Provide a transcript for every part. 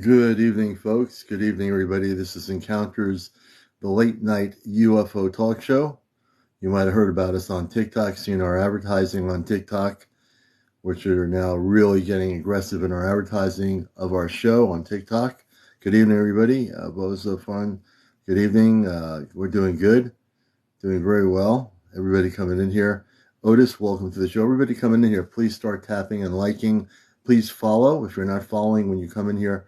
Good evening, folks. Good evening, everybody. This is Encounters, the late night UFO talk show. You might have heard about us on TikTok, seen our advertising on TikTok, which are now really getting aggressive in our advertising of our show on TikTok. Good evening, everybody. Bozo Fun. Good evening. We're doing good, doing very well. Everybody coming in here. Otis, welcome to the show. Everybody coming in here, please start tapping and liking. Please follow. If you're not following when you come in here,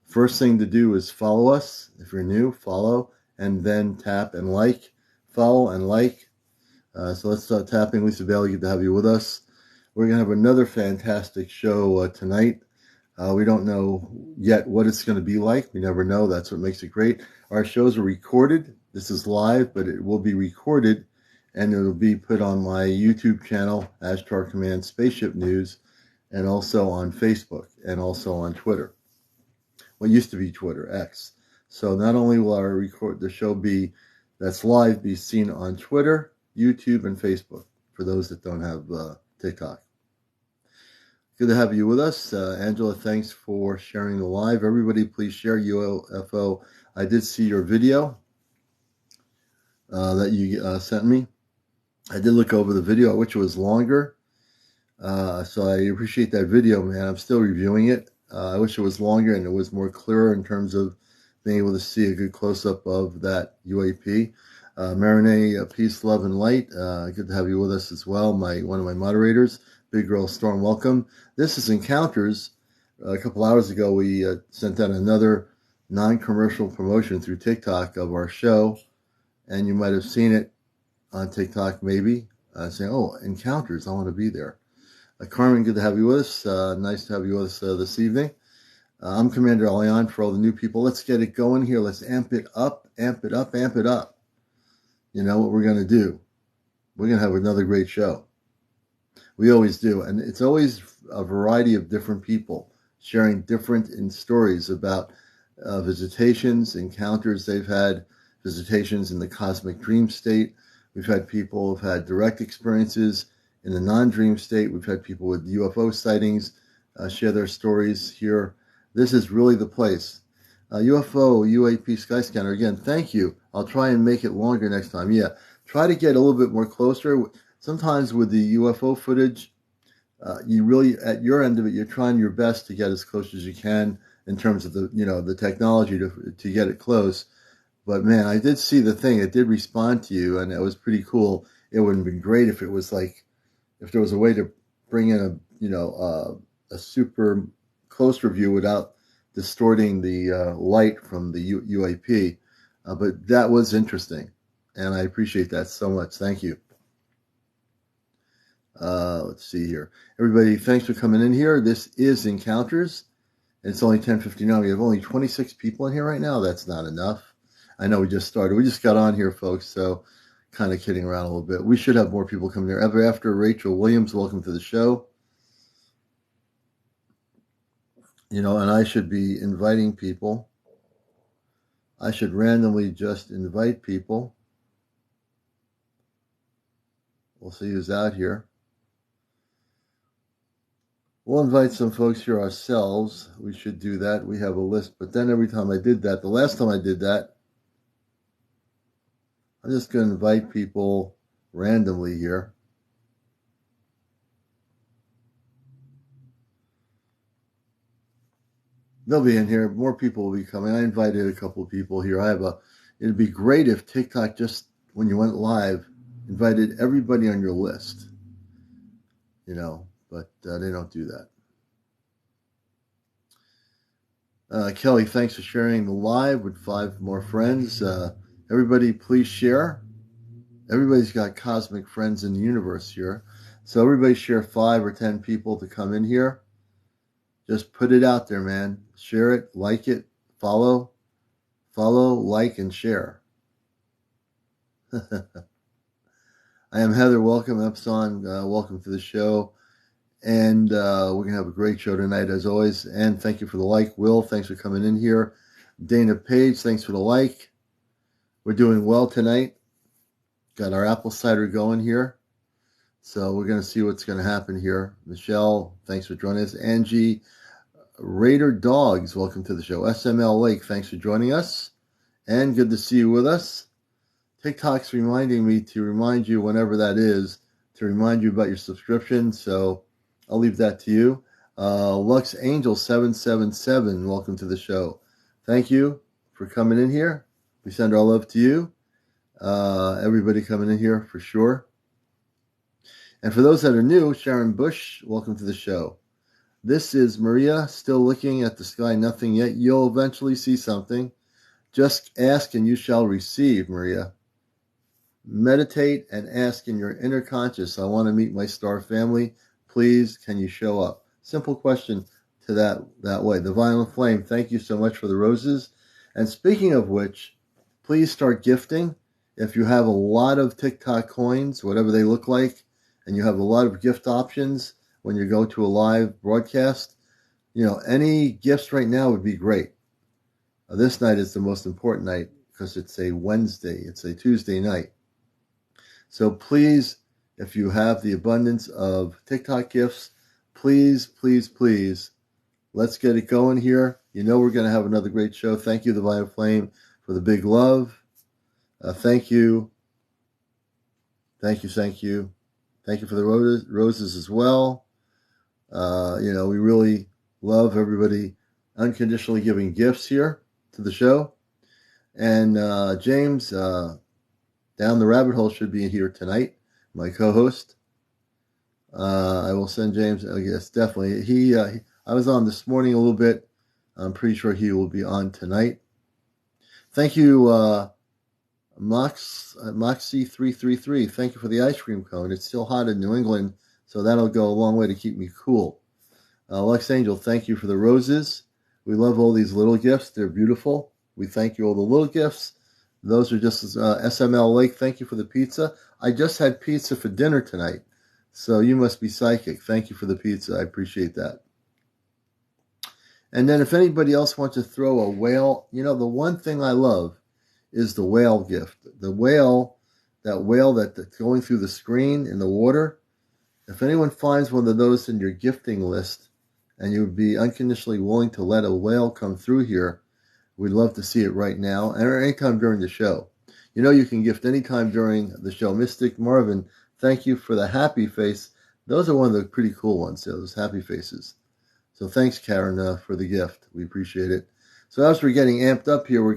first thing to do is follow us. If you're new, follow, and then tap and like. Follow and like. So let's start tapping. Lisa Bailey, good to have you with us. We're going to have another fantastic show tonight. We don't know yet what it's going to be like. We never know. That's what makes it great. Our shows are recorded. This is live, but it will be recorded, and it'll be put on my YouTube channel, Ashtar Command Spaceship News, and also on Facebook, and also on Twitter. What used to be Twitter, X. So not only will the show that's live be seen on Twitter, YouTube, and Facebook for those that don't have TikTok. Good to have you with us. Angela, thanks for sharing the live. Everybody, please share UFO. I did see your video that you sent me. I did look over the video. I wish it was longer. So I appreciate that video, man. I'm still reviewing it. I wish it was longer and it was more clearer in terms of being able to see a good close-up of that UAP. Marinee, peace, love, and light. Good to have you with us as well. One of my moderators, Big Girl Storm, welcome. This is Encounters. A couple hours ago, we sent out another non-commercial promotion through TikTok of our show, and you might have seen it on TikTok maybe, saying, oh, Encounters, I want to be there. Carmen, good to have you with us. Nice to have you with us this evening. I'm CmdrAleon for all the new people. Let's get it going here. Let's amp it up, amp it up, amp it up. You know what we're going to do? We're going to have another great show. We always do. And it's always a variety of different people sharing different stories about visitations, encounters they've had, visitations in the cosmic dream state. We've had people who've had direct experiences in the non-dream state. We've had people with UFO sightings share their stories here. This is really the place. UFO, UAP, Skyscanner, again, thank you. I'll try and make it longer next time. Yeah, try to get a little bit more closer. Sometimes with the UFO footage, you really, at your end of it, you're trying your best to get as close as you can in terms of the technology to get it close. But man, I did see the thing. It did respond to you, and it was pretty cool. It would have been great if it was like, if there was a way to bring in a super close review without distorting the light from the UAP. But that was interesting, and I appreciate that so much. Thank you. Let's see here. Everybody, thanks for coming in here. This is Encounters. It's only 10:59. We have only 26 people in here right now. That's not enough. I know we just started. We just got on here, folks, so kind of kidding around a little bit. We should have more people coming here. After Rachel Williams, welcome to the show. And I should be inviting people. I should randomly just invite people. We'll see who's out here. We'll invite some folks here ourselves. We should do that. We have a list. But then every time I did that, the last time I did that, I'm just going to invite people randomly here. They'll be in here. More people will be coming. I invited a couple of people here. It'd be great if TikTok just, when you went live, invited everybody on your list. But they don't do that. Kelly, thanks for sharing the live with 5 more friends. Everybody, please share. Everybody's got cosmic friends in the universe here. So everybody share 5 or 10 people to come in here. Just put it out there, man. Share it, like it, follow, like, and share. I am Heather. Welcome, Epson. Welcome to the show. And we're going to have a great show tonight, as always. And thank you for the like. Will, thanks for coming in here. Dana Page, thanks for the like. We're doing well tonight. Got our apple cider going here. So we're going to see what's going to happen here. Michelle, thanks for joining us. Angie, Raider Dogs, welcome to the show. SML Lake, thanks for joining us. And good to see you with us. TikTok's reminding me to remind you whenever that is, to remind you about your subscription. So I'll leave that to you. Lux Angel 777, welcome to the show. Thank you for coming in here. We send our love to you. Everybody coming in here for sure. And for those that are new, Sharon Bush, welcome to the show. This is Maria, still looking at the sky, nothing yet. You'll eventually see something. Just ask and you shall receive, Maria. Meditate and ask in your inner conscious, I want to meet my star family. Please, can you show up? Simple question to that way. The Violent Flame, thank you so much for the roses. And speaking of which, please start gifting. If you have a lot of TikTok coins, whatever they look like, and you have a lot of gift options when you go to a live broadcast, any gifts right now would be great. This night is the most important night because it's a Wednesday. It's a Tuesday night. So please, if you have the abundance of TikTok gifts, please, please, please, let's get it going here. We're going to have another great show. Thank you, The Violent Flame, for the big love. Thank you. Thank you, thank you. Thank you for the roses as well. We really love everybody unconditionally giving gifts here to the show. And James, Down the Rabbit Hole, should be here tonight, my co-host. I will send James, yes, definitely. I was on this morning a little bit. I'm pretty sure he will be on tonight. Thank you, Moxie333, thank you for the ice cream cone. It's still hot in New England, so that'll go a long way to keep me cool. Lux Angel, thank you for the roses. We love all these little gifts. They're beautiful. We thank you all the little gifts. Those are just SML Lake. Thank you for the pizza. I just had pizza for dinner tonight, so you must be psychic. Thank you for the pizza. I appreciate that. And then if anybody else wants to throw a whale, the one thing I love is the whale gift. The whale, that whale that's going through the screen in the water. If anyone finds one of those in your gifting list and you would be unconditionally willing to let a whale come through here, we'd love to see it right now and anytime during the show. You can gift anytime during the show. Mystic Marvin, thank you for the happy face. Those are one of the pretty cool ones, those happy faces. So thanks, Karen, for the gift. We appreciate it. So as we're getting amped up here, we're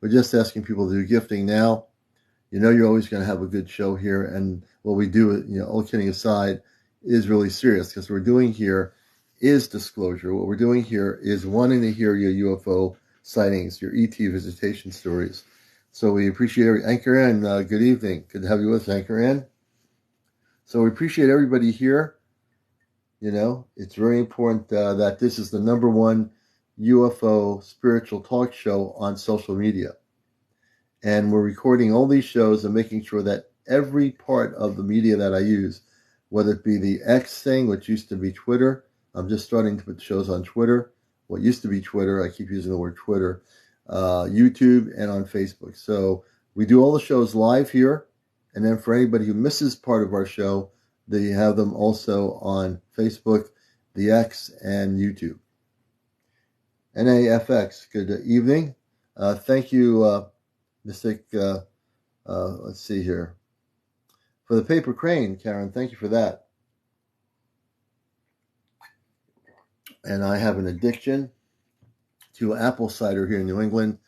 just asking people to do gifting now. You're always going to have a good show here. And what we do, all kidding aside, is really serious because what we're doing here is disclosure. What we're doing here is wanting to hear your UFO sightings, your ET visitation stories. So we appreciate Anchor Ann. Good evening. Good to have you with us, Anchor Ann. So we appreciate everybody here. It's very important that this is the #1 UFO spiritual talk show on social media. And we're recording all these shows and making sure that every part of the media that I use, whether it be the X thing, which used to be Twitter, I'm just starting to put shows on Twitter. What used to be Twitter, I keep using the word Twitter, YouTube, and on Facebook. So we do all the shows live here. And then for anybody who misses part of our show, they have them also on Facebook, the X, and YouTube. NAFX, good evening. Thank you, Mystic, let's see here. For the paper crane, Karen, thank you for that. And I have an addiction to apple cider here in New England,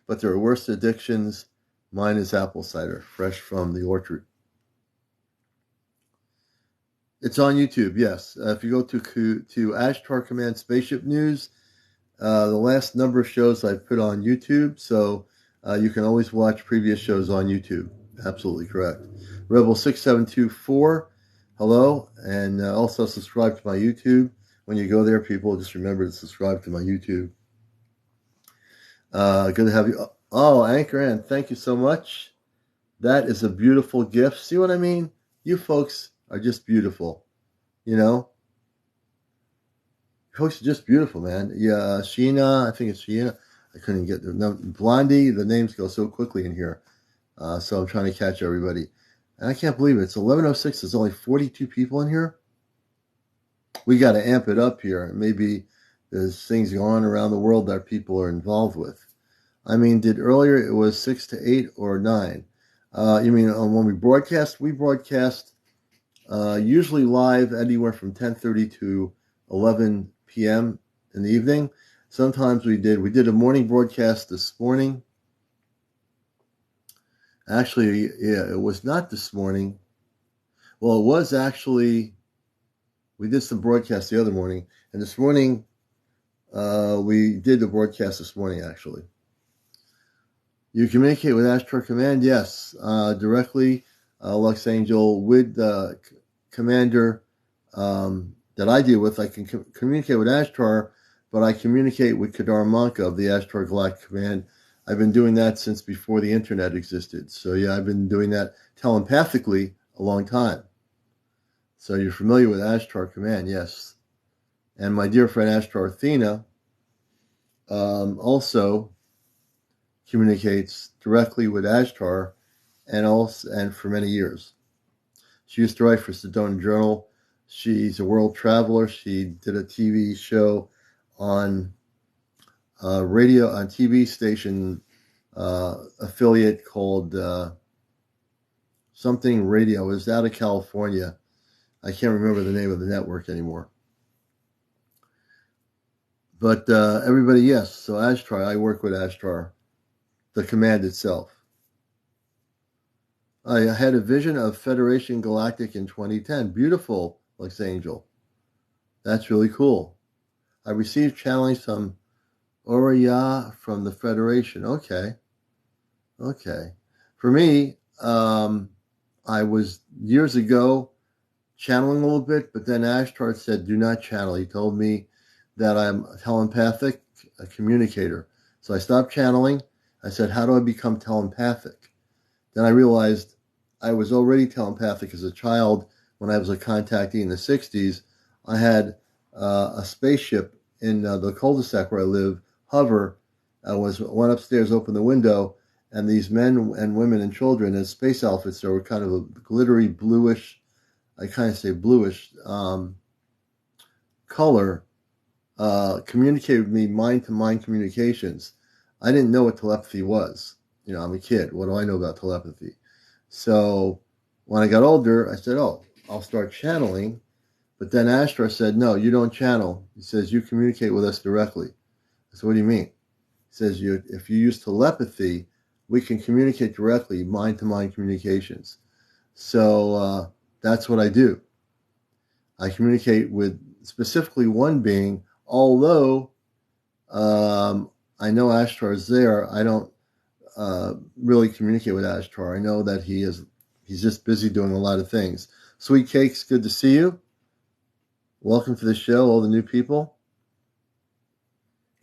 but there are worse addictions. Mine is apple cider, fresh from the orchard. It's on YouTube, yes. If you go to Ashtar Command Spaceship News, the last number of shows I've put on YouTube, so you can always watch previous shows on YouTube. Absolutely correct. Rebel6724, hello, and also subscribe to my YouTube. When you go there, people, just remember to subscribe to my YouTube. Good to have you. Oh, Anchor Ann, thank you so much. That is a beautiful gift. See what I mean? You folks are just beautiful. Folks are just beautiful, man. Yeah, Sheena, I think it's Sheena. I couldn't get the name. Blondie, the names go so quickly in here. So I'm trying to catch everybody. And I can't believe it. It's 11:06. There's only 42 people in here. We got to amp it up here. Maybe There's things going on around the world that people are involved with. I mean, did earlier it was 6 to 8 or 9? You mean when we broadcast? We broadcast usually live anywhere from 10:30 to 11 p.m. in the evening. Sometimes we did a morning broadcast this morning. Actually, yeah, it was not this morning. Well, it was actually, we did some broadcasts the other morning, and this morning we did the broadcast this morning, actually. You communicate with Ashtar Command? Yes, directly, Lux Angel, with the commander that I deal with. I can communicate with Ashtar, but I communicate with Kadar Manka of the Ashtar Galactic Command. I've been doing that since before the internet existed. So yeah, I've been doing that telepathically a long time. So you're familiar with Ashtar Command, yes. And my dear friend Ashtar Athena also communicates directly with Ashtar and for many years. She used to write for Sedona Journal. She's a world traveler. She did a TV show on radio, on TV station affiliate called something radio. It was out of California. I can't remember the name of the network anymore. But everybody, yes. So Ashtar, I work with Ashtar, the command itself. I had a vision of Federation Galactic in 2010. Beautiful, Lux Angel. That's really cool. I received challenge from Oriya from the Federation. Okay. For me, I was years ago channeling a little bit, but then Ashtar said, do not channel. He told me that I'm telepathic, a communicator. So I stopped channeling. I said, how do I become telepathic? Then I realized I was already telepathic as a child when I was a contactee in the 60s. I had a spaceship in the cul-de-sac where I live, hover. I went upstairs, opened the window, and these men and women and children in space outfits that were kind of a glittery bluish, I kind of say bluish color, communicated with me mind-to-mind communications. I didn't know what telepathy was. You know, I'm a kid. What do I know about telepathy? So when I got older, I said, oh, I'll start channeling. But then Ashtar said, no, you don't channel. He says, you communicate with us directly. I said, what do you mean? He says, if you use telepathy, we can communicate directly, mind-to-mind communications. So that's what I do. I communicate with specifically one being, although I know Ashtar is there. I don't really communicate with Ashtar. I know that he's just busy doing a lot of things. Sweet Cakes, good to see you. Welcome to the show, all the new people.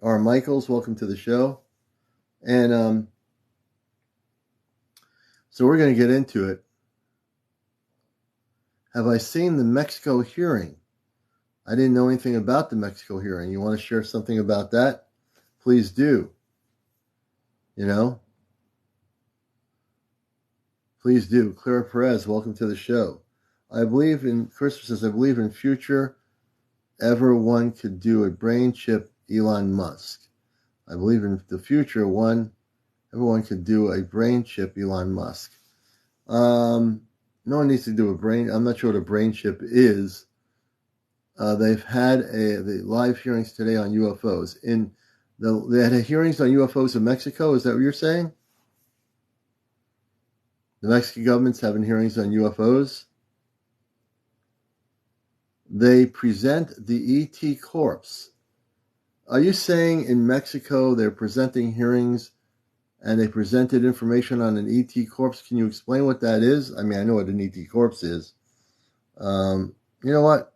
R. Michaels, welcome to the show. And so we're going to get into it. Have I seen the Mexico hearing? I didn't know anything about the Mexico hearing. You want to share something about that? Please do. You know? Please do. Clara Perez, welcome to the show. Chris says, I believe in future ever one could do a brain chip Elon Musk. I believe in the future everyone could do a brain chip Elon Musk. No one needs to do a brain. I'm not sure what a brain chip is. They've had the live hearings today on UFOs. They had hearings on UFOs in Mexico. Is that what you're saying? The Mexican government's having hearings on UFOs. They present the ET corpse. Are you saying in Mexico they're presenting hearings and they presented information on an ET corpse? Can you explain what that is? I mean, I know what an ET corpse is. You know what?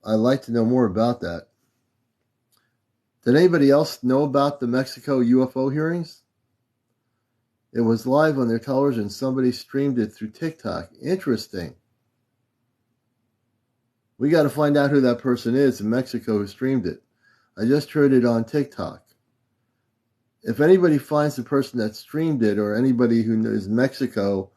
I'd like to know more about that. Did anybody else know about the Mexico UFO hearings? It was live on their television. Somebody streamed it through TikTok. Interesting. We got to find out who that person is in Mexico who streamed it. I just heard it on TikTok. If anybody finds the person that streamed it, or anybody who knows Mexico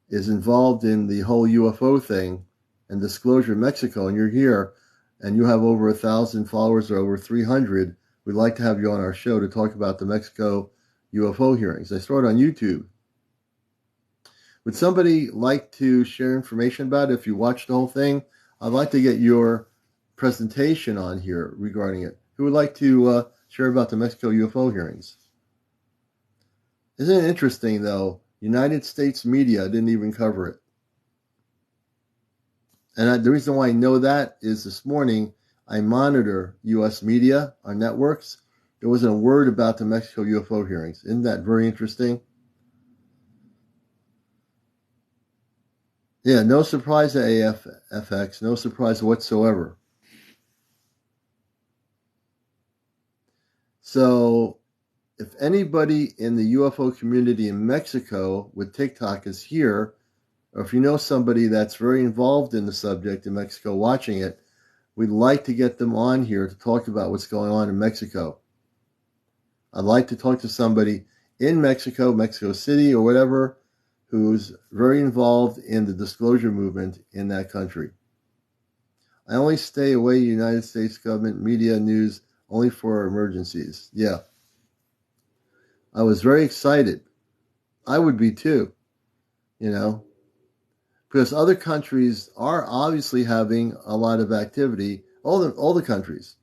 is involved in the whole UFO thing and disclosure in Mexico, and you're here, and you have over 1,000 followers or over 300, we'd like to have you on our show to talk about the Mexico UFO hearings. I saw it on YouTube. Would somebody like to share information about it? If you watched the whole thing, I'd like to get your presentation on here regarding it. Who would like to share about the Mexico UFO hearings? Isn't it interesting, though? United States media didn't even cover it. And the reason why I know that is this morning I monitor U.S. media, our networks. There wasn't a word about the Mexico UFO hearings. Isn't that very interesting? Yeah, no surprise at AFX, no surprise whatsoever. So, if anybody in the UFO community in Mexico with TikTok is here, or if you know somebody that's very involved in the subject in Mexico watching it, we'd like to get them on here to talk about what's going on in Mexico. I'd like to talk to somebody in Mexico, Mexico City, or whatever, who's very involved in the disclosure movement in that country. I only stay away United States government media news only for emergencies. Yeah. I was very excited. I would be too, because other countries are obviously having a lot of activity, all the countries,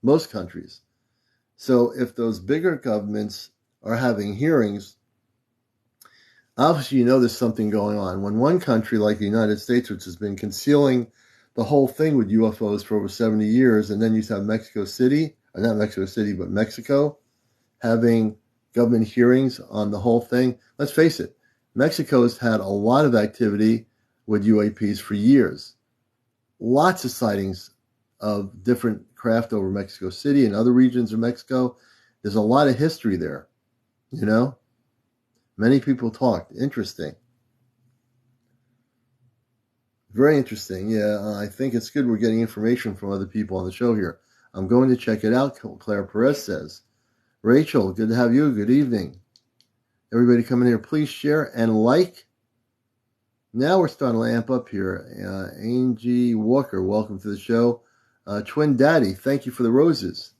most countries. So if those bigger governments are having hearings, obviously there's something going on. When one country like the United States, which has been concealing the whole thing with UFOs for over 70 years, and then you have Mexico City, or not Mexico City, but Mexico, having government hearings on the whole thing. Let's face it, Mexico's had a lot of activity with UAPs for years. Lots of sightings of different craft over Mexico City and other regions of Mexico. There's a lot of history there, Many people talked. Interesting. Very interesting. Yeah, I think it's good we're getting information from other people on the show here. I'm going to check it out, Claire Perez says. Rachel, good to have you. Good evening. Everybody coming here, please share and like. Now we're starting to amp up here. Angie Walker, welcome to the show. Twin Daddy, thank you for the roses.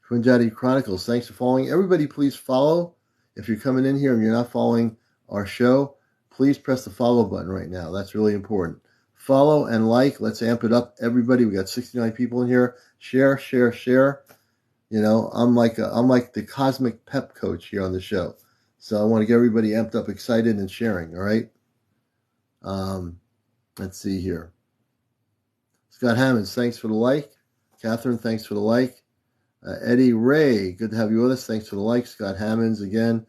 Twin Daddy Chronicles, thanks for following. Everybody, please follow. If you're coming in here and you're not following our show, please press the follow button right now. That's really important. Follow and like. Let's amp it up, everybody. We got 69 people in here. Share, share, share. I'm like the cosmic pep coach here on the show. So I want to get everybody amped up, excited, and sharing. All right. Let's see here. Scott Hammonds, thanks for the like. Catherine, thanks for the like. Eddie Ray, good to have you with us. Thanks for the like. Scott Hammonds again.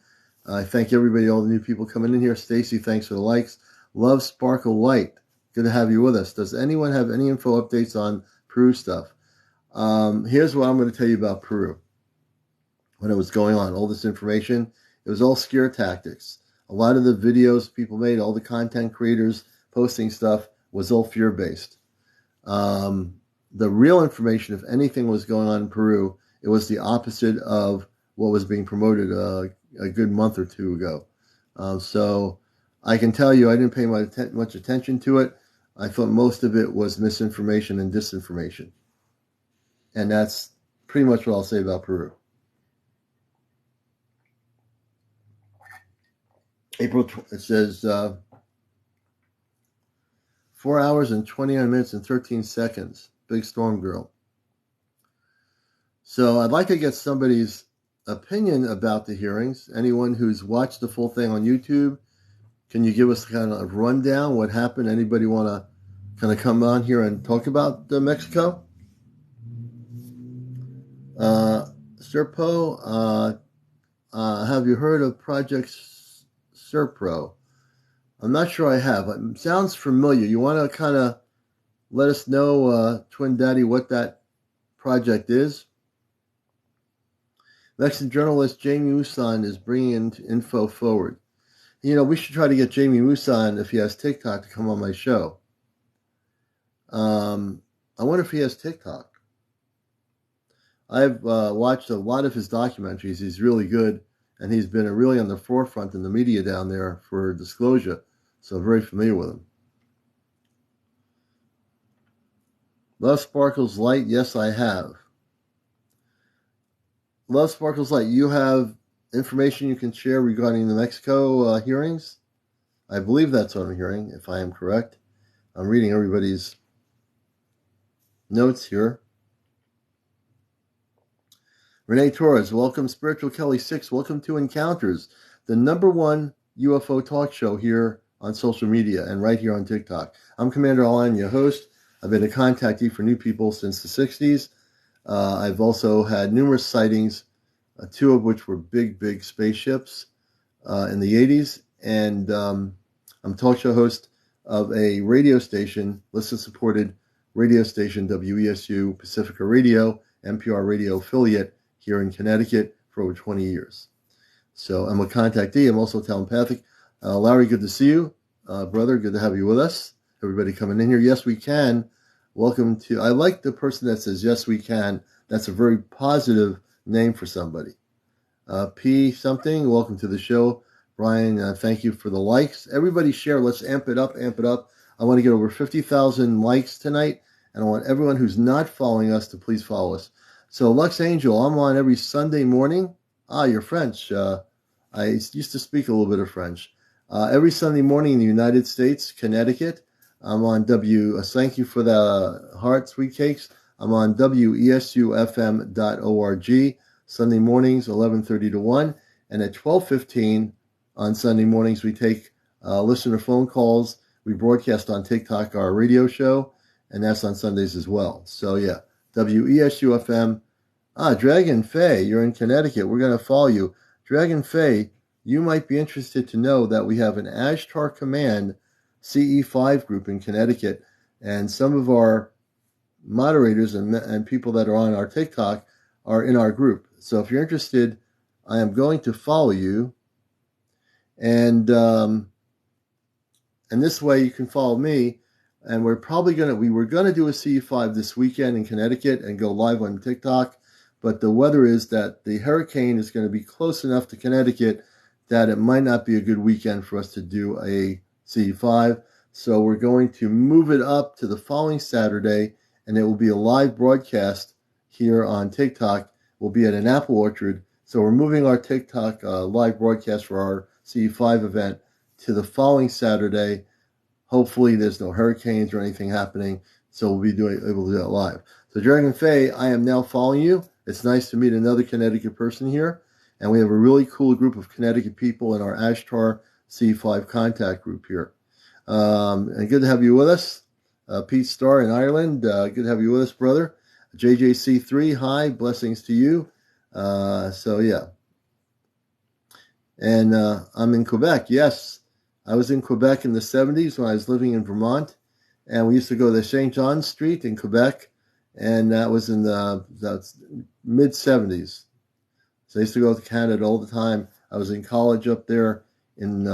I thank everybody, all the new people coming in here. Stacy, thanks for the likes. Love Sparkle Light, good to have you with us. Does anyone have any info updates on Peru stuff? Here's what I'm going to tell you about Peru. When it was going on, all this information, it was all scare tactics. A lot of the videos people made, all the content creators posting stuff was all fear-based. The real information, if anything was going on in Peru, it was the opposite of what was being promoted a good month or two ago. So I can tell you I didn't pay much attention to it. I thought most of it was misinformation and disinformation. And that's pretty much what I'll say about Peru. April, it says 4 hours and 29 minutes and 13 seconds. Big Storm Girl. So I'd like to get somebody's opinion about the hearings. Anyone who's watched the full thing on YouTube, can you give us kind of a rundown? What happened? Anybody want to kind of come on here and talk about Mexico? Serpo, have you heard of Project Serpro? I'm not sure I have. It sounds familiar. You want to kind of let us know, Twin Daddy, what that project is? Mexican journalist Jamie Musan is bringing info forward. We should try to get Jamie Musan, if he has TikTok, to come on my show. I wonder if he has TikTok. I've watched a lot of his documentaries. He's really good, and he's been really on the forefront in the media down there for disclosure, so I'm very familiar with him. Love Sparkles Light, yes, I have. Love Sparkles Light, you have information you can share regarding the Mexico hearings? I believe that's what I'm hearing, if I am correct. I'm reading everybody's notes here. Renee Torres, welcome. Spiritual Kelly 6, welcome to Encounters, the #1 UFO talk show here on social media and right here on TikTok. I'm CmdrAleon, your host. I've been a contactee for new people since the 60s. I've also had numerous sightings, 2 of which were big spaceships in the 80s. And I'm a talk show host of a radio station, listener-supported radio station, WESU Pacifica Radio, NPR radio affiliate here in Connecticut for over 20 years. So I'm a contactee. I'm also telepathic. Larry, good to see you. Brother, good to have you with us. Everybody coming in here. Yes, we can. Welcome to, I like the person that says, yes, we can. That's a very positive name for somebody. P something, welcome to the show. Brian, thank you for the likes. Everybody share. Let's amp it up, amp it up. I want to get over 50,000 likes tonight, and I want everyone who's not following us to please follow us. So, Lux Angel, I'm on every Sunday morning. You're French. I used to speak a little bit of French. Every Sunday morning in the United States, Connecticut. I'm on thank you for the heart, sweet cakes. I'm on WESUFM.org. Sunday mornings, 11:30 to 1. And at 12:15 on Sunday mornings, we take listener phone calls. We broadcast on TikTok our radio show, and that's on Sundays as well. So, yeah, WESUFM. Dragon Faye, you're in Connecticut. We're going to follow you. Dragon Faye, you might be interested to know that we have an Ashtar Command CE5 group in Connecticut, and some of our moderators and people that are on our TikTok are in our group. So if you're interested, I am going to follow you, and this way you can follow me. And we were going to do a CE5 this weekend in Connecticut and go live on TikTok, but the weather is that the hurricane is going to be close enough to Connecticut that it might not be a good weekend for us to do a CE5. So we're going to move it up to the following Saturday, and it will be a live broadcast here on TikTok. We'll be at an apple orchard. So we're moving our TikTok live broadcast for our CE5 event to the following Saturday. Hopefully there's no hurricanes or anything happening, so we'll be able to do that live. So Dragon Faye, I am now following you. It's nice to meet another Connecticut person here, and we have a really cool group of Connecticut people in our Ashtar C5 contact group here. And good to have you with us. Pete Starr in Ireland, good to have you with us, brother. JJC3, hi, blessings to you. So yeah. And I'm in Quebec, yes. I was in Quebec in the 70s when I was living in Vermont, and we used to go to St. John's Street in Quebec, and that was in the mid-70s. So I used to go to Canada all the time. I was in college up there in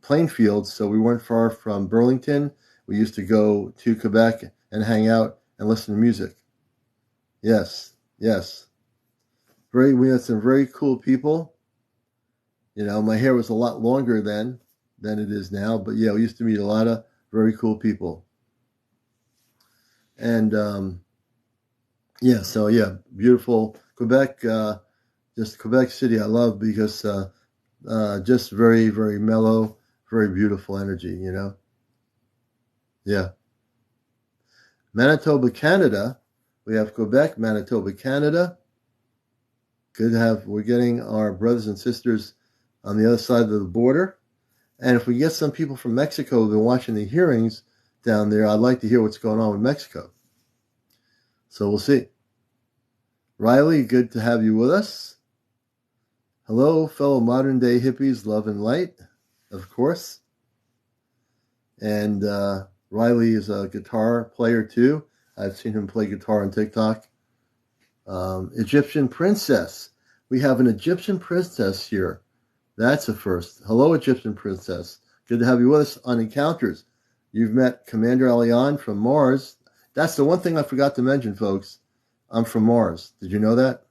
Plainfield, so we weren't far from Burlington. We used to go to Quebec and hang out and listen to music. Yes. We had some very cool people. You know, my hair was a lot longer then than it is now, but yeah, we used to meet a lot of very cool people. And beautiful Quebec, just Quebec City I love because just very, very mellow, very beautiful energy, you know. Yeah. Manitoba, Canada. We have Quebec, Manitoba, Canada. We're getting our brothers and sisters on the other side of the border. And if we get some people from Mexico who've been watching the hearings down there, I'd like to hear what's going on with Mexico. So we'll see. Riley, good to have you with us. Hello, fellow modern day hippies, love and light, of course. And Riley is a guitar player too. I've seen him play guitar on TikTok. Egyptian princess. We have an Egyptian princess here. That's a first. Hello, Egyptian princess. Good to have you with us on Encounters. You've met CmdrAleon from Mars. That's the one thing I forgot to mention, folks. I'm from Mars. Did you know that?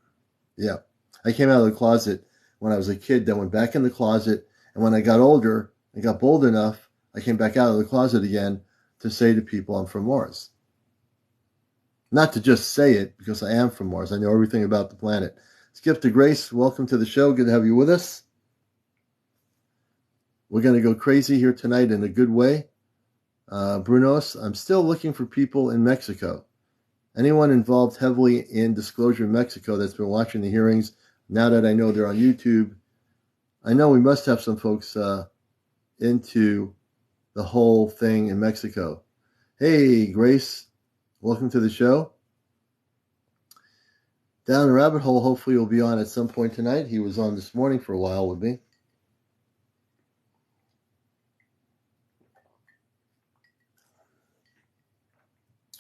Yeah. I came out of the closet when I was a kid, then went back in the closet. And when I got older and got bold enough, I came back out of the closet again to say to people I'm from Mars. Not to just say it, because I am from Mars. I know everything about the planet. Skip to Grace, welcome to the show. Good to have you with us. We're going to go crazy here tonight in a good way. Brunos, I'm still looking for people in Mexico. Anyone involved heavily in disclosure in Mexico that's been watching the hearings, now that I know they're on YouTube, I know we must have some folks into the whole thing in Mexico. Hey, Grace, welcome to the show. Down the rabbit hole, hopefully you'll be on at some point tonight. He was on this morning for a while with me.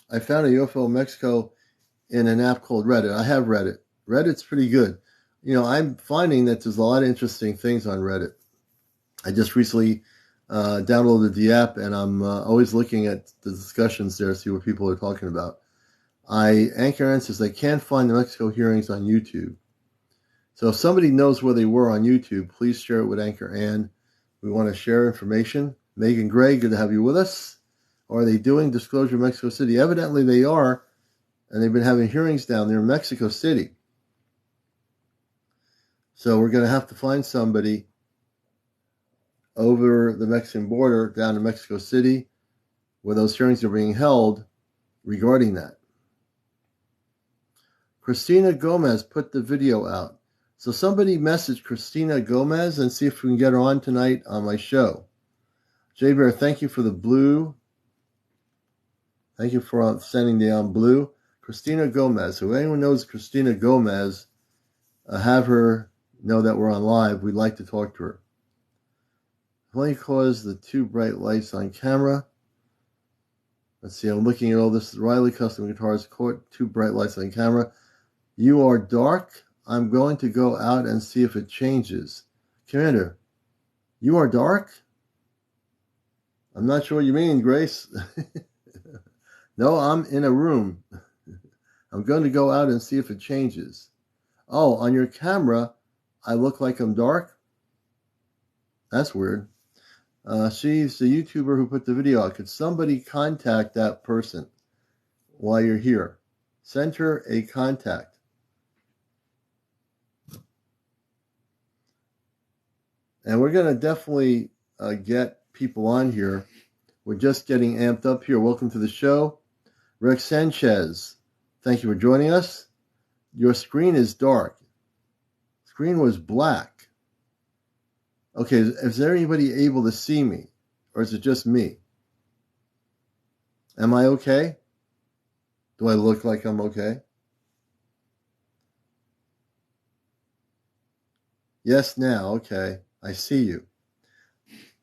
I found a UFO in Mexico in an app called Reddit. I have Reddit. Reddit's pretty good. You know, I'm finding that there's a lot of interesting things on Reddit. I just recently downloaded the app, and I'm always looking at the discussions there to see what people are talking about. Anchor Ann says, I can't find the Mexico hearings on YouTube. So if somebody knows where they were on YouTube, please share it with Anchor Ann. We want to share information. Megan Gray, good to have you with us. Are they doing Disclosure Mexico City? Evidently they are, and they've been having hearings down there in Mexico City. So we're going to have to find somebody over the Mexican border down in Mexico City where those hearings are being held regarding that. Christina Gomez put the video out. So somebody message Christina Gomez and see if we can get her on tonight on my show. J Bear, thank you for the blue. Thank you for sending down blue. Christina Gomez. So if anyone knows Christina Gomez, have her know that we're on live. We'd like to talk to her. Only cause the two bright lights on camera. Let's see, I'm looking at all this. Riley Custom Guitars, two bright lights on camera. You are dark. I'm going to go out and see if it changes. Commander, you are dark? I'm not sure what you mean, Grace. No, I'm in a room. I'm going to go out and see if it changes. Oh, on your camera, I look like I'm dark? That's weird. She's the YouTuber who put the video out. Could somebody contact that person while you're here? Send her a contact. And we're going to definitely get people on here. We're just getting amped up here. Welcome to the show. Rex Sanchez, thank you for joining us. Your screen is dark. Screen was black. Okay, is there anybody able to see me? Or is it just me? Am I okay? Do I look like I'm okay? Yes, now, okay. I see you.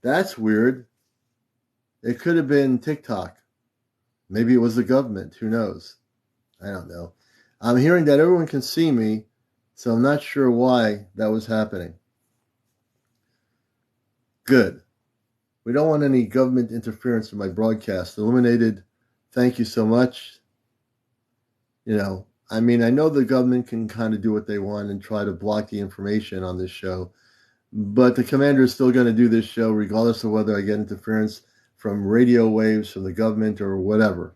That's weird. It could have been TikTok. Maybe it was the government. Who knows? I don't know. I'm hearing that everyone can see me, so I'm not sure why that was happening. Good. We don't want any government interference in my broadcast. Illuminated, thank you so much. You know, I mean, I know the government can kind of do what they want and try to block the information on this show, but the commander is still going to do this show regardless of whether I get interference from radio waves from the government or whatever.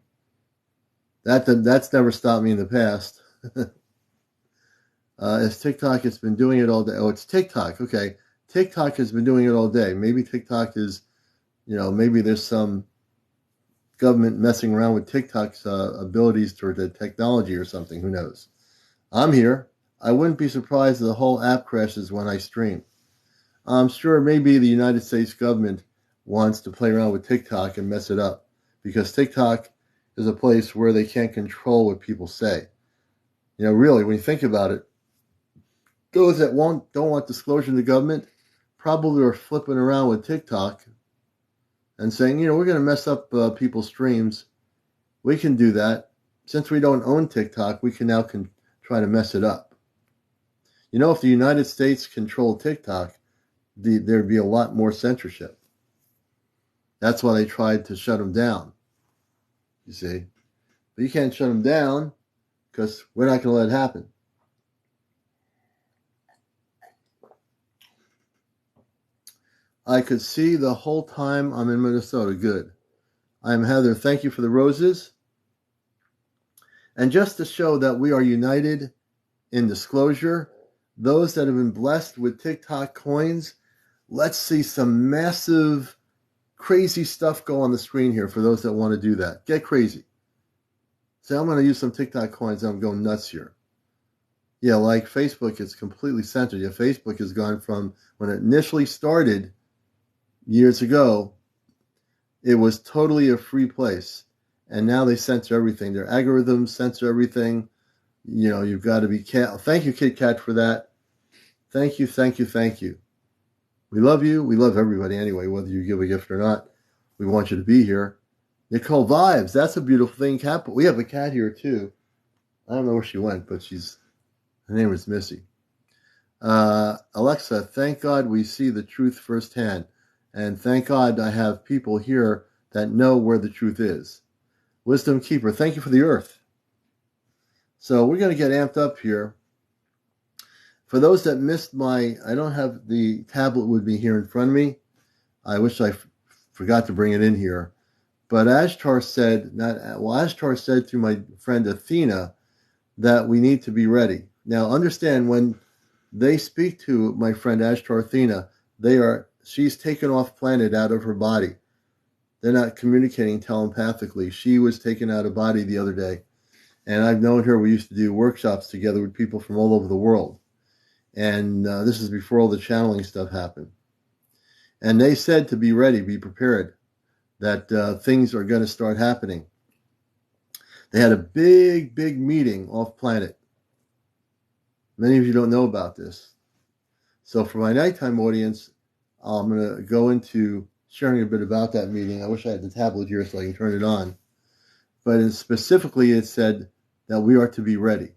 That's never stopped me in the past. As TikTok has been doing it all day. Oh, it's TikTok. Okay. TikTok has been doing it all day. Maybe TikTok is, you know, maybe there's some government messing around with TikTok's abilities toward the technology or something. Who knows? I'm here. I wouldn't be surprised if the whole app crashes when I stream. I'm sure maybe the United States government wants to play around with TikTok and mess it up because TikTok is a place where they can't control what people say. You know, really, when you think about it, those that don't want disclosure in the government probably are flipping around with TikTok and saying, you know, we're going to mess up people's streams. We can do that. Since we don't own TikTok, we can now try to mess it up. You know, if the United States controlled TikTok, there'd be a lot more censorship. That's why they tried to shut them down, you see. But you can't shut them down because we're not going to let it happen. I could see the whole time I'm in Minnesota. Good. I'm Heather. Thank you for the roses. And just to show that we are united in disclosure, those that have been blessed with TikTok coins, let's see some massive, crazy stuff go on the screen here for those that want to do that. Get crazy. So I'm going to use some TikTok coins. I'm going nuts here. Yeah, like Facebook, it's completely censored. Yeah, Facebook has gone from when it initially started years ago, it was totally a free place. And now they censor everything. Their algorithms censor everything. You know, you've got to be careful. Thank you, Kit Kat, for that. Thank you, thank you, thank you. We love you. We love everybody anyway, whether you give a gift or not. We want you to be here. Nicole Vibes, that's a beautiful thing. Cat, we have a cat here too. I don't know where she went, but her name is Missy. Alexa, thank God we see the truth firsthand. And thank God I have people here that know where the truth is. Wisdom Keeper, thank you for the earth. So we're going to get amped up here. For those that missed I don't have the tablet with me here in front of me. I wish I forgot to bring it in here. But Ashtar said through my friend Athena that we need to be ready. Now understand, when they speak to my friend Ashtar Athena, she's taken off planet out of her body. They're not communicating telepathically. She was taken out of body the other day. And I've known her. We used to do workshops together with people from all over the world. And this is before all the channeling stuff happened. And they said to be ready, be prepared, that things are going to start happening. They had a big, big meeting off planet. Many of you don't know about this. So for my nighttime audience, I'm going to go into sharing a bit about that meeting. I wish I had the tablet here so I can turn it on. But specifically, it said that we are to be ready,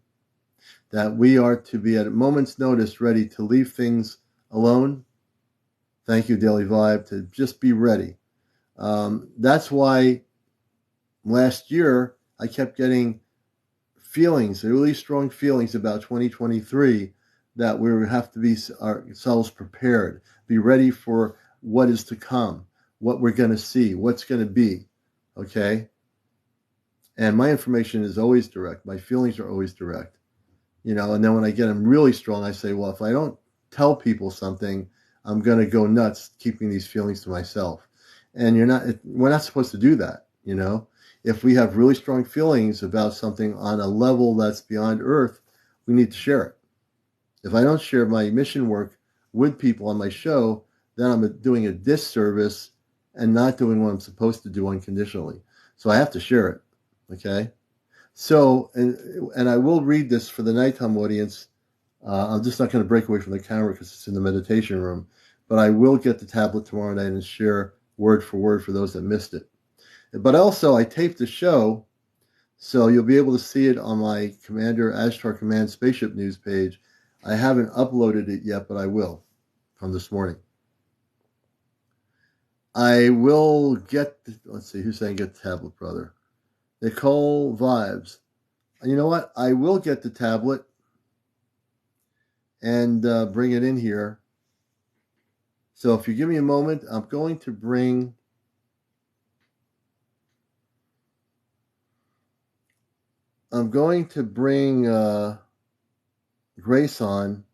that we are to be at a moment's notice ready to leave things alone. Thank you, Daily Vibe, to just be ready. That's why last year I kept getting feelings, really strong feelings about 2023, that we have to be ourselves prepared, be ready for what is to come, what we're going to see, what's going to be, okay? And my information is always direct. My feelings are always direct, you know. And then when I get them really strong, I say, well, if I don't tell people something, I'm going to go nuts keeping these feelings to myself. And we're not supposed to do that, you know. If we have really strong feelings about something on a level that's beyond Earth, we need to share it. If I don't share my mission work with people on my show, then I'm doing a disservice and not doing what I'm supposed to do unconditionally. So I have to share it. Okay, so and I will read this for the nighttime audience. I'm just not going to break away from the camera because it's in the meditation room, but I will get the tablet tomorrow night and share word for word for those that missed it. But also, I taped the show, so you'll be able to see it on my Commander Ashtar Command Spaceship News page. I haven't uploaded it yet, but I will from this morning. I will get. Let's see, who's saying get the tablet, brother? Nicole Vibes. You know what? I will get the tablet and bring it in here. So if you give me a moment, I'm going to bring Grace on.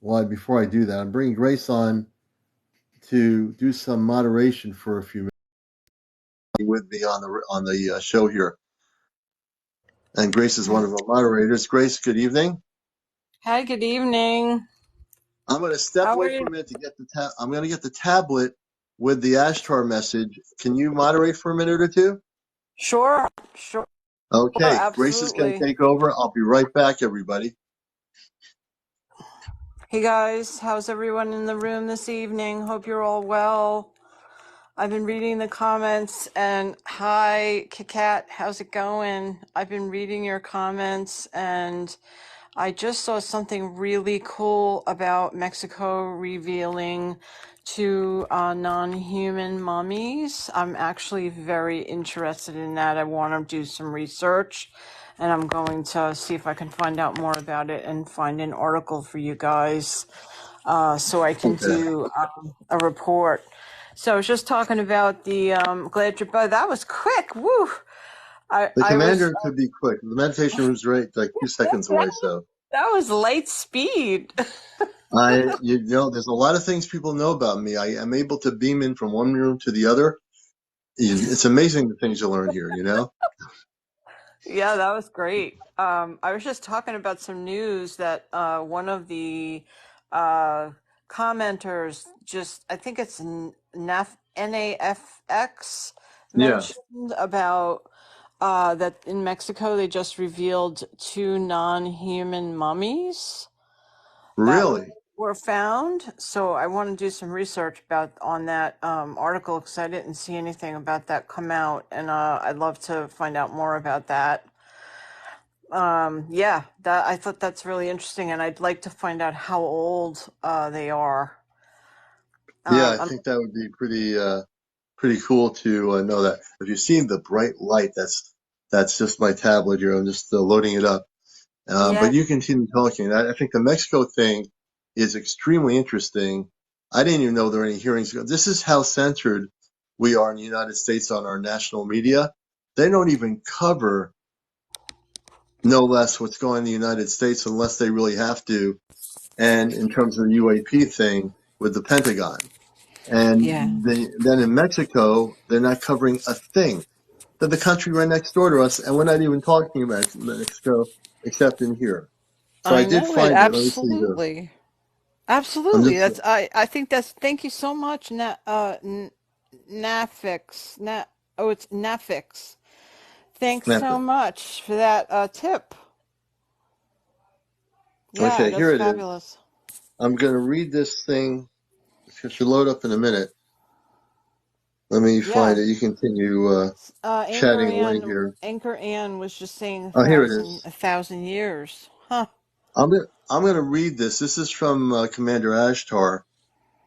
Well, before I do that, I'm bringing Grace on to do some moderation for a few minutes with me on the show here. And Grace is one of our moderators. Grace, good evening. Hi, good evening. I'm going to step away for a minute to get I'm going to get the tablet with the Ashtar message. Can you moderate for a minute or two? Sure. Okay, Absolutely. Grace is going to take over. I'll be right back, everybody. Hey guys, how's everyone in the room this evening? Hope you're all well. I've been reading the comments, and hi, Kat, how's it going? I've been reading your comments, and I just saw something really cool about Mexico revealing two non-human mummies. I'm actually very interested in that. I want to do some research, and I'm going to see if I can find out more about it and find an article for you guys so I can do a report. So I was just talking about the glad that was quick. Woo! The I was commander could be quick. The meditation room's right, like 2 seconds away. So that was light speed. you know, there's a lot of things people know about me. I am able to beam in from one room to the other. It's amazing the things you learn here. You know. Yeah, that was great. I was just talking about some news that one of the uh, commenters just, I think it's NAFX, Yeah. mentioned about that in Mexico they just revealed two non-human mummies that Really. were found. So I want to do some research about on that article because I didn't see anything about that come out, and I'd love to find out more about that. Yeah, that I thought that's really interesting, and I'd like to find out how old they are. Yeah, I I'm, think that would be pretty cool to know that. If you've seen the bright light, that's just my tablet here. I'm just loading it up. yeah, But you continue talking. I think the Mexico thing is extremely interesting. I didn't even know there were any hearings. This is how censored we are in the United States on our national media. They don't even cover, no less, what's going on in the United States unless they really have to. And in terms of the UAP thing with the Pentagon. yeah, And then in Mexico, they're not covering a thing. They're the country right next door to us, and we're not even talking about Mexico except in here. So I I did know it. find it. Let me see here. Absolutely, I'm absolutely. just That's I think that's. Thank you so much, Nafix. Oh, it's Nafix. Thanks so snapping. much for that tip. Yeah, Okay, that's here it is. fabulous. I'm going to read this thing. It should load up in a minute. Let me find Yeah, it. You continue Anchor chatting away Ann. here. Anchor Ann was just saying Oh, here it is. a thousand years. Huh. I'm gonna read this. This is from Commander Ashtar.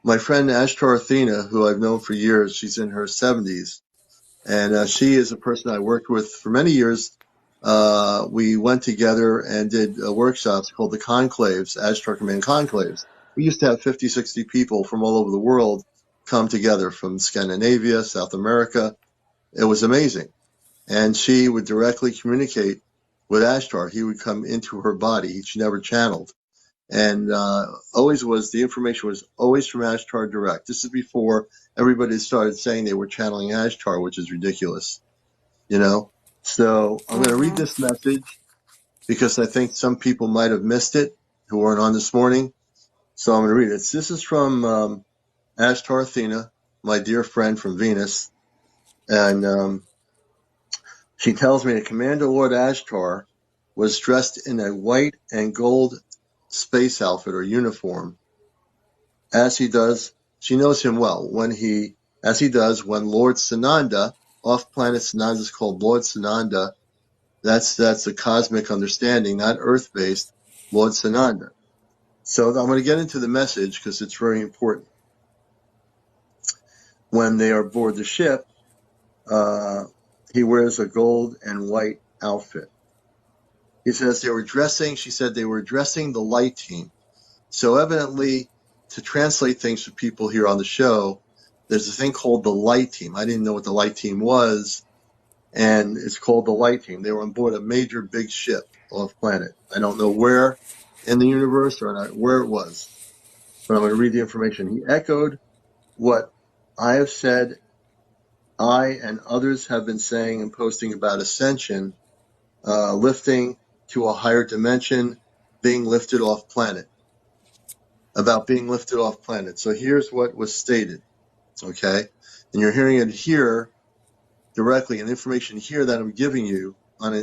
My friend Ashtar Athena, who I've known for years. She's in her 70s. And she is a person I worked with for many years. We went together and did workshops called the conclaves, Ashtar Command conclaves. We used to have 50, 60 people from all over the world come together from Scandinavia, South America. It was amazing. And she would directly communicate with Ashtar. He would come into her body. She never channeled. And always was, the information was always from Ashtar direct. This is before everybody started saying they were channeling Ashtar, which is ridiculous, you know? So I'm going to read Mm-hmm. this message because I think some people might have missed it who weren't on this morning. So I'm going to read it. This is from Ashtar Athena, my dear friend from Venus. And she tells me that Commander Lord Ashtar was dressed in a white and gold space outfit or uniform, as he does. She knows him well as he does when Lord Sananda, off planet Sananda is called Lord Sananda. That's a cosmic understanding, not Earth based. Lord Sananda. So I'm going to get into the message because it's very important. When they are aboard the ship, uh, he wears a gold and white outfit. He says they were dressing. She said they were dressing the light team. So evidently, to translate things for people here on the show, there's a thing called the light team. I didn't know what the light team was, and it's called the light team. They were on board a major big ship off planet. I don't know where in the universe or not where it was, but I'm going to read the information. He echoed what I have said, I and others have been saying and posting about ascension, lifting to a higher dimension, being lifted off planet, about being lifted off planet. So here's what was stated, okay? And you're hearing it here directly, and information here that I'm giving you on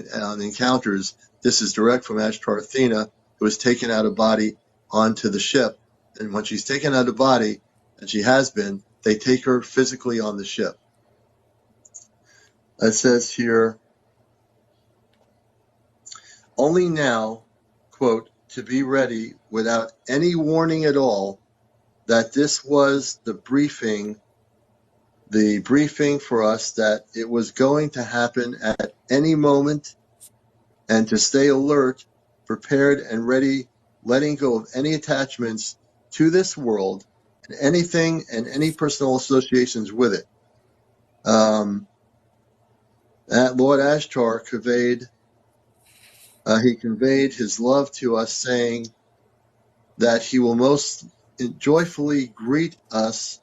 encounters. This is direct from Ashtar Athena, who was taken out of body onto the ship. And when she's taken out of body, and she has been, they take her physically on the ship. It says here, only now, quote, to be ready without any warning at all that this was the briefing for us that it was going to happen at any moment, and to stay alert, prepared, and ready, letting go of any attachments to this world and anything and any personal associations with it. Um, Lord Ashtar conveyed his love to us, saying that he will most joyfully greet us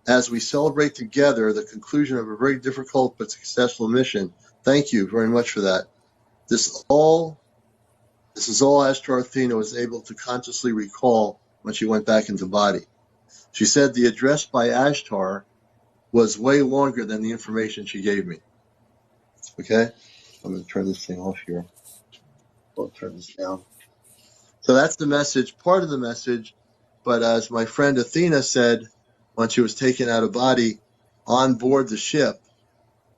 as we celebrate together the conclusion of a very difficult but successful mission. Thank you very much for that. This is all Ashtar Athena was able to consciously recall when she went back into body. She said the address by Ashtar was way longer than the information she gave me. Okay? I'm going to turn this thing off here. I'll turn this down. So that's the message, part of the message. But as my friend Athena said when she was taken out of body on board the ship,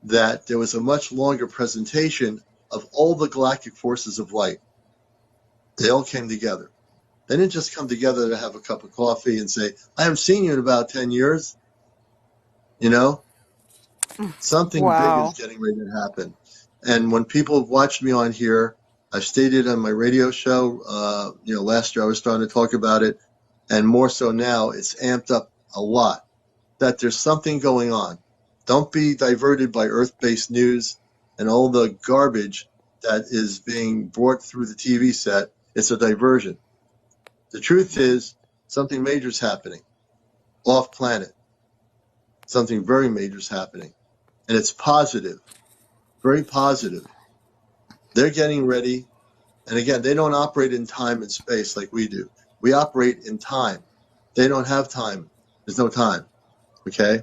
that there was a much longer presentation of all the galactic forces of light. They all came together. They didn't just come together to have a cup of coffee and say, I haven't seen you in about 10 years. You know, something big is Wow. getting ready to happen. And when people have watched me on here, I've stated on my radio show, last year I was starting to talk about it, and more so now, it's amped up a lot, that there's something going on. Don't be diverted by Earth-based news and all the garbage that is being brought through the TV set. It's a diversion. The truth is, something major is happening off planet. Something very major is happening. And it's positive, very positive. They're getting ready. And again, they don't operate in time and space like we do. We operate in time. They don't have time. There's no time. Okay?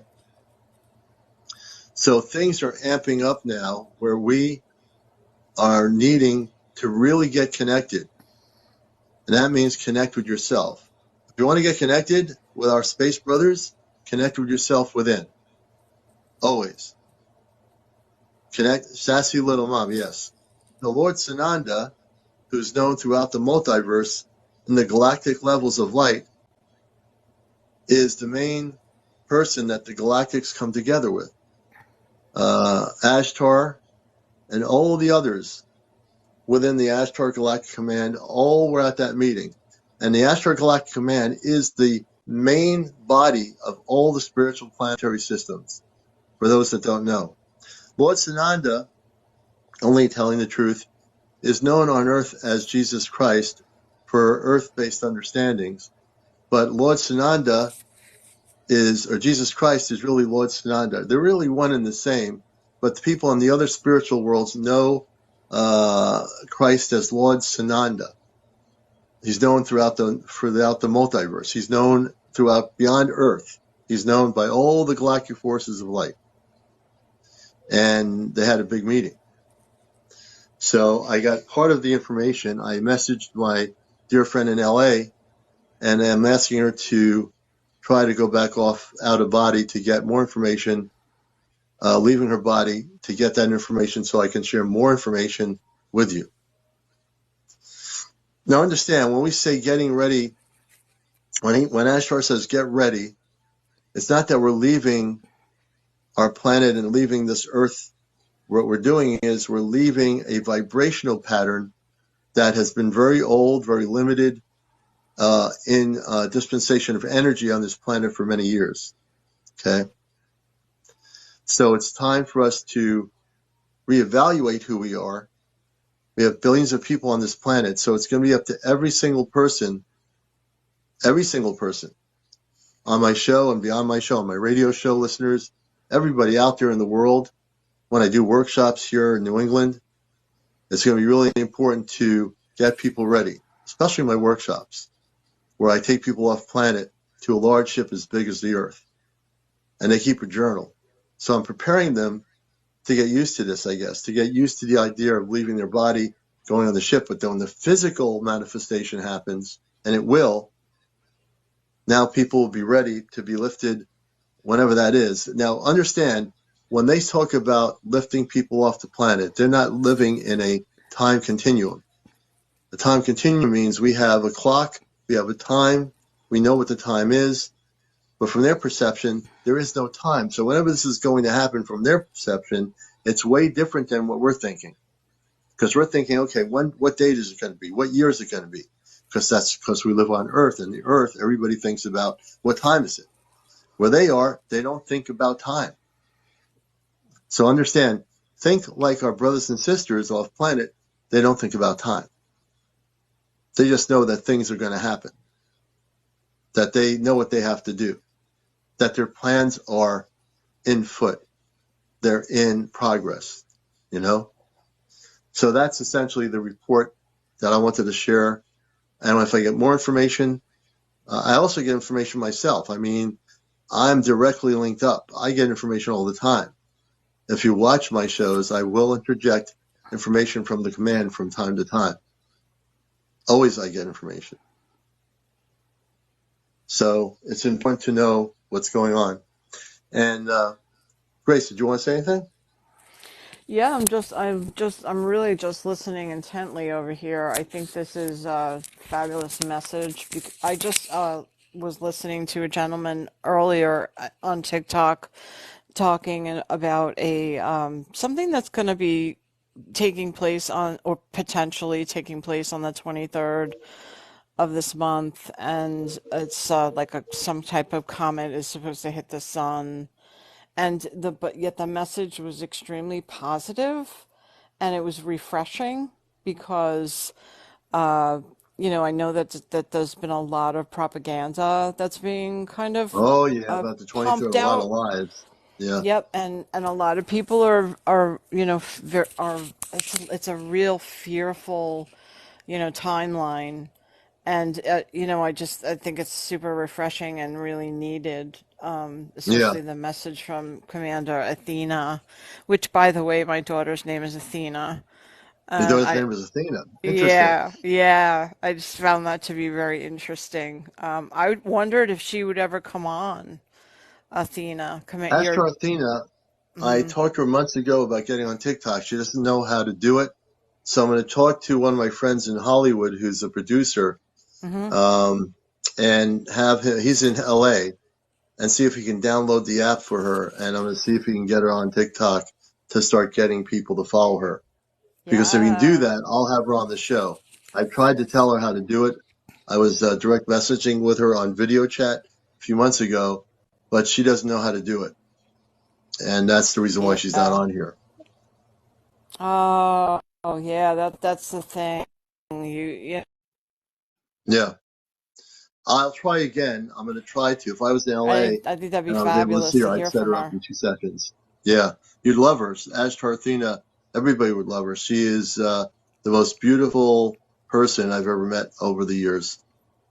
So things are amping up now where we are needing to really get connected. And that means connect with yourself. If you want to get connected with our space brothers, connect with yourself within. Always. Connect. Sassy little mom, yes. The Lord Sananda, who's known throughout the multiverse in the galactic levels of light, is the main person that the galactics come together with. Ashtar and all the others within the Ashtar Galactic Command, all were at that meeting. And the Ashtar Galactic Command is the main body of all the spiritual planetary systems, for those that don't know. Lord Sananda, only telling the truth, is known on Earth as Jesus Christ for Earth-based understandings. But Lord Sananda Jesus Christ is really Lord Sananda. They're really one and the same, but the people in the other spiritual worlds know Christ as Lord Sananda. He's known throughout the multiverse. He's known throughout beyond Earth. He's known by all the galactic forces of light. And they had a big meeting. So I got part of the information. I messaged my dear friend in LA, and I'm asking her to try to go back out of body to get more information, leaving her body to get that information so I can share more information with you. Now understand, when we say getting ready, when Ashtar says get ready, it's not that we're leaving our planet and leaving this Earth. What we're doing is we're leaving a vibrational pattern that has been very old, very limited in dispensation of energy on this planet for many years. Okay? So it's time for us to reevaluate who we are. We have billions of people on this planet, so it's going to be up to every single person on my show and beyond my show, on my radio show listeners, everybody out there in the world. When I do workshops here in New England, it's going to be really important to get people ready, especially my workshops, where I take people off planet to a large ship as big as the Earth, and they keep a journal. So I'm preparing them to get used to this, I guess, to get used to the idea of leaving their body, going on the ship. But then when the physical manifestation happens, and it will, now people will be ready to be lifted whenever that is. Now, understand, when they talk about lifting people off the planet, they're not living in a time continuum. The time continuum means we have a clock, we have a time, we know what the time is, but from their perception, there is no time. So whenever this is going to happen from their perception, it's way different than what we're thinking. Because we're thinking, okay, what date is it going to be? What year is it going to be? Because we live on Earth, and the Earth, everybody thinks about what time is it. Where they are, they don't think about time. So understand, think like our brothers and sisters off planet, they don't think about time. They just know that things are going to happen, that they know what they have to do, that their plans are in foot, they're in progress, you know? So that's essentially the report that I wanted to share. And if I get more information, I also get information myself. I mean, I'm directly linked up. I get information all the time. If you watch my shows, I will interject information from the command from time to time. Always I get information. So it's important to know what's going on. And Grace, did you want to say anything? Yeah, I'm really just listening intently over here. I think this is a fabulous message. I just was listening to a gentleman earlier on TikTok talking about a something that's going to be taking place on, or potentially taking place on the 23rd of this month, and it's like some type of comet is supposed to hit the sun, and but yet the message was extremely positive, and it was refreshing because uh, I know that there's been a lot of propaganda that's being kind of Oh, yeah, about the 23rd, pumped a lot of out. lives. Yeah, Yep, and a lot of people are are it's a real fearful timeline, and I think it's super refreshing and really needed, yeah. especially the message from Commander Athena, which, by the way, my daughter's name is Athena. Your And daughter's I name is Athena. Interesting. yeah, I just found that to be very interesting. I wondered if she would ever come on, Athena. Come at As your. for Athena, I Mhm. talked to her months ago about getting on TikTok. She doesn't know how to do it. So I'm going to talk to one of my friends in Hollywood who's a producer, Mhm. um, and have him, he's in LA, and see if he can download the app for her. And I'm going to see if he can get her on TikTok to start getting people to follow her. Because if he can do Yeah. that, I'll have her on the show. I tried to tell her how to do it. I was direct messaging with her on video chat a few months ago, but she doesn't know how to do it. And that's the reason why she's not Yeah. on here. Oh, yeah. That's the thing. Yeah. Yeah. I'll try again. I'm going to try to. If I was in LA I think that'd be and I was able to fabulous see to her, I'd hear set from her up her. in 2 seconds. Yeah. You'd love her. As Tarthina, everybody would love her. She is the most beautiful person I've ever met over the years.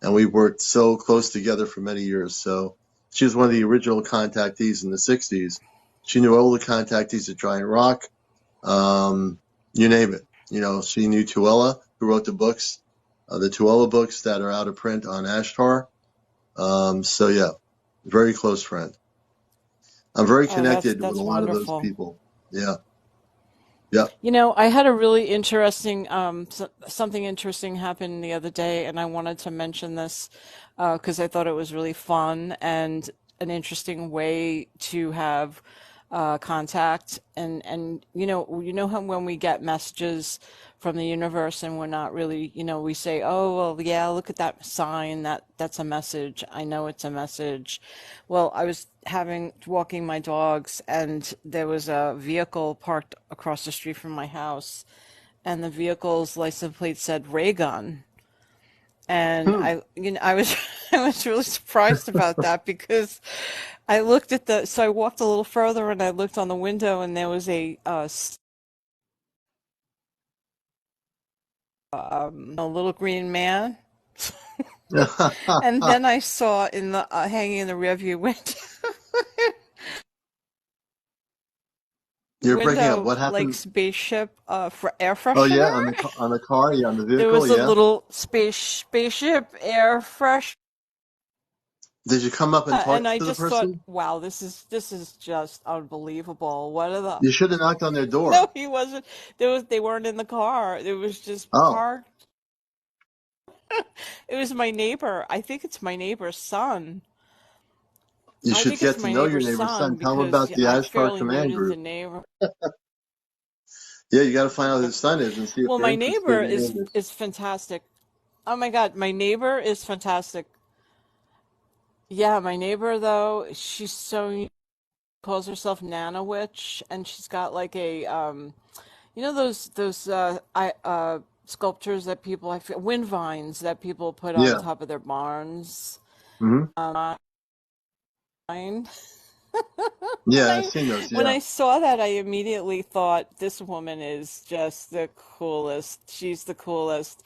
And we worked so close together for many years. So she was one of the original contactees in the 60s. She knew all the contactees at Giant Rock. Um, you name it. She knew Tuella, who wrote the Tuella books that are out of print on Ashtar. So yeah, very close friend. I'm very Oh, connected with a that's lot of those wonderful. people. Yeah, yeah. I had a really interesting, something interesting happen the other day, and I wanted to mention this because I thought it was really fun and an interesting way to have contact. And how when we get messages from the universe and we're not really, we say, oh, well, yeah, look at that sign, that's a message. I know it's a message. Well, I was walking my dogs, and there was a vehicle parked across the street from my house, and the vehicle's license plate said ray gun. And Hmm. I was I was really surprised about that because I looked at so I walked a little further and I looked on the window, and there was a little green man. And then I saw in the hanging in the rearview window You're breaking up. window, What like happened? spaceship for air Oh yeah, freshener. on the car, yeah, on the There vehicle, was a yeah. little spaceship air fresh, Did you come up and talk and I to the just thought, person? wow, this is just unbelievable. What are the? You should have knocked on their No, door. he wasn't. They weren't in the car. It was just Oh, parked. It was my neighbor. I think it's my neighbor's son. you I should think it's get to my know your neighbor's neighbor's son son. Tell him because about the I'm Ashtar fairly new Command to the Group. neighbor. Yeah, you got to find out who his son is and see if Well, they're my interested neighbor in doing this. is fantastic. Oh my God, my neighbor is fantastic. Yeah, my neighbor though, she's so calls herself Nana Witch, and she's got like a you know those sculptures that people wind vines that people put on Yeah. top of their barns. Hmm. Mine. When Yeah, I've I seen those. when Yeah. I saw that, I immediately thought this woman is just the coolest. She's the coolest,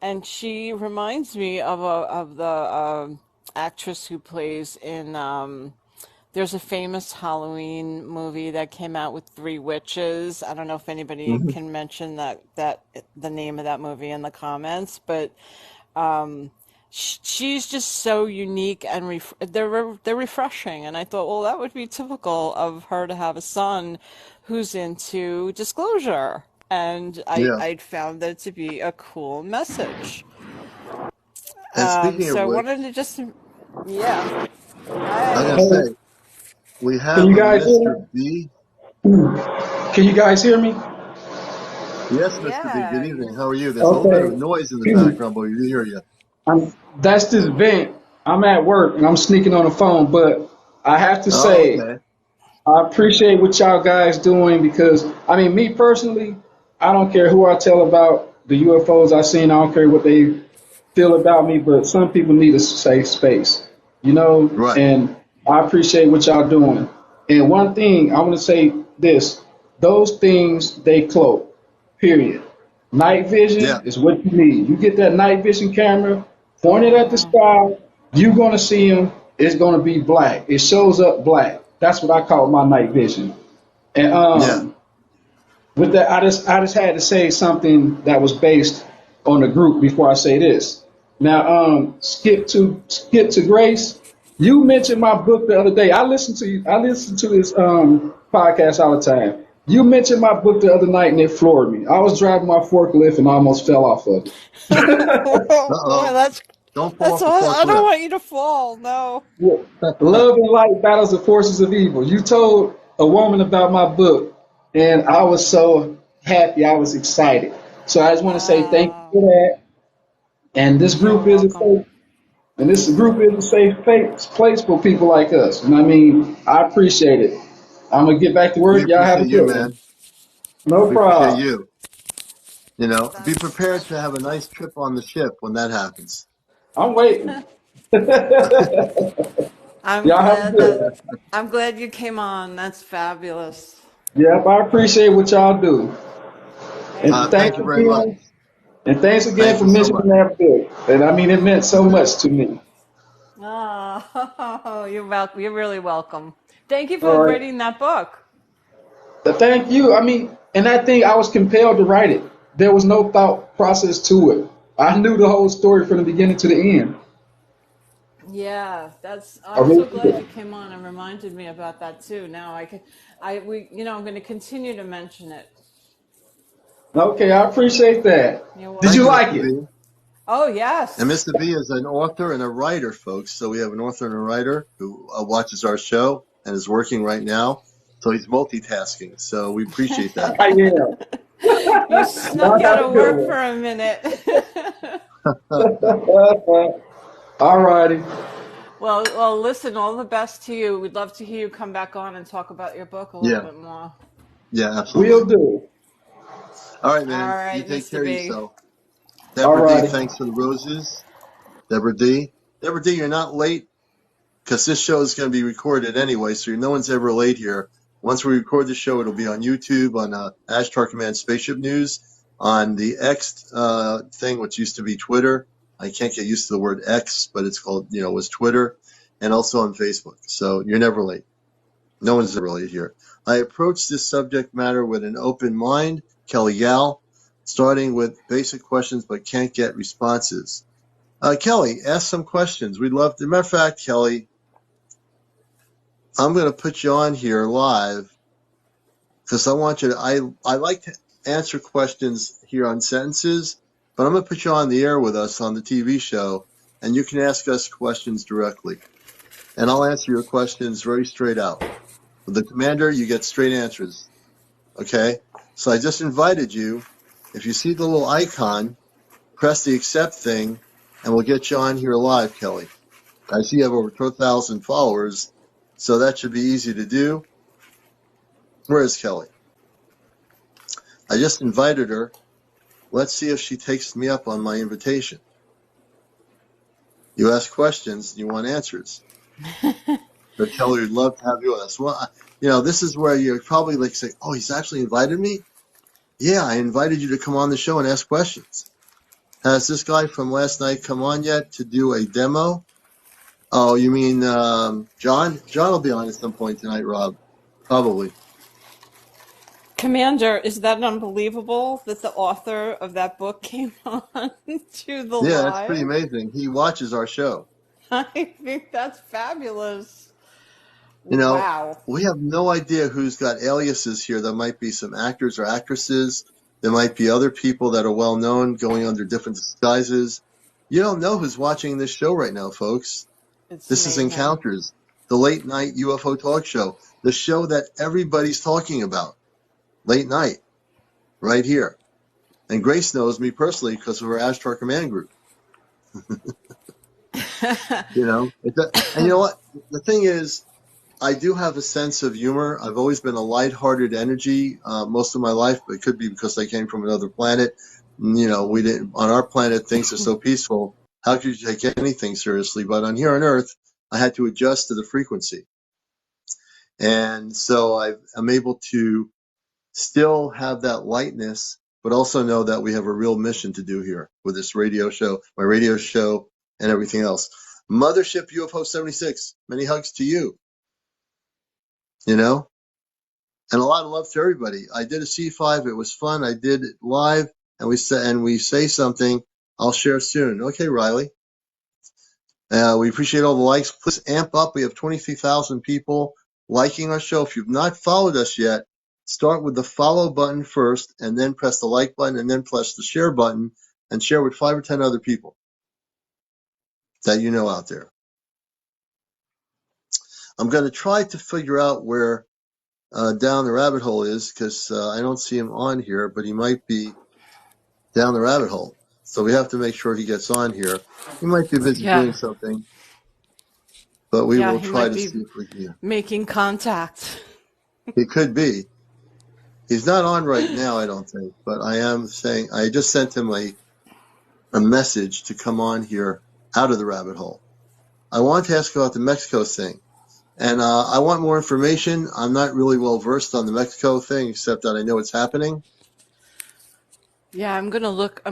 and she reminds me of the actress who plays in. There's a famous Halloween movie that came out with three witches. I don't know if anybody Hmm. can mention that the name of that movie in the comments, but she's just so unique and they're refreshing. And I thought, well, that would be typical of her to have a son who's into disclosure. And Yeah. I'd found that to be a cool message. And speaking of So I which, wanted to just, yeah. I'm Hi. gonna say Hey, we can have you a guys hear Mr. me? B. Can you guys hear me? Yes, Mr. B. Good Yeah. evening. How are you? There's a little bit of Okay. noise in the background, but we do hear you. That's this vent. I'm at work and I'm sneaking on the phone, but I have to Oh, say, okay. I appreciate what y'all guys doing because, I mean, me personally, I don't care who I tell about the UFOs I seen. I don't care what they feel about me, but some people need a safe space, you know, Right. and I appreciate what y'all doing. And one thing I want to say this, those things they cloak, period. Night Yeah. vision is what you need. You get that night vision camera, point it at the sky, you're going to see them. It's going to be black. It shows up black. That's what I call my night vision. And Yeah. with that, I just had to say something that was based on the group before I say this. Now, skip to Grace. You mentioned my book the other day. I listen to this podcast all the time. You mentioned my book the other night and it floored me. I was driving my forklift and I almost fell off of it. Boy, Uh-oh. Don't fall that's off the all. I don't forklift. want you to fall. No. Yeah. Love and light battles the forces of evil. You told a woman about my book, and I was so happy. I was excited. So I just want to say thank you Uh, for that. And this you're group is a welcome. safe, and this group is a safe place for people like us. And I mean, I appreciate it. I'm gonna get back to We work. Y'all have a appreciate you, good one. man. No We appreciate problem. you. You know, be That's. prepared to have a nice trip on the ship when that happens. I'm waiting. I'm Y'all have a glad good one. that. I'm glad you came on. That's fabulous. Yep, I appreciate what y'all do. Thank And Thank thanks you you. very much. again. And thanks again Thank for you so mentioning much. that book. And I mean, it meant so much to me. Oh, you're welcome. You're really welcome. Thank you All for right. writing that book. Thank you. I mean, and that thing, I was compelled to write it. There was no thought process to it. I knew the whole story from the beginning to the end. Yeah, that's. I I'm really so glad you did. came on and reminded me about that too. Now I can. I'm going to continue to mention it. Okay, I appreciate that. You're Did Thank you you, welcome. like Mr. it? B. Oh And yes. Mr. B is an author and a writer, folks. So we have an author and a writer who watches our show and is working right now. So he's multitasking. So we appreciate that. I am. You Y'all snuck out have a of good work one. for a minute. All righty. Well, listen, all the best to you. We'd love to hear you come back on and talk about your book a little Yeah. bit more. Yeah, absolutely. We'll do. All right, All man. You right, take Mr. care of B. yourself. All Deborah D, righty. thanks for the roses. Deborah D. Deborah D, you're not late because this show is going to be recorded anyway, so no one's ever late here. Once we record the show, it'll be on YouTube, on Ashtar Command Spaceship News, on the X thing, which used to be Twitter. I can't get used to the word X, but it's called, was Twitter, and also on Facebook. So you're never late. No one's ever late here. I approach this subject matter with an open mind, Kelly Gal, starting with basic questions but can't get responses. Kelly, ask some questions. We'd love to. Matter of fact, Kelly, I'm going to put you on here live because I want you to. I like to answer questions here on sentences, but I'm going to put you on the air with us on the TV show, and you can ask us questions directly, and I'll answer your questions very straight out. With the commander, you get straight answers. Okay, so I just invited you. If you see the little icon, press the accept thing, and we'll get you on here live, Kelly. I see you have over 12,000 followers, so that should be easy to do. Where is Kelly? I just invited her. Let's see if she takes me up on my invitation. You ask questions, you want answers. But Kelly would love to have you with us. Well, this is where you're probably like saying, oh, he's actually invited me? Yeah, I invited you to come on the show and ask questions. Has this guy from last night come on yet to do a demo? Oh, you mean John? John will be on at some point tonight, Rob. Probably. Commander, is that unbelievable that the author of that book came on to the Yeah, that's pretty live? amazing. He watches our show. I think that's fabulous. You know, Wow. we have no idea who's got aliases here. There might be some actors or actresses. There might be other people that are well known going under different disguises. You don't know who's watching this show right now, folks. It's This is amazing. Encounters, the late night UFO talk show, the show that everybody's talking about. Late night, right here. And Grace knows me personally because of her Ashtar Command group. And you know what? The thing is, I do have a sense of humor. I've always been a lighthearted energy most of my life, but it could be because I came from another planet. We didn't on our planet. Things are so peaceful. How could you take anything seriously? But on here on Earth, I had to adjust to the frequency, and so I'm able to still have that lightness, but also know that we have a real mission to do here with this radio show, my radio show, and everything else. Mothership UFO 76. Many hugs to you. And a lot of love to everybody. I did a C5. It was fun. I did it live, and we say something. I'll share soon. Okay, Riley. We appreciate all the likes. Please amp up. We have 23,000 people liking our show. If you've not followed us yet, start with the follow button first, and then press the like button, and then press the share button, and share with 5 or 10 other people that you know out there. I'm going to try to figure out where down the rabbit hole is, because I don't see him on here, but he might be down the rabbit hole. So we have to make sure he gets on here. He might be busy Yeah. doing something, but we Yeah, will he try might to be see if we can. making contact. He could be. He's not on right now, I don't think, but I am saying I just sent him a message to come on here out of the rabbit hole. I want to ask about the Mexico thing, and I want more information. I'm not really well versed on the Mexico thing, except that I know it's happening. Yeah, I'm gonna look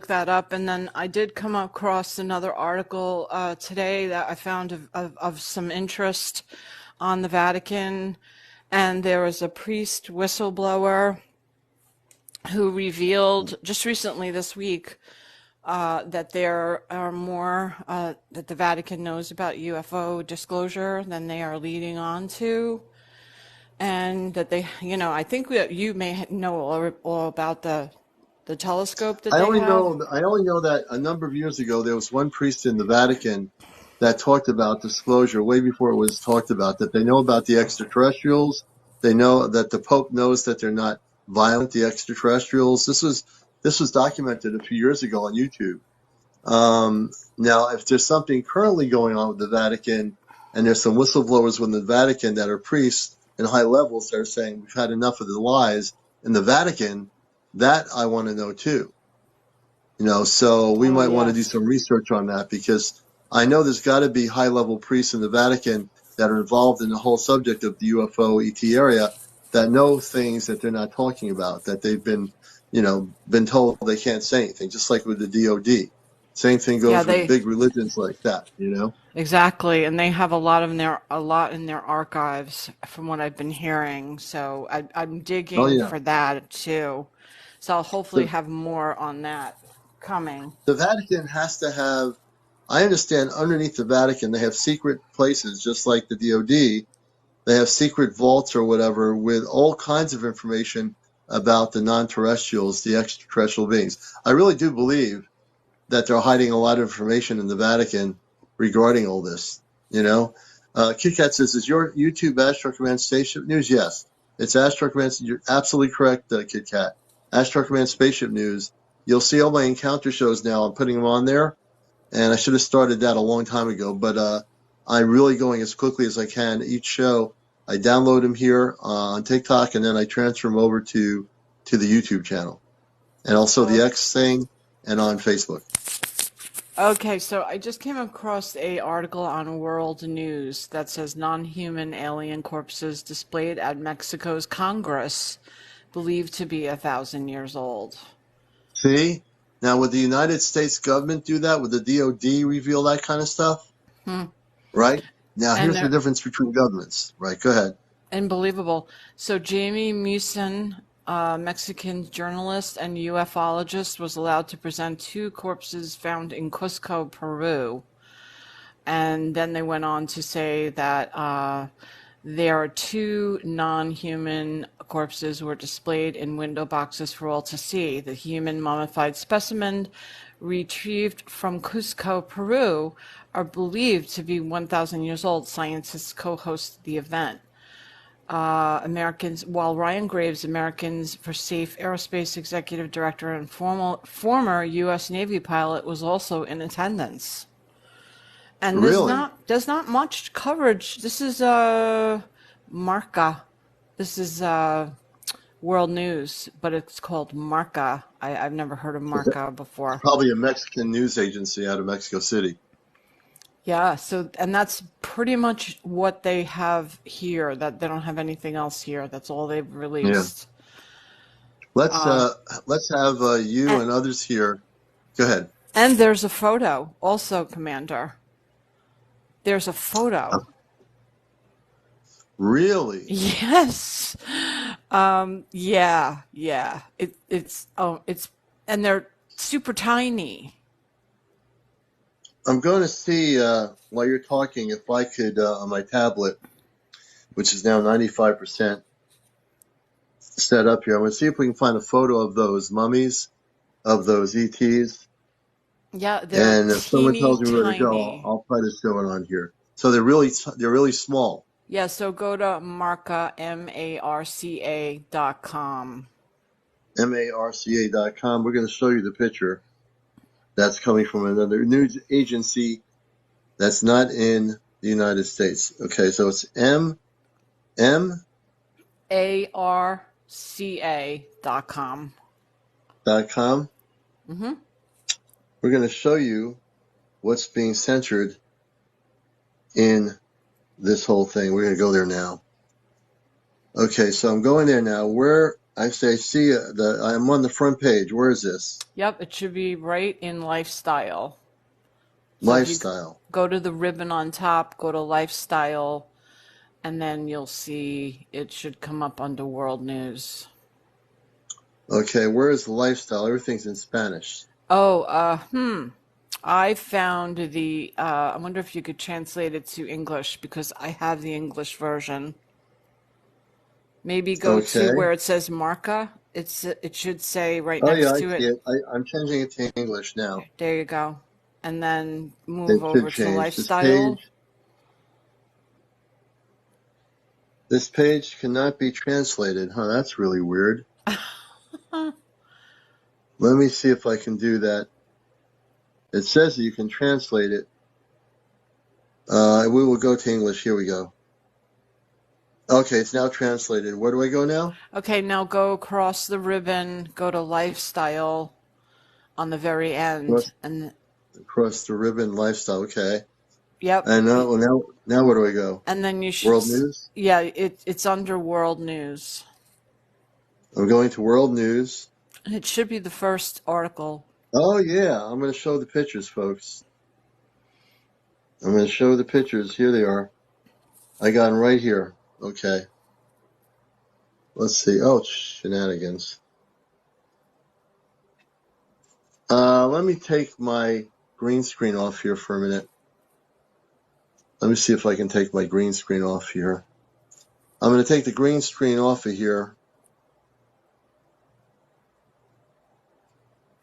that up, and then I did come across another article today that I found of some interest on the Vatican, and there was a priest whistleblower who revealed just recently this week that there are more that the Vatican knows about UFO disclosure than they are leading on to, and that they, I think you may know all about the telescope that I they only have. know that a number of years ago there was one priest in the Vatican that talked about disclosure way before it was talked about, that they know about the extraterrestrials. They know that the Pope knows that they're not violent, the extraterrestrials. This was documented a few years ago on YouTube. Now, if there's something currently going on with the Vatican, and there's some whistleblowers within the Vatican that are priests in high levels that are saying we've had enough of the lies in the Vatican, that I want to know too. So we Oh might want to do yes. some research on that, because I know there's got to be high-level priests in the Vatican that are involved in the whole subject of the UFO ET area that know things that they're not talking about, that they've been told they can't say anything, just like with the DOD. Same thing Yeah, goes with they big religions like that, exactly, and they have a lot in their archives from what I've been hearing. So I'm Oh digging yeah. for that too. So I'll hopefully The, have more on that coming. the Vatican has to have, I understand underneath the Vatican, they have secret places, just like the DOD. They have secret vaults or whatever with all kinds of information about the non-terrestrials, the extraterrestrial beings. I really do believe that they're hiding a lot of information in the Vatican regarding all this. Kit Kat says, "Is your YouTube Astro Command Spaceship News?" Yes, it's Astro Command. You're absolutely correct, Kit Kat. Astro Command Spaceship News. You'll see all my encounter shows now. I'm putting them on there, and I should have started that a long time ago, but I'm really going as quickly as I can each show I download them here on TikTok, and then I transfer them over to the YouTube channel, and also the X thing, and on Facebook. Okay, so I just came across a article on World News that says non-human alien corpses displayed at Mexico's Congress believed to be 1,000 years old. See? Now, would the United States government do that? Would the DOD reveal that kind of stuff? Right? Now, And here's the they're difference between governments. Right? Go ahead. unbelievable. So Jamie Musin, a Mexican journalist and ufologist, was allowed to present 2 corpses found in Cusco, Peru. And then they went on to say that there are 2 non-human corpses were displayed in window boxes for all to see. The human mummified specimen retrieved from Cusco, Peru, are believed to be 1,000 years old. Scientists co-hosted the event. While Ryan Graves, Americans for Safe Aerospace executive director and former U.S. Navy pilot, was also in attendance. And Really? there's not much coverage. This is Marca. This is World News, but it's called Marca. I've never heard of Marca It's before. probably a Mexican news agency out of Mexico City. Yeah, so and that's pretty much what they have here. That they don't have anything else here. That's all they've Yeah. released. Let's have you And, and others here. Go ahead. and there's a photo also, Commander. There's a photo. Really? Yes. Yeah. It's and they're super tiny. I'm going to see while you're talking if I could on my tablet, which is now 95% set up here. I'm going to see if we can find a photo of those mummies, of those ETs. Yeah, they're And if someone teeny tells me where to go, tiny. I'll try to show it on here. So they're really small. Yeah, so go to Marca, MARCA.com. MARCA.com. We're going to show you the picture. That's coming from another news agency that's not in the United States. Okay, so it's ARCA.com. .com. Mm-hmm. We're going to show you what's being censored in this whole thing. We're going to go there now. Okay, so I'm going there now. Where I see I'm on the front page. Where is this? Yep, it should be right in lifestyle. So Lifestyle. if you go to the ribbon on top, go to lifestyle, and then you'll see it should come up under world news. Okay, where is the lifestyle? Everything's in Spanish. Oh, I found I wonder if you could translate it to English because I have the English version. Maybe go to where it says Marca. It should say right next to I see it. it. I'm changing it to English now. There you go. And then move It should over to change. lifestyle. This page cannot be translated. Huh, that's really weird. Let me see if I can do that. It says that you can translate it. We will go to English. Here we go. Okay, it's now translated. Where do I go now? Okay, now go across the ribbon, go to lifestyle on the very end. Across the ribbon, lifestyle. Okay. Yep. And now where do I go? And then you should. World News? Yeah, it's under World News. I'm going to World News. It should be the first article. Oh, yeah. I'm going to show the pictures, folks. I'm going to show the pictures. Here they are. I got them right here. Okay. Let's see. Oh, shenanigans. Let me take my green screen off here for a minute. Let me see if I can take my green screen off here. I'm going to take the green screen off of here.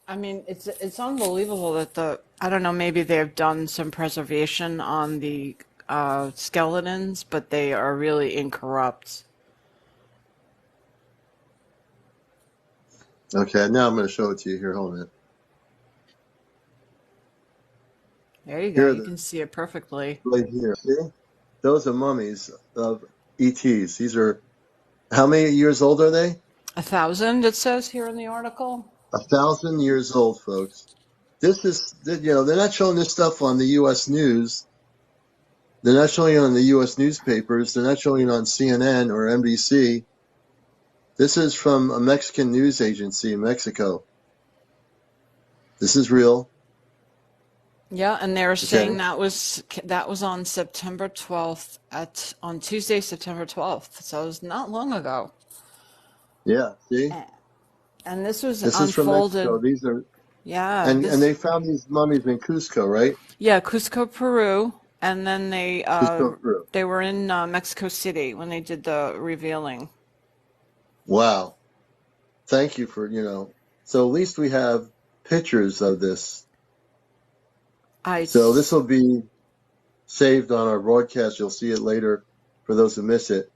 I mean, it's unbelievable that I don't know, maybe they've done some preservation on the skeletons, but they are really incorrupt. Okay, now I'm going to show it to you here. Hold on a minute. There you go. You can see it perfectly. Right here. See? Those are mummies of ETs. These are, how many years old are they? 1,000, it says here in the article. 1,000 years old, folks. This is, they're not showing this stuff on the U.S. news. They're not showing it on the U.S. newspapers. They're not showing it on CNN or NBC. This is from a Mexican news agency in Mexico. This is real. Yeah, and they were Okay. saying that was on September 12th on Tuesday, September 12th. So it was not long ago. Yeah. See, And this was this is from Mexico. unfolded. These are, Yeah, and this they found these mummies in Cusco, right? yeah, Cusco, Peru, and then Cusco, Peru. they were in Mexico City when they did the revealing. Wow. Thank you for, so at least we have pictures of this. I So this will be saved on our broadcast. You'll see it later for those who miss it.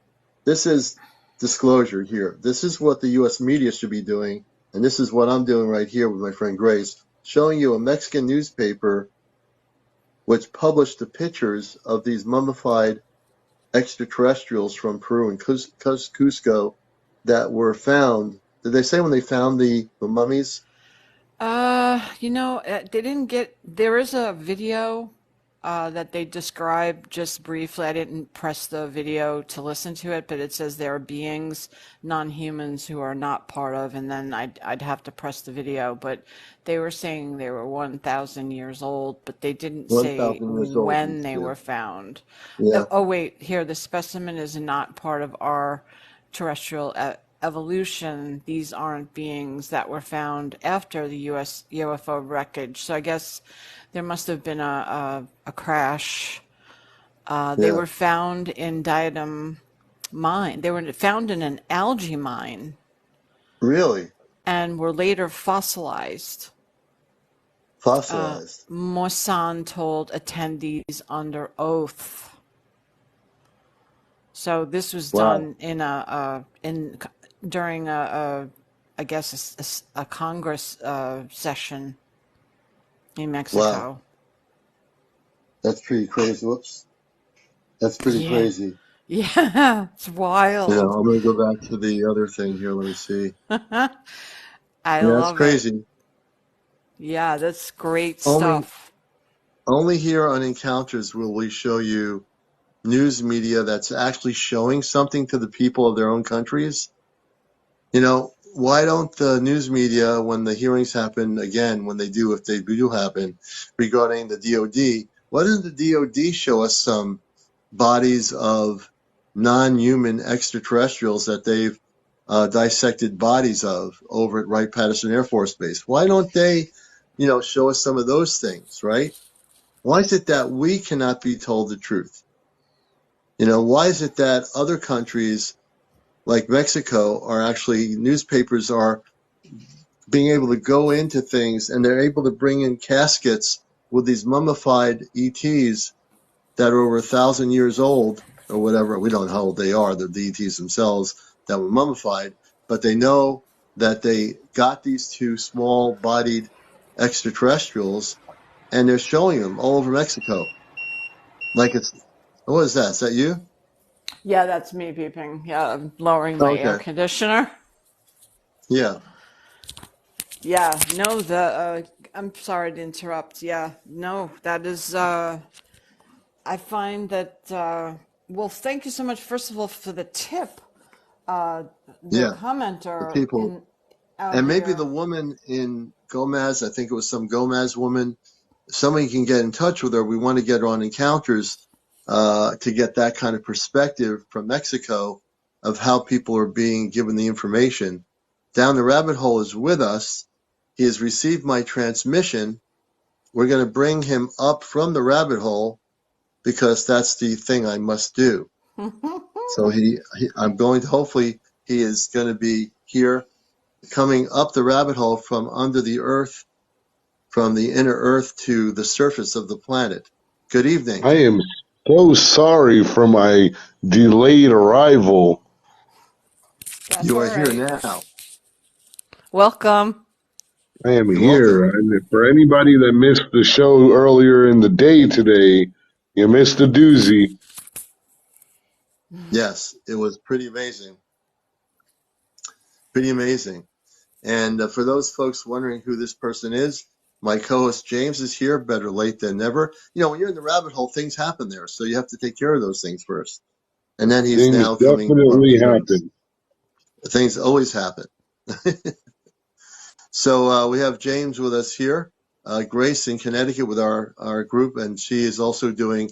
This is disclosure here. This is what the U.S. media should be doing. And this is what I'm doing right here with my friend Grace, showing you a Mexican newspaper which published the pictures of these mummified extraterrestrials from Peru and Cusco that were found. Did they say when they found the mummies? They didn't get. There is a video that they describe just briefly. I didn't press the video to listen to it, but it says there are beings, non-humans, who are not part of, and then I'd have to press the video. But they were saying they were 1,000 years old, but they didn't say 1,000 years old. when they were found. Yeah. Oh, wait, here, the specimen is not part of our terrestrial evolution. These aren't beings that were found after the U.S. UFO wreckage. So I guess there must have been a crash. They Yeah. were found in Diadem mine. They were found in an algae mine Really? and were later fossilized. Fossilized. Mosan told attendees under oath. So this was Wow. done during I guess a Congress session in Wow. Mexico. That's pretty crazy. Whoops. That's pretty Yeah, crazy. yeah, it's wild. I'm going to go back to the other thing here. Let me see. I Yeah, that's love it. crazy. Yeah, that's great Only, stuff. only here on Encounters will we show you news media that's actually showing something to the people of their own countries. Why don't the news media, when the hearings happen again, if they do happen, regarding the DOD, why doesn't the DOD show us some bodies of non-human extraterrestrials that they've dissected bodies of over at Wright-Patterson Air Force Base? Why don't they, show us some of those things, right? Why is it that we cannot be told the truth? Why is it that other countries like Mexico newspapers are being able to go into things and they're able to bring in caskets with these mummified ETs that are over 1,000 years old or whatever. We don't know how old they are, the ETs themselves that were mummified, but they know that they got these two small bodied extraterrestrials and they're showing them all over Mexico. What is that? Is that you? Yeah, that's me beeping. Yeah, I'm lowering my air Okay. conditioner. Yeah. Yeah, no, I'm sorry to interrupt. Yeah, no, that is, I find that, well, thank you so much, first of all, for the tip. Uh, the Yeah. The commenter people. out And maybe the here. woman in Gomez, I think it was some Gomez woman, somebody can get in touch with her. We want to get her on Encounters to get that kind of perspective from Mexico of how people are being given the information. Down the Rabbit Hole is with us. He has received my transmission. We're going to bring him up from the rabbit hole because that's the thing I must do. So I'm going to, hopefully he is going to be here coming up the rabbit hole from under the earth, from the inner earth to the surface of the planet. Good evening. I am so sorry for my delayed arrival. That's You all are here right. now. Welcome. I am You're here. welcome. And for anybody that missed the show earlier in the day today, you missed a doozy. Yes, it was pretty amazing. Pretty amazing. And for those folks wondering who this person is, my co-host James is here. Better late than never. You know, when you're in the rabbit hole, things happen there, so you have to take care of those things first. And then he's Things now coming on definitely later. happen. Things always happen. So we have James with us here, Grace in Connecticut with our group, and she is also doing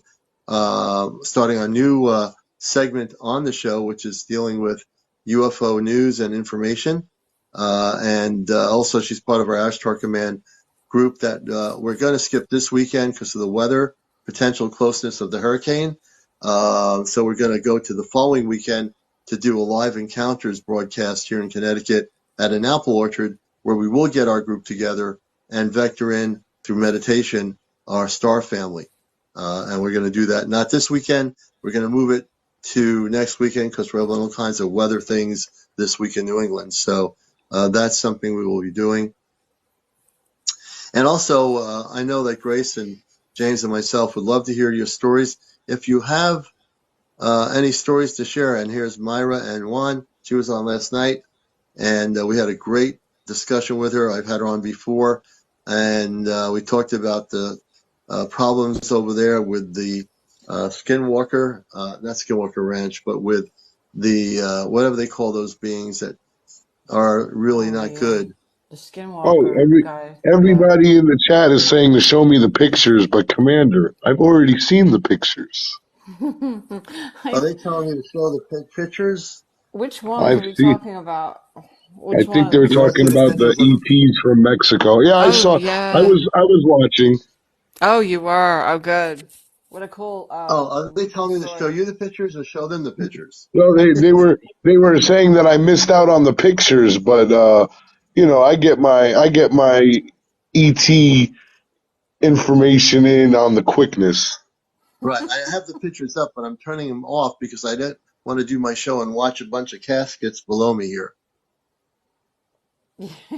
starting a new segment on the show, which is dealing with UFO news and information. And also she's part of our Ashtar Command group that we're going to skip this weekend because of the weather, potential closeness of the hurricane. So we're going to go to the following weekend to do a live encounters broadcast here in Connecticut at an apple orchard, where we will get our group together and vector in through meditation our star family. And we're going to do that not this weekend. We're going to move it to next weekend because we're having all kinds of weather things this week in New England. So that's something we will be doing. And also, I know that Grace and James and myself would love to hear your stories. If you have any stories to share, and here's Myra and Juan. She was on last night, and we had a great discussion with her. I've had her on before, and we talked about the problems over there with the Skinwalker, not Skinwalker Ranch, but with the whatever they call those beings that are really Oh not yeah, good. the Oh, Skinwalker guy. Yeah. everybody in the chat is saying to show me the pictures, but Commander, I've already seen the pictures. Are I, they telling you to show the pictures? which ones are I've we seen. talking about? I Which think they were You ones? want to see talking the about the pictures of? ETs from Mexico. Yeah, I Oh saw. yeah. I was watching. Oh, you were. Oh, good. What a cool Oh, are they telling me to show story. you the pictures or show them the pictures? Well, they were saying that I missed out on the pictures, but I get my ET information in on the quickness. Right. I have the pictures up, but I'm turning them off because I didn't want to do my show and watch a bunch of caskets below me here.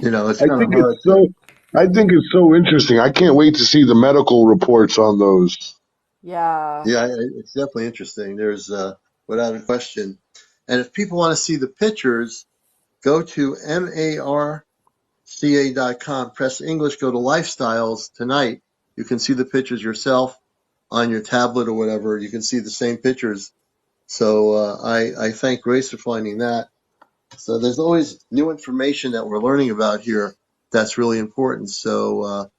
You know, it's I kind of think hard it's to. so. I think it's so interesting. I can't wait to see the medical reports on those. Yeah. Yeah, it's definitely interesting. There's without a question. And if people want to see the pictures, go to marca.com, press English, go to lifestyles tonight. You can see the pictures yourself on your tablet or whatever. You can see the same pictures. So I thank Grace for finding that. So there's always new information that we're learning about here that's really important. So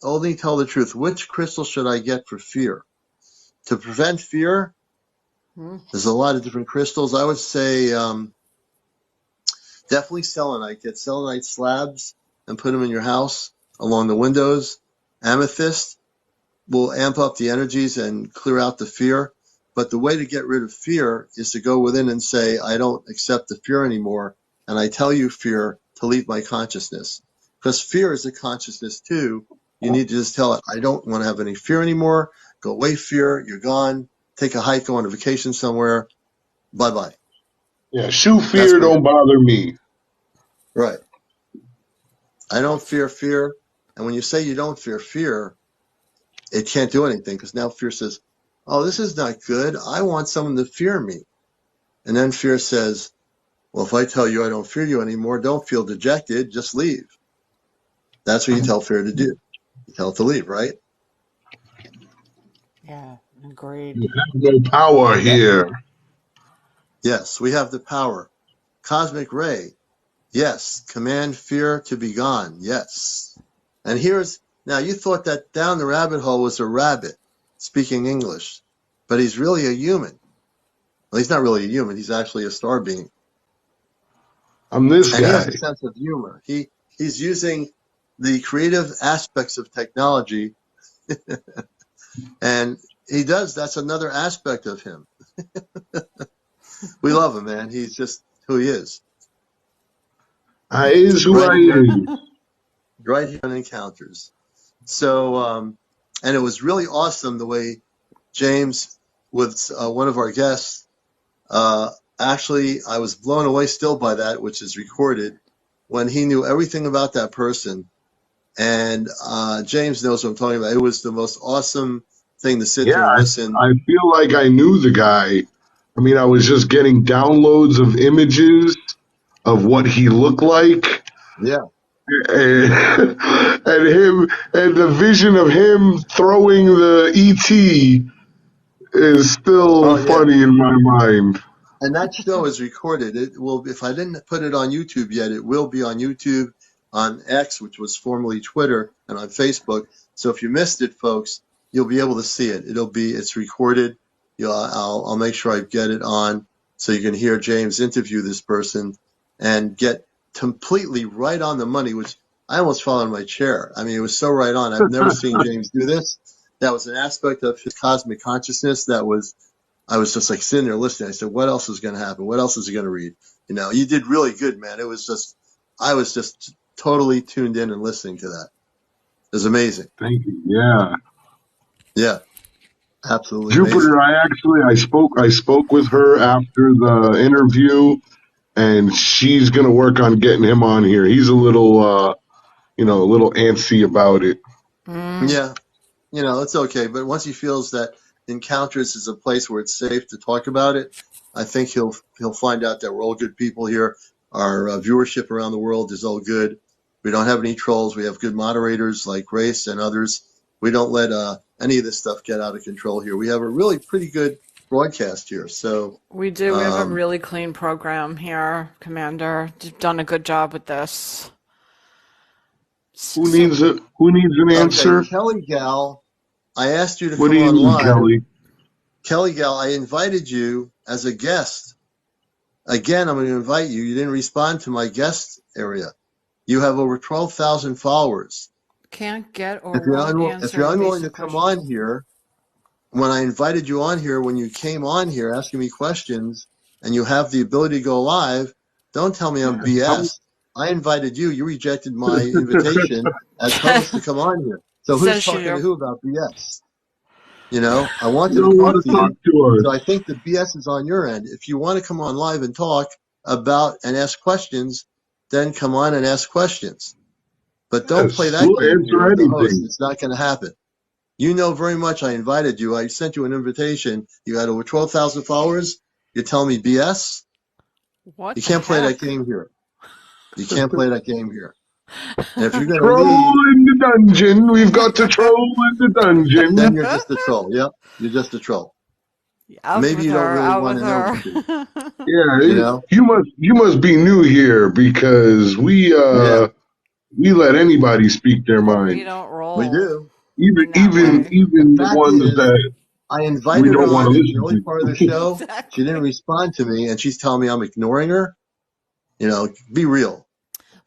only tell the truth, which crystal should I get for fear? To prevent fear, Hmm. there's a lot of different crystals. I would say definitely selenite. Get selenite slabs and put them in your house along the windows. Amethyst will amp up the energies and clear out the fear. But the way to get rid of fear is to go within and say, I don't accept the fear anymore. And I tell you, fear, to leave my consciousness. Because fear is a consciousness too. You need to just tell it, I don't want to have any fear anymore. Go away, fear. You're gone. Take a hike, go on a vacation somewhere. Bye bye. Yeah, shoe That's fear what don't bother me. right. I don't That's fear fear. And when you say you don't fear fear, it can't do anything because now fear says, oh, this is not good. I want someone to fear me. And then fear says, well, if I tell you I don't fear you anymore, don't feel dejected, just leave. That's what you tell fear to do. You tell it to leave, right? yeah. Agreed. You have no power here. Yes, we have the power. Cosmic ray. Yes. Command fear to be gone. Yes. And now you thought that down the rabbit hole was a rabbit speaking English, but he's really a human. Well, he's not really a human. He's actually a star being. I'm this And he has guy. a sense of humor. He's using the creative aspects of technology, and he does. That's another aspect of him. We love him, man. He's just who he is. I is who Right I here, is. right here on Encounters. So, and it was really awesome the way James, with one of our guests, actually, I was blown away still by that, which is recorded, when he knew everything about that person. And James knows what I'm talking about. It was the most awesome thing to sit Yeah, there and listen. I feel like I knew the guy. I mean, I was just getting downloads of images of what he looked like, Yeah. and, and him, and the vision of him throwing the ET is still Oh yeah. funny in my mind. And that show is recorded. It will, if I didn't put it on YouTube yet, it will be on YouTube, on X, which was formerly Twitter, and on Facebook. So if you missed it, folks, you'll be able to see it. It's recorded. I'll make sure I get it on so you can hear James interview this person and get completely right on the money, which I almost fell out of my chair. I mean, it was so right on. I've never seen James do this. That was an aspect of his cosmic consciousness that was, I was just like sitting there listening. I said, what else is going to happen? What else is he going to read? You did really good, man. I was just totally tuned in and listening to that. It was amazing. Thank you. Yeah. Yeah, absolutely amazing. Jupiter, I spoke with her after the interview, and she's gonna work on getting him on here. He's a little a little antsy about it. Yeah, it's okay. But once he feels that Encounters is a place where it's safe to talk about it, I think he'll find out that we're all good people here. Our viewership around the world is all good. We don't have any trolls. We have good moderators like Grace and others. We don't let any of this stuff get out of control here. We have a really pretty good broadcast here. So We do. We have a really clean program here, Commander. You've done a good job with this. Who needs an answer? Okay, Kelly Gal, I asked you to What come do you on need, live. Kelly? Kelly Gal, I invited you as a guest. Again, I'm going to invite you. You didn't respond to my guest area. You have over 12,000 followers. Can't get or If you're won't answer unwilling to invasive come questions. on here, when I invited you on here, when you came on here asking me questions, and you have the ability to go live, don't tell me I'm BS. I invited you. You rejected my invitation as host to come on here. So who's Says she. talking to who about BS? I You wanted to don't talk want to to talk you. to So us. I think the BS is on your end. If you want to come on live and talk about and ask questions, then come on and ask questions. But don't play Yes, that we'll game here answer with the host. anything. It's not going to happen. You know very much I invited you. I sent you an invitation. You had over 12,000 followers. You're telling me BS? What You the can't play that heck? game here. You can't play that game here. And if you're going to Troll leave, in the dungeon. We've got to troll in the then dungeon. you're just a troll. Yep, you're just a troll. Out Maybe with you don't her, really out want with to know her. anything. Yeah, you must be new here because Yeah, we let anybody speak their We mind. don't we roll do. Even in that even way. The even the fact ones is, that I we invited her don't want on to in the listen early part of the show. She didn't Exactly. respond to me, and she's telling me I'm ignoring her. Be real.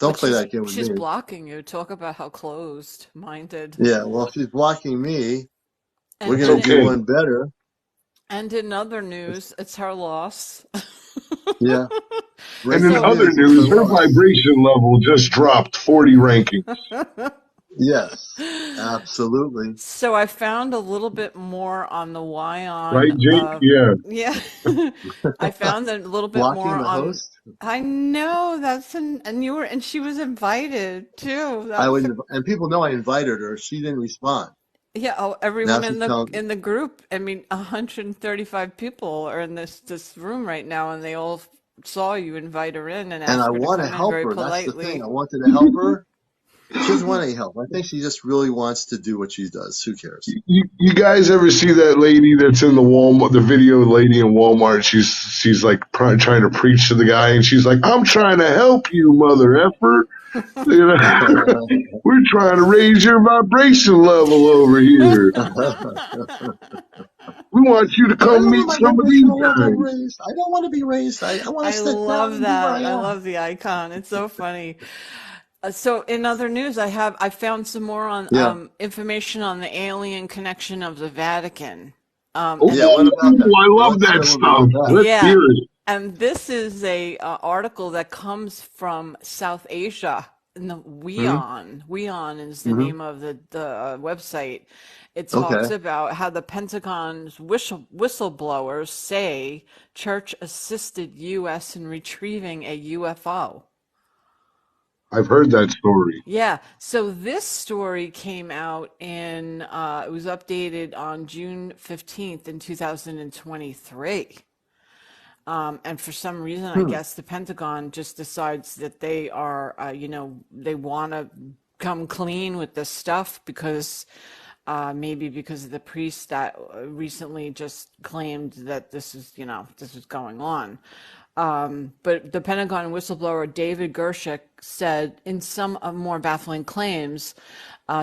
Don't But play that game with she's me. blocking you. Talk about how closed minded. Yeah, well, if she's blocking me, we're And it's going and to do okay. one better. and in other news, it's her loss. Yeah, And in breaking So other news, it's her news, her loss. vibration level just dropped 40 rankings. Yes, absolutely. so I found a little bit more on the Right, Wyon. Jake? Yeah. Yeah, I found a little bit more Blocking the on. host. I know and you were, and she was invited too. I That's wouldn't, and people know I invited her. She didn't respond. Yeah, oh, Now everyone she's telling, in the group. I mean, 135 people are in this room right now, and they all saw you invite her in and and I ask her to want to come in help very her. That's the thing. I politely. wanted to help her. She doesn't want any help. I think she just really wants to do what she does. Who cares? You guys ever see that lady that's in the Walmart, the video lady in Walmart? She's like trying to preach to the guy, and she's like, "I'm trying to help you, mother effer. You know, we're trying to raise your vibration level over here. We want you to But I come don't meet want my some of these vibrational level guys." raised. I don't want to be raised. I want to I sit down love and be where I that. I am. love the icon. It's so funny. So in other news, I found some more on Yeah. information on the alien connection of the Vatican. Oh, And Yeah. What about that? I Yeah, love let's hear that a little bit stuff. about that. Let's yeah, hear it. and this is a article that comes from South Asia. In the Hmm. Weon is the Hmm. name of the website. It talks Okay. about how the Pentagon's whistleblowers say church assisted U.S. in retrieving a UFO. I've heard that story. Yeah. So this story came out it was updated on June 15th in 2023. And for some reason, I Hmm. guess the Pentagon just decides that they are, they want to come clean with this stuff because maybe because of the priest that recently just claimed that this is going on. But the Pentagon whistleblower David Gershik said, in some of more baffling claims,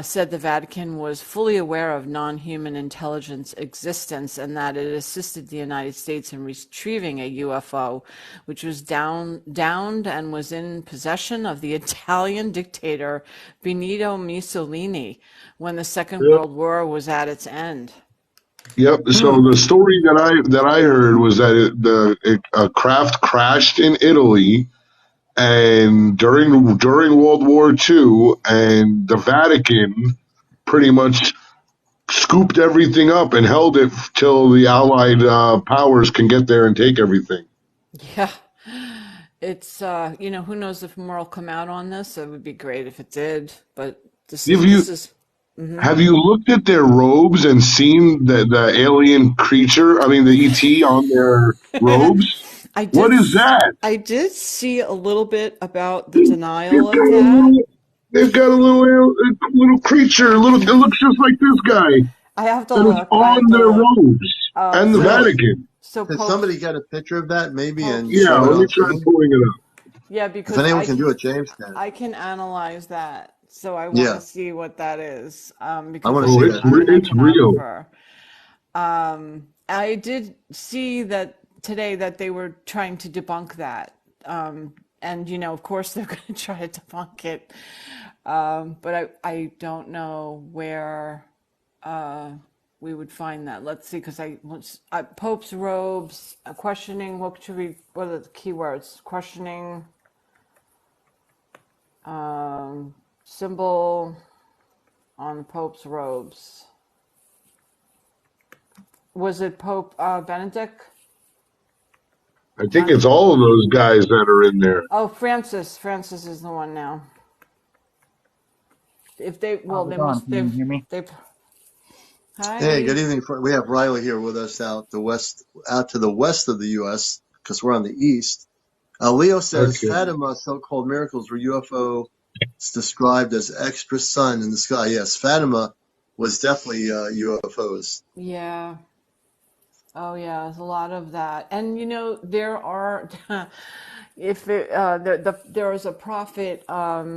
said the Vatican was fully aware of non-human intelligence existence and that it assisted the United States in retrieving a UFO, which was downed and was in possession of the Italian dictator Benito Mussolini when the Second Yep. World War was at its end. Yep. So the story that I heard was that a craft crashed in Italy, and during World War II, and the Vatican pretty much scooped everything up and held it till the Allied powers can get there and take everything. Yeah. It's who knows if more will come out on this. It would be great if it did, but this is Have this you is have you looked at their robes and seen the alien creature? I mean, the ET on their robes. I What did is that? I did see a little bit about the They've denial of got a that. little. They've got a little creature. It looks just like this guy, I have to and it's look. I have on to their look. robes and the So Really? Vatican. so Can Pope somebody get a picture of that maybe Pope and Yeah, show it let me on try screen? pulling it up. Yeah, If because anyone can do it, James can. I can analyze that. So I want to Yeah, see what that is. I Because want to Oh, see I'm that it's I'm too. an it's real. iconographer. I did see that today that they were trying to debunk that. And of course they're going to try to debunk it. But I don't know where we would find that. Let's see, because Pope's robes, questioning. What should we? What are the keywords? Questioning symbol on Pope's robes. Was it Pope Benedict? I think it's all of those guys that are in there. Oh, Francis. Francis is the one now. If they, well, How's they it going? must, Can you hear me? Hey, good hi. evening. We have Riley here with us out to the west of the U.S. because we're on the east. Leo says Okay. Fatima so-called miracles were UFO described as extra sun in the sky. Yes, Fatima was definitely UFOs. Yeah. Oh, yeah. There's a lot of that. And, there are, there is a prophet,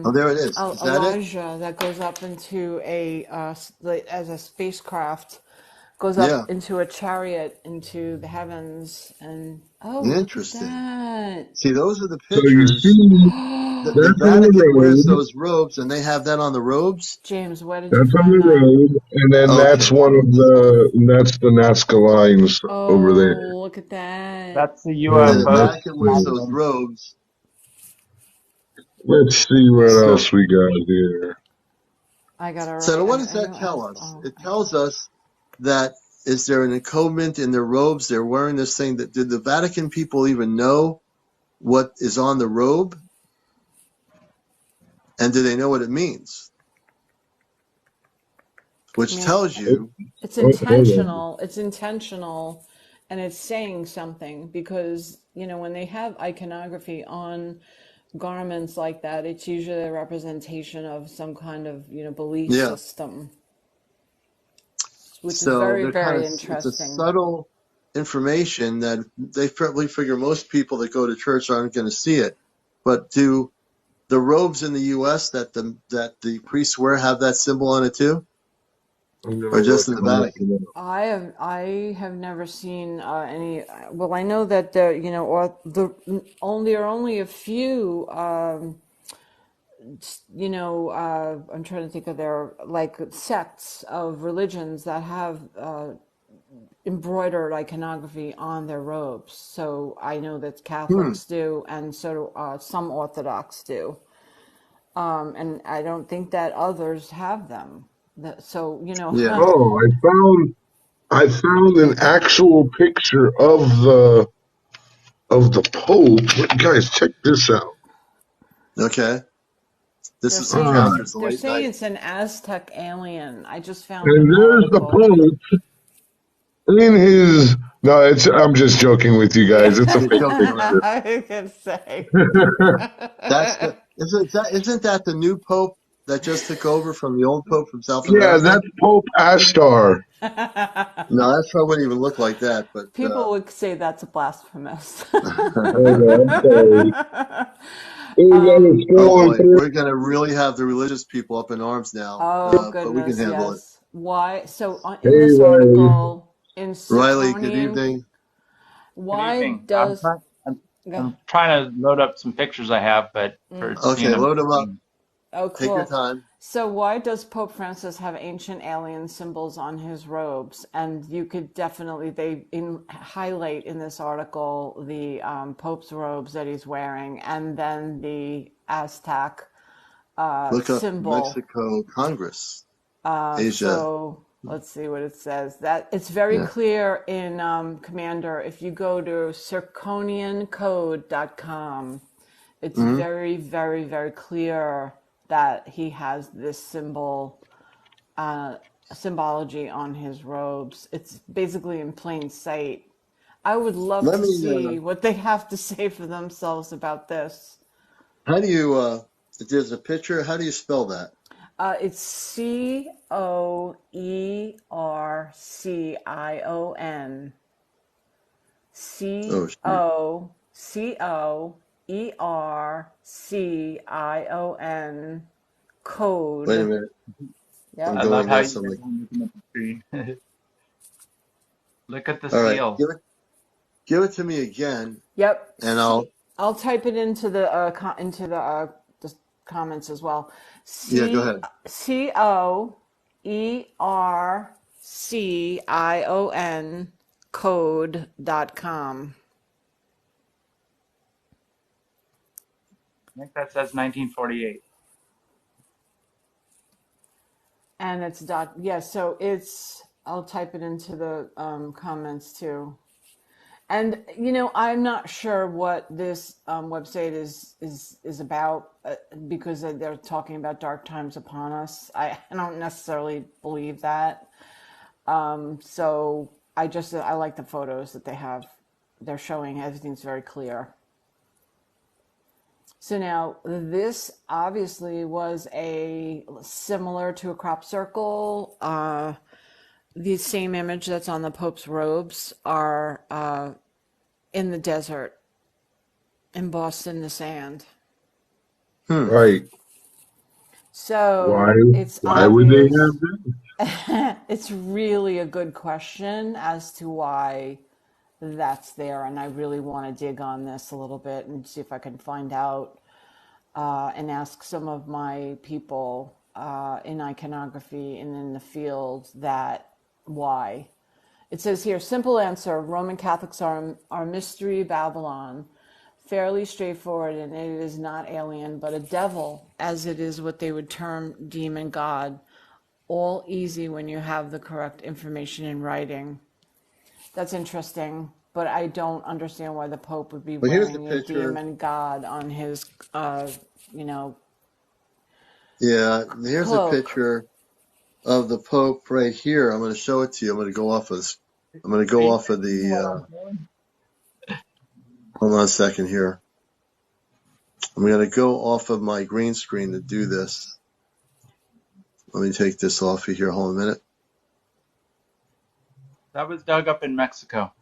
Oh, there it is. Is that it? Elijah, that goes up into as a spacecraft, goes up Yeah, into a chariot into the heavens. And, oh, look at interesting. that. See, those are the So you pictures. see, The that's on Vatican wears the robe. those robes, and they have that on the robes. James, where did you That's on find the that? robe, and then Okay. that's the Nazca lines over there. Oh, look at that. That's the And the UFO Vatican wears Let's those Vatican. robes. see what So, else we got here. I gotta so write. what does I that know. tell us? Oh, It tells us that is there an encodement in their robes? They're wearing this thing. That did the Vatican people even know what is on the robe, and do they know what it means? Which man, tells you, it's Hold on. intentional. It's intentional, and it's saying something because when they have iconography on garments like that, it's usually a representation of some kind of belief yeah. system, which is So very, they're kind very of it's a interesting. subtle information that they probably figure most people that go to church aren't going to see it. But do the robes in the U.S. that the priests wear have that symbol on it too, I'm gonna or just look in the them up. Vatican? I have never seen any. Well, I know that or there are only a few. I'm trying to think of their like sects of religions that have embroidered iconography on their robes. So I know that Hmm. Catholics do, and so some Orthodox do. And I don't think that others have them. So Yeah. Oh, I found an actual picture of the Pope. Guys, check this out. Okay. This They're is St. saying Castor's they're late saying night. it's an Aztec alien. I just found And an there's the article. Pope in his. No, I'm just joking with you Yeah, guys. It's a You're fake joking around. picture. I was gonna say. That's the isn't that the new Pope that just took over from the old Pope from South Yeah, America? that's Pope Astar. No, that probably wouldn't even look like that. But People would say that's blasphemous. Oh, I'm sorry. It's oh scrolling boy, through. we're gonna really have the religious people up in arms now. Oh But we can goodness, handle it. yes. Why? So in Hey, this Riley. article in Riley, good Zirconian, evening. Good why evening. I'm does trying. I'm, go? I'm trying to load up some pictures I have, but for seeing Okay, them. load them up. Oh, Take your cool. time. So why does Pope Francis have ancient alien symbols on his robes? And you could definitely highlight in this article the Pope's robes that he's wearing, and then the Aztec Look up symbol. Mexico Congress, Asia. So let's see what it says. That it's very Yeah. clear in Commander. If you go to zirconiancode.com, it's Hmm. very, very, very clear that he has this symbology on his robes. It's basically in plain sight. I would love Let to me. see what they have to say for themselves about this. How do you? If there's a picture. How do you spell that? It's Coercion. Oh shoot! Coercion Wait a code. minute. I'm Yep. I love doing how this. you I'm guys like, are looking at the screen. Look at the all right. seal. Give it to me again, Yep. and I'll. I'll type it into the comments as well. Yeah, go ahead. Coercion code.com. I think that says 1948. And it's so it's, I'll type it into the comments too. And I'm not sure what this website is about because they're talking about dark times upon us. I don't necessarily believe that. So I like the photos that they have. They're showing everything's very clear. So now this obviously was similar to a crop circle. The same image that's on the Pope's robes are in the desert, embossed in the sand. Right. Why? So it's Why would they obvious. have that? It's really a good question as to why that's there, and I really want to dig on this a little bit and see if I can find out and ask some of my people in iconography and in the field that why. It says here, simple answer, Roman Catholics are mystery Babylon. Fairly straightforward, and it is not alien, but a devil, as it is what they would term demon god. All easy when you have the correct information in writing. That's interesting, but I don't understand why the Pope would be Well, here's the wearing a picture. demon god on his, Yeah, here's a cloak. picture of the Pope right here. I'm going to show it to you. I'm going to go off of. I'm going to Are go you off of seeing what the. I'm doing? Hold on a second here. I'm going to go off of my green screen to do this. Let me take this off of here. Hold on a minute. That was dug up in Mexico.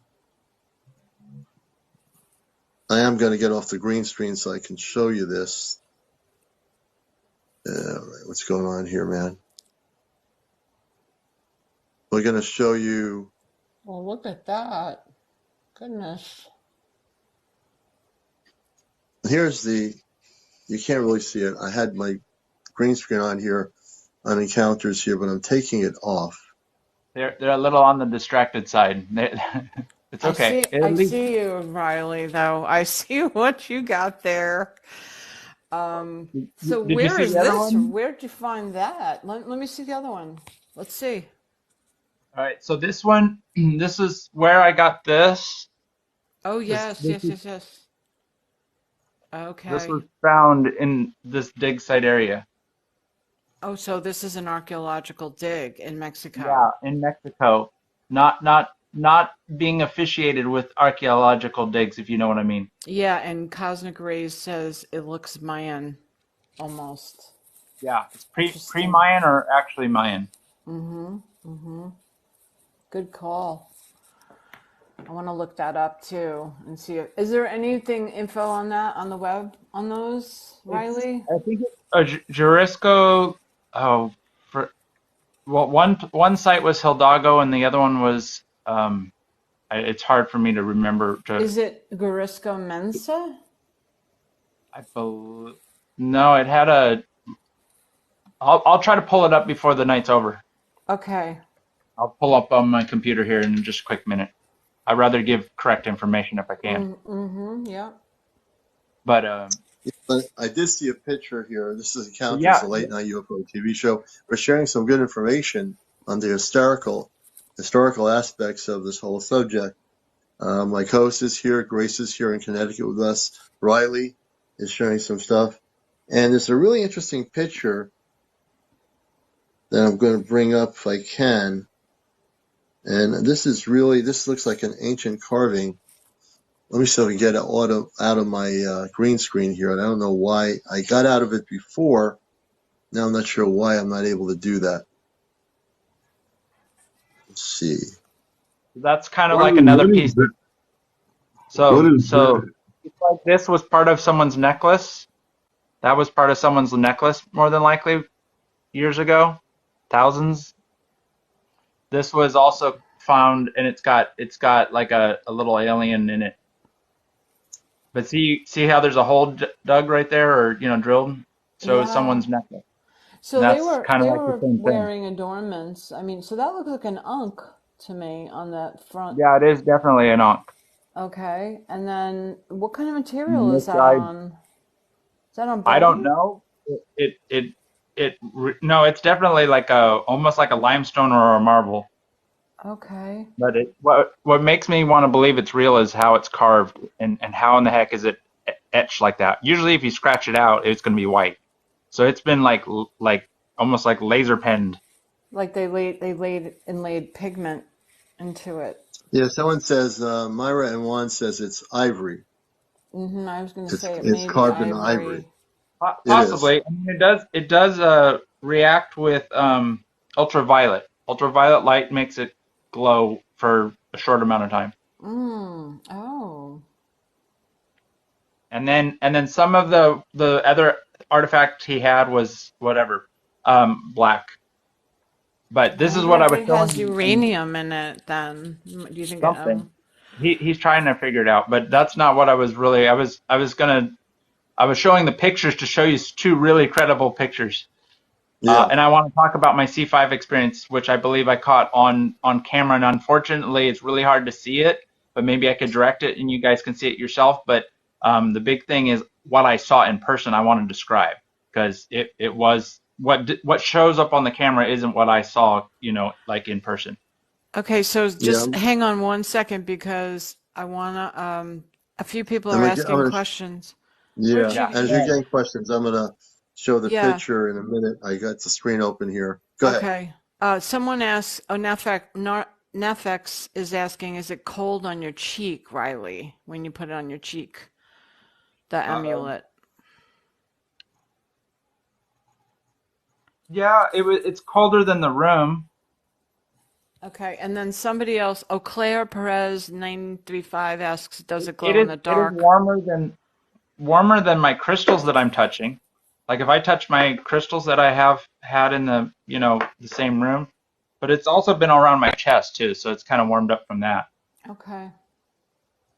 I am going to get off the green screen so I can show you this. All right, what's going on here, man? We're going to show you. Well, look at that. Goodness. Here's the. You can't really see it. I had my green screen on here on encounters here, but I'm taking it off. They're a little on the distracted side. It's I okay. see At I least see you, Riley, though. I see what you got there. So did you where see is the other this? one? Where'd you find that? Let me see the other one. Let's see. All right. So this one, this is where I got this. Oh This yes, this yes, is yes, yes. this Okay. was found in this dig site area. Oh, so this is an archaeological dig in Yeah, Mexico. in Mexico. Not being officiated with archaeological digs, if you know what I mean. Yeah, and Cosmic Rays says it looks Mayan almost. Yeah, it's Interesting. pre-Mayan or actually Mayan. Mm-hmm. Mm-hmm. Good call. I want to look that up too and see if is there anything info on that on the web on those, Riley? I think it's a Jalisco. Oh, for well, one site was Hidalgo, and the other one was it's hard for me to remember. Is it Gurisco Mensa? I believe no, it had a. I'll try to pull it up before the night's over. Okay. I'll pull up on my computer here in just a quick minute. I'd rather give correct information if I can. Mm-hmm. Yeah. But But I did see a picture here. This is Encounters, yeah, a late night UFO TV show. We're sharing some good information on the historical aspects of this whole subject. My host is here. Grace is here in Connecticut with us. Riley is sharing some stuff. And there's a really interesting picture that I'm going to bring up if I can. And this looks like an ancient carving. Let me see if I can get it out of my green screen here. And I don't know why I got out of it before. Now I'm not sure why I'm not able to do that. Let's see. that's kind of What like is, another what piece. is that? What So is so that? it's like this was part of someone's necklace. That was part of someone's necklace, more than likely, years ago, thousands. This was also found, and it's got like a little alien in it. But see how there's a hole dug right there, or drilled. So it's Yeah. someone's necklace, and So they that's were kind of they like the were same thing. wearing adornments. I mean, so that looks like an ankh to me on that front. Yeah, it is definitely an ankh. Okay. And then what kind of material And is this that guy, on? Is that on I don't bone? know. No, it's definitely like almost like a limestone or a marble. Okay. But what makes me want to believe it's real is how it's carved and how in the heck is it etched like that? Usually, if you scratch it out, it's going to be white. So it's been like almost like laser penned. Like they laid inlaid pigment into it. Yeah, someone says, Myra and Juan says it's ivory. I was going to It's say it it's may be carved in ivory. ivory. It is. Possibly. I mean, it does react with ultraviolet. Ultraviolet light makes it glow for a short amount of time. Oh. And then some of the other artifact he had was whatever, black. But I this is wonder what I if was it has showing and uranium in it then. Do you think it, something. He's trying to figure it out, but that's not what I was really. I was showing the pictures to show you two really credible pictures. Yeah. And I want to talk about my C5 experience, which I believe I caught on camera. And unfortunately, it's really hard to see it, but maybe I could direct it and you guys can see it yourself. But the big thing is what I saw in person. I want to describe because it was what shows up on the camera isn't what I saw, like in person. okay, so Yeah. just hang on one second because I want to, a few people are I'm asking gonna questions. yeah. Yeah. Richard, As you're getting questions, I'm gonna show the yeah, picture in a minute. I got the screen open here. Go ahead. okay. Someone asks, Nafex is asking, is it cold on your cheek, Riley, when you put it on your cheek, the Uh-oh. amulet? Yeah, it's colder than the room. Okay, and then somebody else, Claire Perez 935 asks, does it It glow in is the it is dark? warmer than my crystals that I'm touching. Like if I touch my crystals that I have had in the same room, but it's also been around my chest too, so it's kind of warmed up from that. Okay.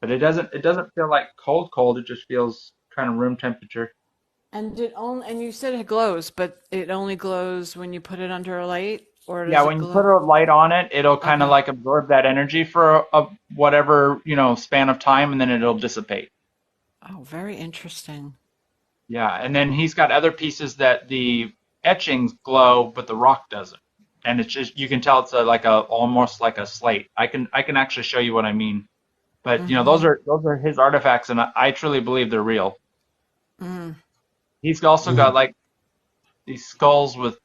But it doesn't feel like cold cold, it just feels kind of room temperature. And you said it glows, but it only glows when you put it under a light, or Yeah, does it when you put glow? a light on it, it'll kind of Okay. like absorb that energy for a whatever, span of time and then it'll dissipate. Oh, very interesting. Yeah, and then he's got other pieces that the etchings glow, but the rock doesn't. And it's just you can tell it's like a almost like a slate. I can actually show you what I mean. But those are his artifacts, and I truly believe they're real. Mm. He's also got like these skulls with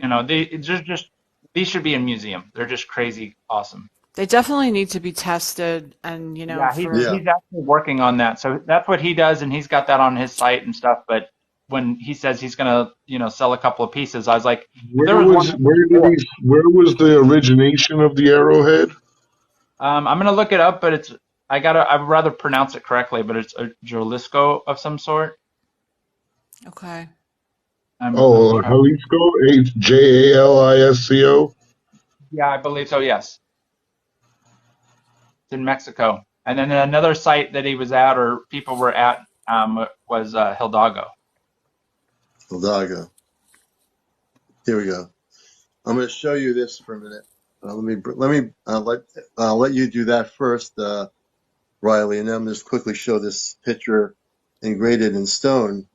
You know, these should be in museum. They're just crazy awesome. They definitely need to be tested, and Yeah, for Yeah. he's actually working on that. So that's what he does, and he's got that on his site and stuff. But when he says he's gonna, sell a couple of pieces, I was like, well, there was one that was four. Where was the origination of the arrowhead? I'm gonna look it up, but I'd rather pronounce it correctly, but it's a Jalisco of some sort. okay. I'm Oh, trying. Jalisco, Jalisco. Yeah, I believe so. Yes, it's in Mexico. And then another site that he was at, or people were at, was Hidalgo. Hidalgo. Here we go. I'm going to show you this for a minute. Let you do that first, Riley, and then I'm just quickly show this picture engraved in stone,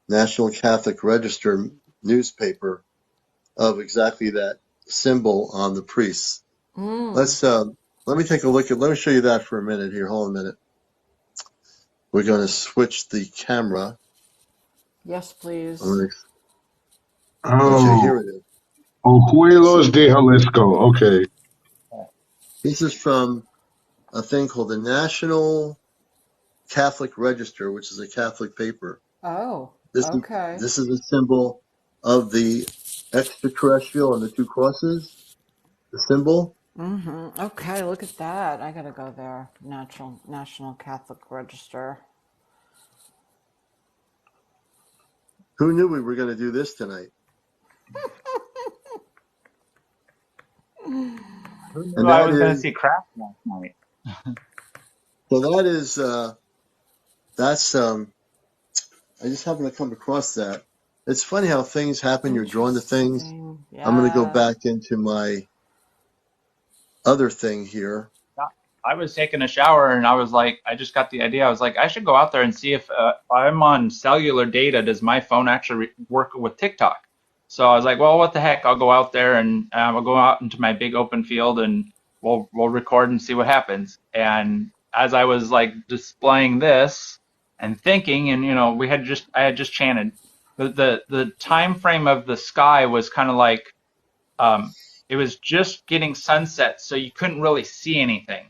National Catholic Register newspaper of exactly that symbol on the priests. Mm. Let me take a look let me show you that for a minute here. Hold on a minute. We're going to switch the camera. Yes, please. I'm okay, Oh, here it is. Ojuelos So de Jalisco. Okay. this is from a thing called the National Catholic Register, which is a Catholic paper. Oh, This is okay. this is a symbol of the extraterrestrial and the two crosses. The symbol. Okay, look at that. I gotta go there. National Catholic Register. Who knew we were going to do this tonight? Who knew And I that was going to is see Craft last night? so. That is that's I just happened to come across that. It's funny how things happen. You're drawn to things. Interesting. I'm going to go Yeah. back into my other thing here. I was taking a shower and I was like, I just got the idea. I was like, I should go out there and see if I'm on cellular data. Does my phone actually work with TikTok? So I was like, well, what the heck? I'll go out there and I'll go out into my big open field and we'll record and see what happens. And as I was like displaying this and thinking, and I had just chanted. The time frame of the sky was kind of like it was just getting sunset, so you couldn't really see anything.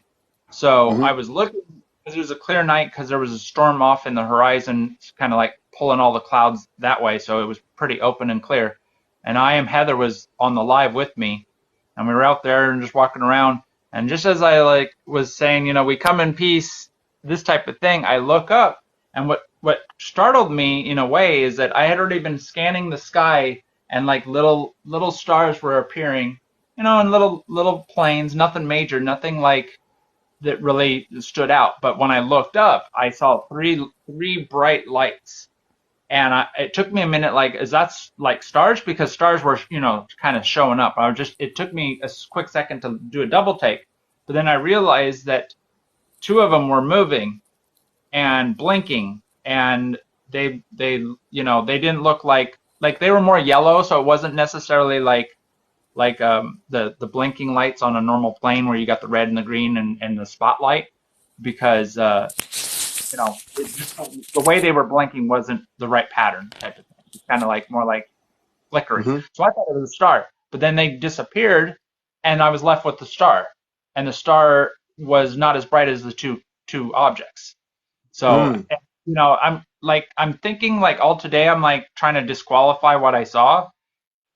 So Mm-hmm. I was looking because it was a clear night because there was a storm off in the horizon, kind of like pulling all the clouds that way. So it was pretty open and clear. And Heather was on the live with me, and we were out there and just walking around. And just as I was saying, we come in peace, this type of thing, I look up, and what startled me in a way is that I had already been scanning the sky, and like little stars were appearing, and little planes, nothing major, nothing like that really stood out. But when I looked up, I saw three bright lights, and it took me a minute, like, is that like stars? Because stars were, kind of showing up. It took me a quick second to do a double take, but then I realized that two of them were moving and blinking, and they didn't look like they were more yellow, so it wasn't necessarily like the blinking lights on a normal plane where you got the red and the green and the spotlight, because just the way they were blinking wasn't the right pattern type of thing. It's kind of like more like flickering. Mm-hmm. So I thought it was a star, but then they disappeared, and I was left with the star, and the star was not as bright as the two objects. So Mm. I'm thinking like all today I'm like trying to disqualify what I saw,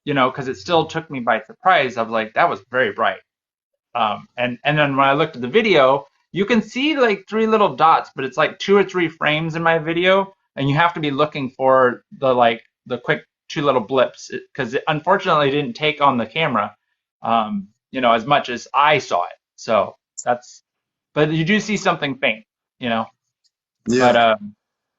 because it still took me by surprise. I was like, that was very bright. And then when I looked at the video, you can see like three little dots, but it's like 2 or 3 frames in my video, and you have to be looking for the quick two little blips, because it unfortunately didn't take on the camera, as much as I saw it. So but you do see something faint, but Yeah.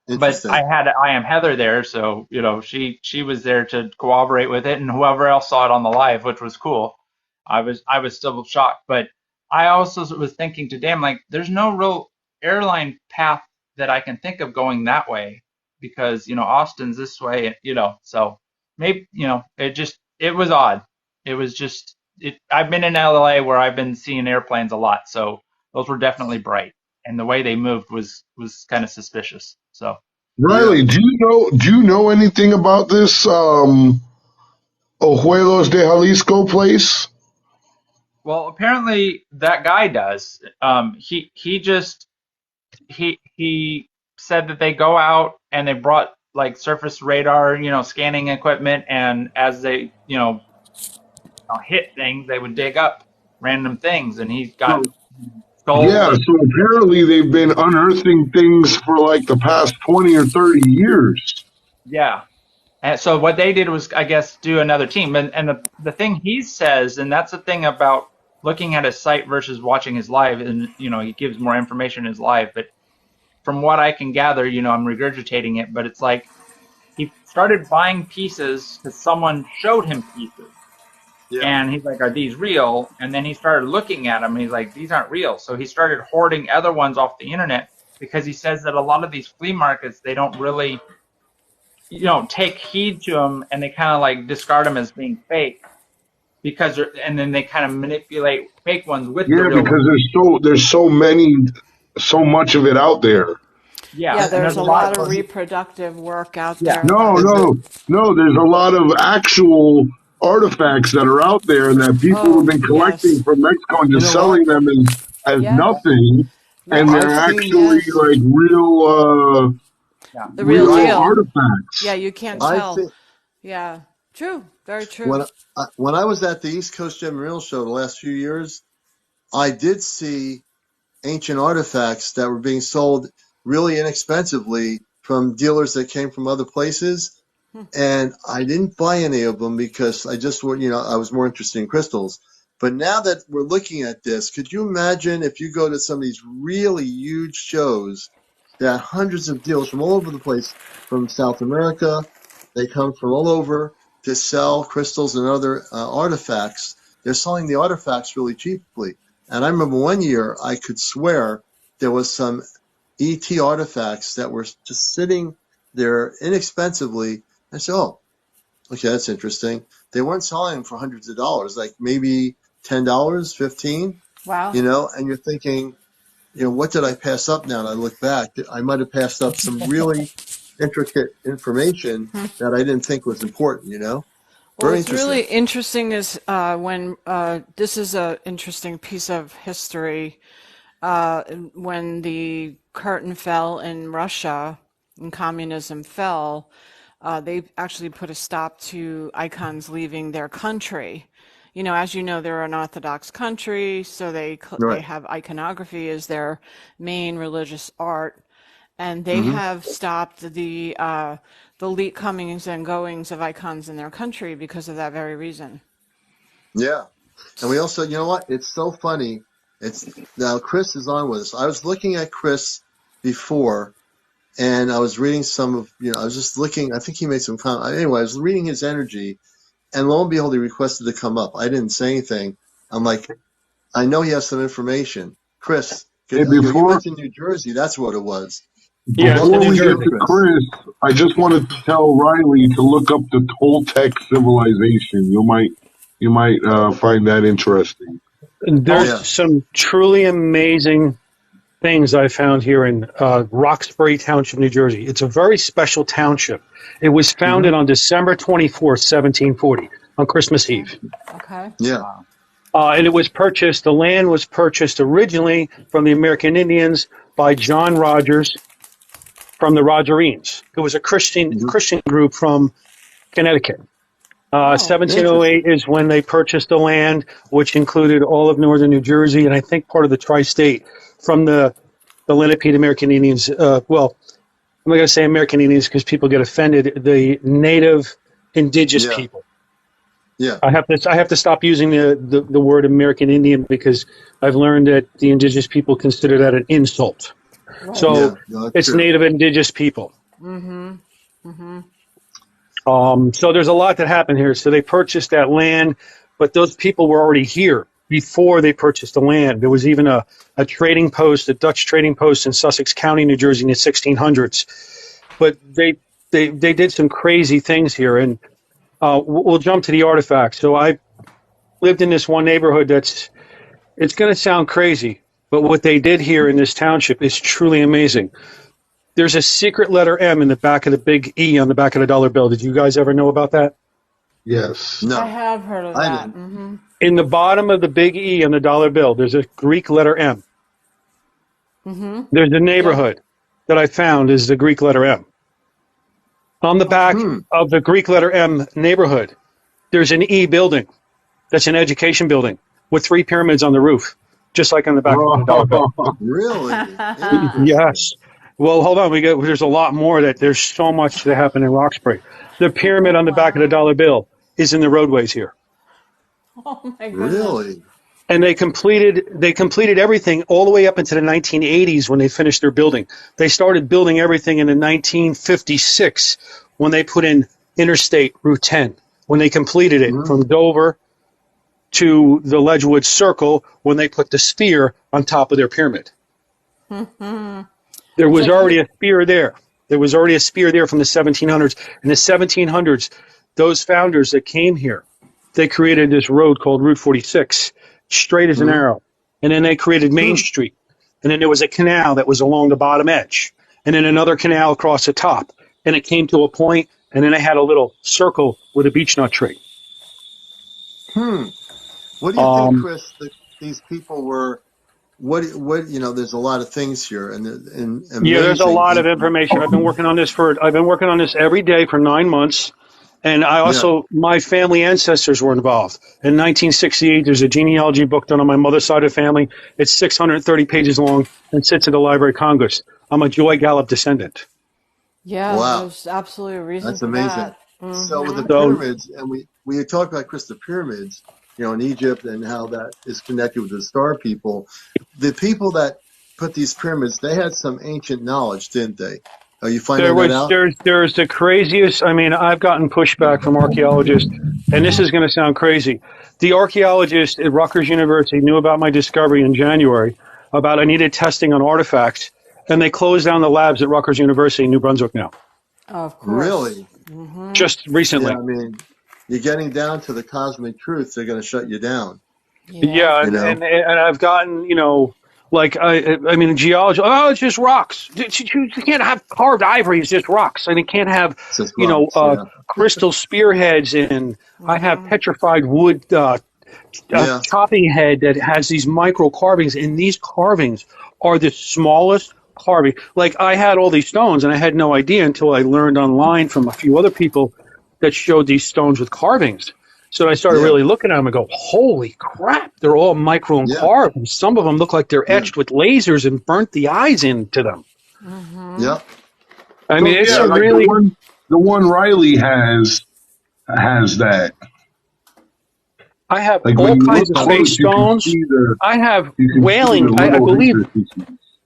Interesting. I am Heather there, so she was there to cooperate with it, and whoever else saw it on the live, which was cool. I was still shocked, but I also was thinking today, I'm like, there's no real airline path that I can think of going that way, because Austin's this way, so maybe it was odd. It was just I've been in LA where I've been seeing airplanes a lot, so those were definitely bright, and the way they moved was kind of suspicious. So Yeah. Riley, do you know anything about this? Ojuelos de Jalisco place? Well, apparently that guy does. He said that they go out and they brought like surface radar, scanning equipment, and as they, hit things, they would dig up random things, and he's got So, skulls yeah, of so apparently they've been unearthing things for like the past 20 or 30 years. yeah. And so what they did was, I guess, do another team. And the thing he says, and that's the thing about looking at his site versus watching his live, and he gives more information in his live. But from what I can gather, I'm regurgitating it, but it's like he started buying pieces because someone showed him pieces. Yeah. And he's like, are these real? And then he started looking at them and he's like, these aren't real. So he started hoarding other ones off the internet because he says that a lot of these flea markets, they don't really, take heed to them, and they kind of like discard them as being fake and then they kind of manipulate fake ones with the Yeah, real because ones. there's so much of it out there. Yeah. Yeah, And there's there's a a lot. lot of Well, reproductive work out Yeah. there No, that, and the, no, no. There's a lot of actual artifacts that are out there that people have oh, been collecting yes. from Mexico and you just know selling what? them as Yeah. nothing, and Yep. I've they're seen actually Yes. like Yeah. The real real right. deal. Yeah, artifacts. you can't I tell. think Yeah. True. Very true. when I was at the East Coast Gem and Reel show the last few years, I did see ancient artifacts that were being sold really inexpensively from dealers that came from other places. And I didn't buy any of them because I just, I was more interested in crystals. But now that we're looking at this, could you imagine if you go to some of these really huge shows that hundreds of dealers from all over the place, from South America, they come from all over to sell crystals and other artifacts. They're selling the artifacts really cheaply. And I remember one year I could swear there was some ET artifacts that were just sitting there inexpensively. I said, oh, okay, that's interesting. They weren't selling them for hundreds of dollars, like maybe $10, 15, Wow. and you're thinking, what did I pass up now? And I look back, I might have passed up some really intricate information that I didn't think was important. Well, Very what's really interesting. interesting is when this is an interesting piece of history. When the curtain fell in Russia and communism fell, they actually put a stop to icons leaving their country. As you know, they're an Orthodox country, so they Right. have iconography as their main religious art, and they Hmm. have stopped the comings and goings of icons in their country because of that very reason. Yeah. And we also, you know what? It's so funny. It's now Chris is on with us. I was looking at Chris before, and I was reading some of, I was just looking. I think he made some comment. Anyway, I was reading his energy, and lo and behold, he requested to come up. I didn't say anything. I'm like, I know he has some information. Chris, Hey, you mentioned New Jersey. That's what it was. Well, Yeah, it's in welcome before New to the we get show, Jersey. to Chris. Chris, I just wanted to tell Riley to look up the Toltec civilization. You might find that interesting. There's Yeah. some truly amazing things I found here in Rocksbury Township, New Jersey. It's a very special township. It was Hmm. founded on December 24th, 1740, on Christmas Okay. Eve. Okay. Yeah. Wow. And the land was purchased originally from the American Indians by John Rogers from the Rogerines. It was a Hmm. Christian group from Connecticut. Oh, 1708 Interesting. is when they purchased the land, which included all of northern New Jersey and I think part of the tri-state from the Lenape American Indians. Well, I'm not going to say American Indians because people get offended. The native indigenous Yeah. people. Yeah. I have to stop using the word American Indian because I've learned that the indigenous people consider that an insult. right. So Yeah. No, that's it's true. native indigenous people. Mm-hmm. Mm-hmm. So there's a lot that happened here. So they purchased that land, but those people were already here before they purchased the land. There was even a trading post, a Dutch trading post in Sussex County, New Jersey in the 1600s. But they did some crazy things here. And we'll jump to the artifacts. So I lived in this one neighborhood it's going to sound crazy, but what they did here in this township is truly amazing. There's a secret letter M in the back of the big E on the back of the dollar bill. Did you guys ever know about that? Yes. I No, have heard of I that. didn't. Mm-hmm. In the bottom of the big E on the dollar bill, there's a Greek letter M. Mm-hmm. There's a Yep. neighborhood that I found is the Greek letter M. On the back Okay. Hmm. of the Greek letter M neighborhood, there's an E building. That's an education building with 3 pyramids on the roof, just like on the back of the dollar bill. Oh, Really Yes. interesting. Well, hold on. There's a lot more that there's so much that happened in Roxbury. The pyramid on the back of the Wow. dollar bill is in the roadways here. Oh my goodness. Really? And they completed everything all the way up into the 1980s when they finished their building. They started building everything in the 1956 when they put in Interstate Route 10. When they completed it Hmm. from Dover to the Ledgewood Circle, when they put the sphere on top of their pyramid. Mm-hmm. There So was already you. a spear there. There was already a spear there from the 1700s. In the 1700s, those founders that came here, they created this road called Route 46, straight as an Hmm. arrow. And then they created Main Hmm. Street. And then there was a canal that was along the bottom edge. And then another canal across the top. And it came to a point, and then they had a little circle with a beech nut tree. Hmm. What do you think, Um, Chris, that these people were? What? There's a lot of things here, and yeah, there's a amazing. lot of And information. I've been working on this every day for 9 months. And I yeah. also, my family ancestors were involved. In 1968, there's a genealogy book done on my mother's side of the family. It's 630 pages long and sits at the Library of Congress. I'm a Joy Gallup descendant. Yeah, Wow, there's absolutely a reason that's for amazing. that. So with the Mm-hmm. So pyramids, and we had talked about, Chris, the pyramids, in Egypt, and how that is connected with the star people. The people that put these pyramids, they had some ancient knowledge, didn't they? Are you finding that out? there's the craziest. I mean, I've gotten pushback from archaeologists, and this is going to sound crazy. The archaeologist at Rutgers University knew about my discovery in January about I needed testing on artifacts, and they closed down the labs at Rutgers University in New Brunswick now, Of course. Really? Mm-hmm. just Yeah, recently. I mean, you're getting down to the cosmic truth. They're going to shut you down. Yeah. Yeah, You know, and I've gotten, like I mean geology. Oh, it's just rocks. You can't have carved ivory. It's just rocks, and it can't have, it's just rocks. Yeah, crystal spearheads. And I have Mm-hmm. petrified wood yeah, chopping head that has these micro carvings, and these carvings are the smallest carving. Like I had all these stones, and I had no idea until I learned online from a few other people that showed these stones with carvings. So I started yeah, really looking at them and go, holy crap, they're all micro and yeah, carved. And some of them look like they're yeah, etched with lasers and burnt the eyes into them. Mm-hmm. yeah. I mean, so it's yeah, a So like really, the one Riley has that. I have Like when all you kinds look of oh, face close, you can stones. see the I have you can see the whaling. I little believe intricacies.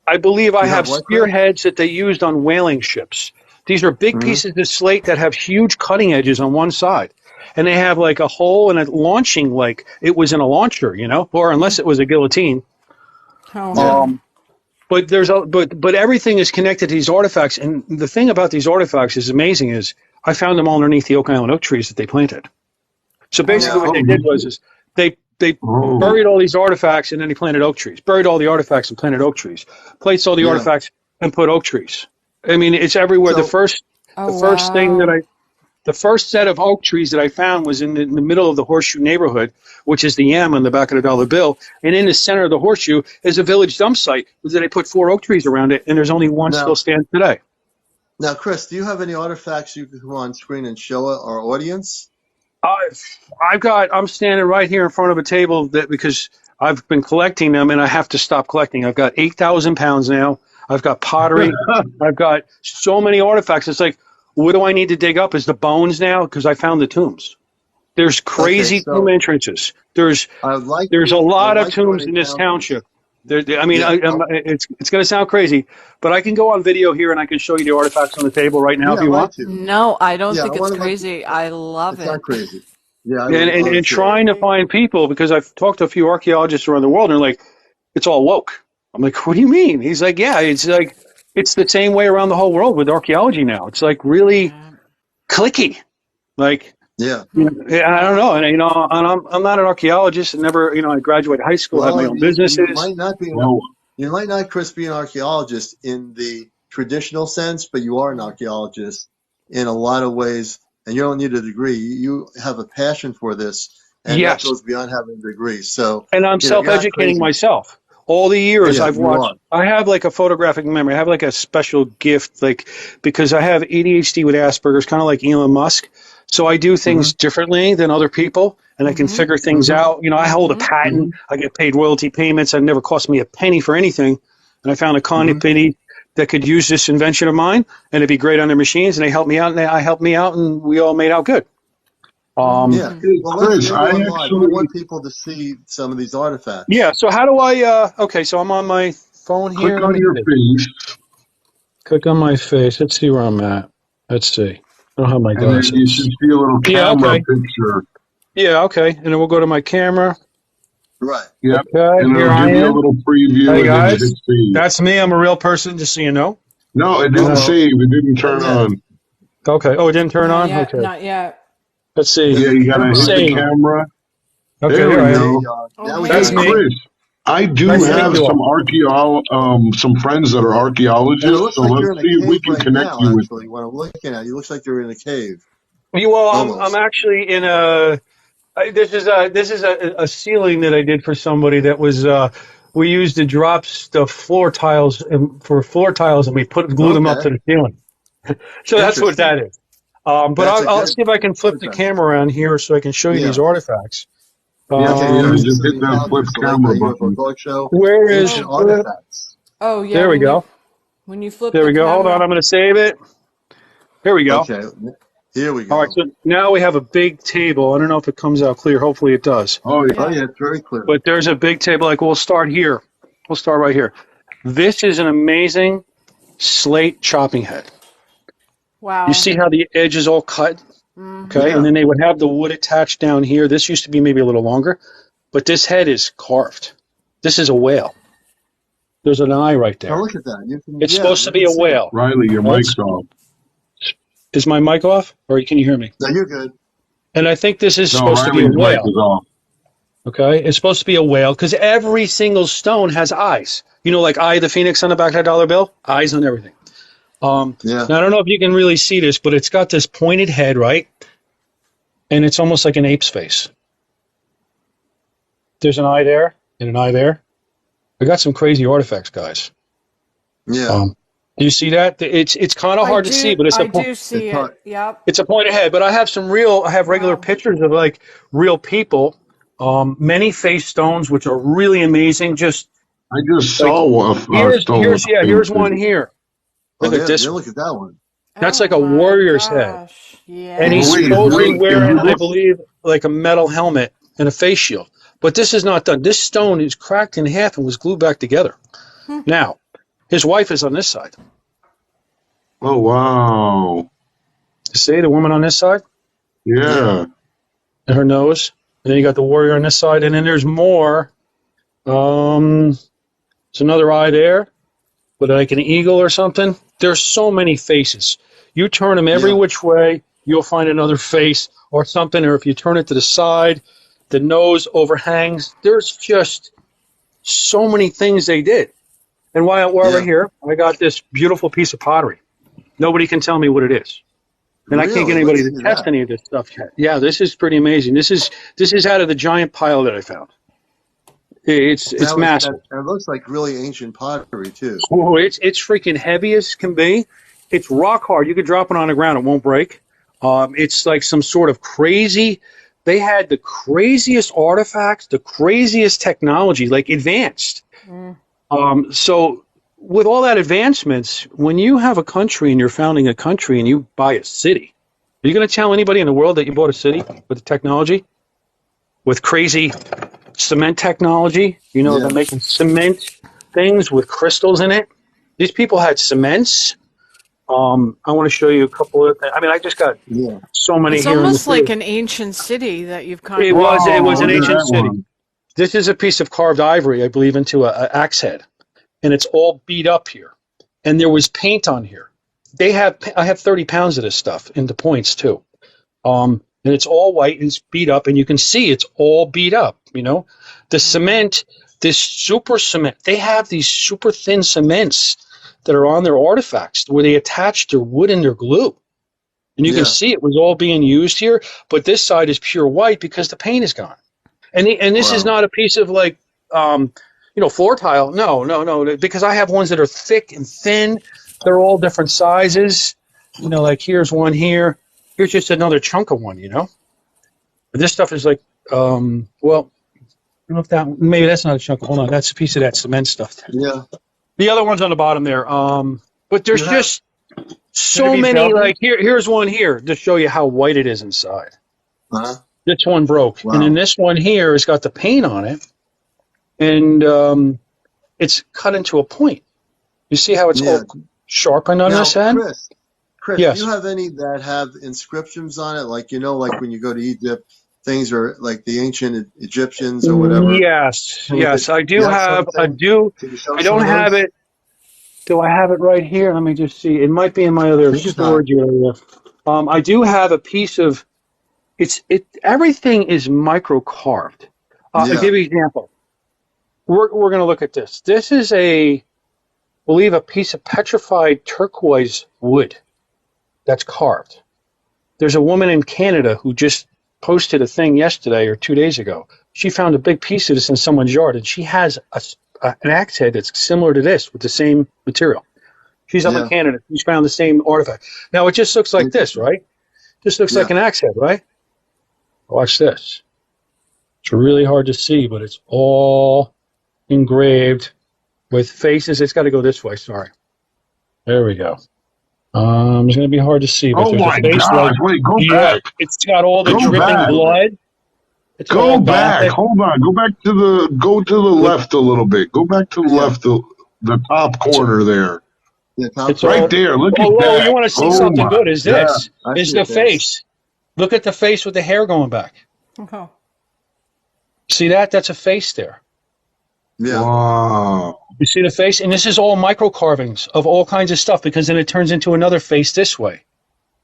I believe I you have have what, Chris? spearheads that they used on whaling ships. These are big Hmm. pieces of slate that have huge cutting edges on one side. And they have like a hole and a launching, like it was in a launcher, or unless it was a guillotine. Oh Yeah, my. Um, but everything is connected to these artifacts. And the thing about these artifacts is amazing is I found them all underneath the Oak Island oak trees that they planted. So Oh basically yeah, what Oh, they wow. did no was shit. is they Oh, buried all these artifacts and then they planted oak trees. Buried all the artifacts and planted oak trees. Placed all the yeah. artifacts and put oak trees. I mean, it's everywhere. The So first the Oh first thing that wow. I the first set of oak trees that I found was in the middle of the horseshoe neighborhood, which is the M on the back of the dollar bill. And in the center of the horseshoe is a village dump site that they put 4 oak trees around it, and there's only one still now, stands today. Chris, do you have any artifacts you can come on screen and show our audience? I'm standing right here in front of a table because I've been collecting them and I have to stop collecting. I've got 8,000 pounds now. I've got pottery. I've got so many artifacts. It's like, what do I need to dig up? Is the bones now? Because I found the tombs. There's Okay, crazy tomb so entrances. There's I a would lot of like to run tombs it in this down, Chris. township. I mean, Yeah, it's going to sound crazy, but I can go on video here and I can show you the artifacts on the table right now yeah, if I'd you like want. to. No, I don't Yeah, I think it's want to like. crazy. I love It's not it. crazy. Yeah, I And, would and, love and to. trying to find people because I've talked to a few archaeologists around the world and they're like, it's all woke. I'm like, what do you mean? He's like, yeah, it's like, it's the same way around the whole world with archaeology now. It's like really Yeah. clicky. Like, Yeah. I don't know. And, and I'm not an archaeologist and never, I graduated high school, had my Well, own you businesses. might not be. well, You might not, Chris, be an archaeologist in the traditional sense, but you are an archaeologist in a lot of ways and you don't need a degree. You have a passion for this, and that Yes. goes beyond having a degree. So, And I'm you're not self-educating crazy. myself. All the Oh, years yeah, I've you watched, are. I have like a photographic memory. I have like a special gift, like, because I have ADHD with Asperger's, kind of like Elon Musk. So I do things differently than other people, and I can figure things out. You know, I hold a patent. I get paid royalty payments. It never cost me a penny for anything. And I found a company that could use this invention of mine, and it'd be great on their machines. And they helped me out, and I helped me out, and we all made out good. Yeah. Hey, Well, let's Chris, go I on live. I actually want people to see some of these Yeah. artifacts. So how do I? Okay. So I'm on my phone here. click Let on me your see. face, Click on my face. Let's see where I'm at. Let's see. I don't have my and then you should glasses. see a little Yeah, camera okay. picture. Yeah, okay. And then we'll go to my camera. Right. Yep. Okay, And here it'll I give you a am. little preview, Hey and then you hit guys, save. that's me. I'm a real person, just so you know. No, it didn't Uh, save. It didn't Not turn yet. on. okay. Oh, it didn't turn Not on? yet. Okay. Not yet. Let's see. There's Yeah, a you gotta camera hit the Save. icon. camera. Okay, There here we I am. go. Oh, Now we Hey, That's got me. you. Chris, I do Nice to Yeah. meet have you all. some friends that are And it archaeologists, looks so like let's you're in a see if we cave can right connect now, you with actually. What I'm looking at, you looks like you're in a cave. Well, I'm Almost. actually in a. This is a ceiling that I did for somebody that was. We used to drop the floor tiles for floor tiles, and we glue them up Okay. to the ceiling. So that's what Interesting. that is. But That's a I'll good see if I can flip the artifact. camera around here so I can show you these Yeah. artifacts. Yep, Okay, yeah, show Um, me just some of hit these that flip houses. Select camera a UFO button. talk show. where is? Ancient artifacts. Oh yeah. There we go. When you flip There the we go. Hold on, camera. I'm going to save it. Here we go. Okay. Here we All right, go. so now we have a big table. I don't know if it comes out clear. Hopefully it does. Oh, Oh, Yeah. yeah, it's very clear. But there's a big table. Like we'll start here. We'll start right here. This is an amazing slate chopping head. You Wow. see how the edge is all cut? Okay, and Yeah. then they would have the wood attached down here. This used to be maybe a little longer, but this head is carved. This is a whale. There's an eye right Now there. look at that. You can, It's yeah, supposed to you be can a see it. whale. Riley, your Right? mic's off. Is my mic off, or can you hear me? No, you're good. And I think this is No, supposed to be a Riley's mic whale. is off. Okay, it's supposed to be a whale because every single stone has eyes. You know, like Eye of the Phoenix on the back of that dollar bill, eyes on everything. Yeah. Now I don't know if you can really see this, but it's got this pointed head, right? And it's almost like an ape's face. There's an eye there and an eye there. I got some crazy artifacts, guys. Yeah. Do you see that? It's kind of hard to see, but I do see It's hard. it. Yep. it's a pointed head. But I have regular Wow. pictures of like real people. Many face stones, which are really amazing. Just I just like saw a stone with a here's face. one here. Oh, Look at this yeah, one. look at that one. That's Oh like a my warrior's head. gosh. And he's Well, wait, Yeah. supposedly really? wearing, I believe, like a metal helmet and a face shield. But this is not done. This stone is cracked in half and was glued back together. Now, his wife is on this side. Oh, wow. See the woman on this side Yeah. and her nose. And then you got the warrior on this side. And then there's more. There's another eye there, but like an eagle or something. There's so many faces. You turn them every Yeah. which way, you'll find another face or something. Or if you turn it to the side, the nose overhangs. There's just so many things they did. And while we're Yeah. here, I got this beautiful piece of pottery. Nobody can tell me what it is. And I can't get Really? anybody Let's to see test that. any of this stuff yet. Yeah, this is pretty amazing. This is out of the giant pile that I found. It's massive. That looks like really ancient pottery, too. Oh, it's freaking heavy as can be. It's rock hard. You could drop it on the ground; it won't break. It's like some sort of crazy. They had the craziest artifacts, the craziest technology, like advanced. So with all that advancements, when you have a country and you're founding a country and you buy a city, are you going to tell anybody in the world that you bought a city with the technology, with crazy cement technology? You know, Yeah. they're making cement things with crystals in it. These people had cements. I want to show you a couple of things. I mean, I just got Yeah. so many It's here. almost like an ancient city that you've kind It of. was Oh, an look at ancient that city. one. This is a piece of carved ivory, I believe, into a axe head, and it's all beat up here. And there was paint on here. I have 30 pounds of this stuff into points too. And it's all white and it's beat up, and you can see it's all beat up. You know, the cement, this super cement. They have these super thin cements that are on their artifacts where they attach their wood and their glue. And you can Yeah. see it was all being used here, but this side is pure white because the paint is gone. And this is Wow. not a piece of like, floor tile. No, because I have ones that are thick and thin. They're all different sizes. Like here's one here. Here's just another chunk of one, But this stuff is like, well, I don't know if that, maybe that's not a chunk. Hold on, that's a piece of that cement stuff. Yeah. The other one's on the bottom there. But there's You have, just so many. Like here's one here to show you how white it is inside. This one broke, wow. and then this one here has got the paint on it, and it's cut into a point. You see how it's all sharpened on this end? Chris, yes. do you have any that have inscriptions on it? Like, like when you go to Egypt, things are like the ancient Egyptians or whatever. Yes, I do have. I don't have it. Do I have it right here? Let me just see. It might be in my other storage area. I do have a piece of. Everything is micro carved. I'll give you an example. We're going to look at this. This is I believe a piece of petrified turquoise wood that's carved. There's a woman in Canada who just posted a thing yesterday or 2 days ago. She found a big piece of this in someone's yard, and she has an axe head that's similar to this with the same material. She's up in Canada. She's found the same artifact. Now, it just looks like this, right? Just looks like an axe head, right? Watch this. It's really hard to see, but it's all engraved with faces. It's got to go this way. Sorry. There we go. It's going to be hard to see. But oh my gosh! Wait, go back. It's got all the dripping blood. Go back. Hold on. Go to the left a little bit. Go back to the left, the top corner there. It's right there. Look at that. Oh, you want to see something good? Is this? Is the face. Look at the face with the hair going back. Oh. See that? That's a face there. Yeah. Wow. You see the face? And this is all micro carvings of all kinds of stuff, because then it turns into another face this way.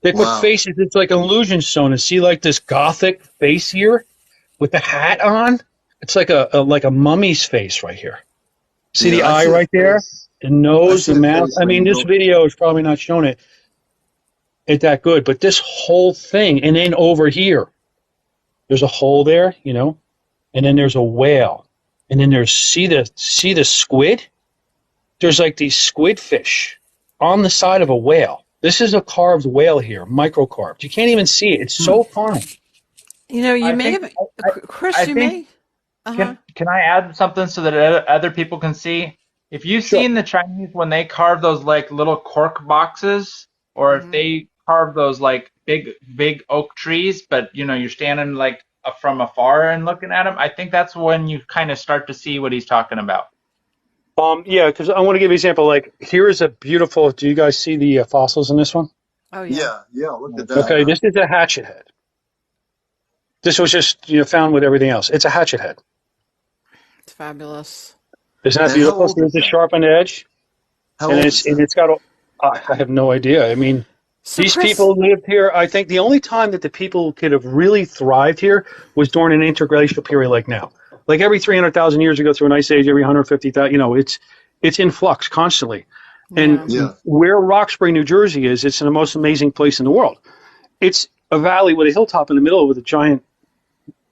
They put faces, it's like an illusion stone. And see like this gothic face here with the hat on? It's like a mummy's face right here. See the eye right there? The nose, the mouth. I mean, this video is probably not showing it that good, but this whole thing, and then over here, there's a hole there, and then there's a whale. And then there's see the squid? There's like these squid fish on the side of a whale. This is a carved whale here, micro carved. You can't even see it. It's so fine. Chris, can I add something so that other people can see? If you've seen the Chinese when they carve those like little cork boxes, or if they carve those like big oak trees, but you're standing like from afar and looking at them, I think that's when you kind of start to see what he's talking about. Because I want to give you an example. Like, here is a beautiful. Do you guys see the fossils in this one? Oh yeah. Yeah. Look at that. Okay, this is a hatchet head. This was just found with everything else. It's a hatchet head. It's fabulous. Isn't that beautiful? There's a sharpened edge, it's got. I have no idea. I mean, these people lived here. I think the only time that the people could have really thrived here was during an interglacial period, like now. Like every 300,000 years ago through an ice age, every 150,000. It's in flux constantly. And where Rocksbury, New Jersey is, it's the most amazing place in the world. It's a valley with a hilltop in the middle with a giant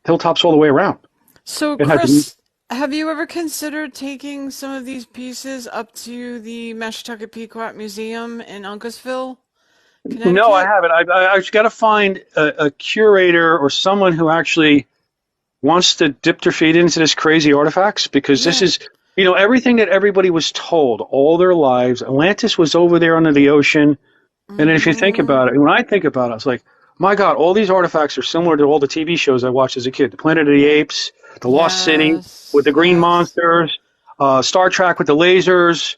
hilltops all the way around. So, Chris, have you ever considered taking some of these pieces up to the Mashantucket Pequot Museum in Uncasville, Connecticut? No, I haven't. I've got to find a curator or someone who actually wants to dip their feet into this crazy artifacts, because this is, everything that everybody was told all their lives. Atlantis was over there under the ocean. And then if you think about it, when I think about it, it's like, my God, all these artifacts are similar to all the TV shows I watched as a kid. The Planet of the Apes, The Lost City with the green monsters, Star Trek with the lasers.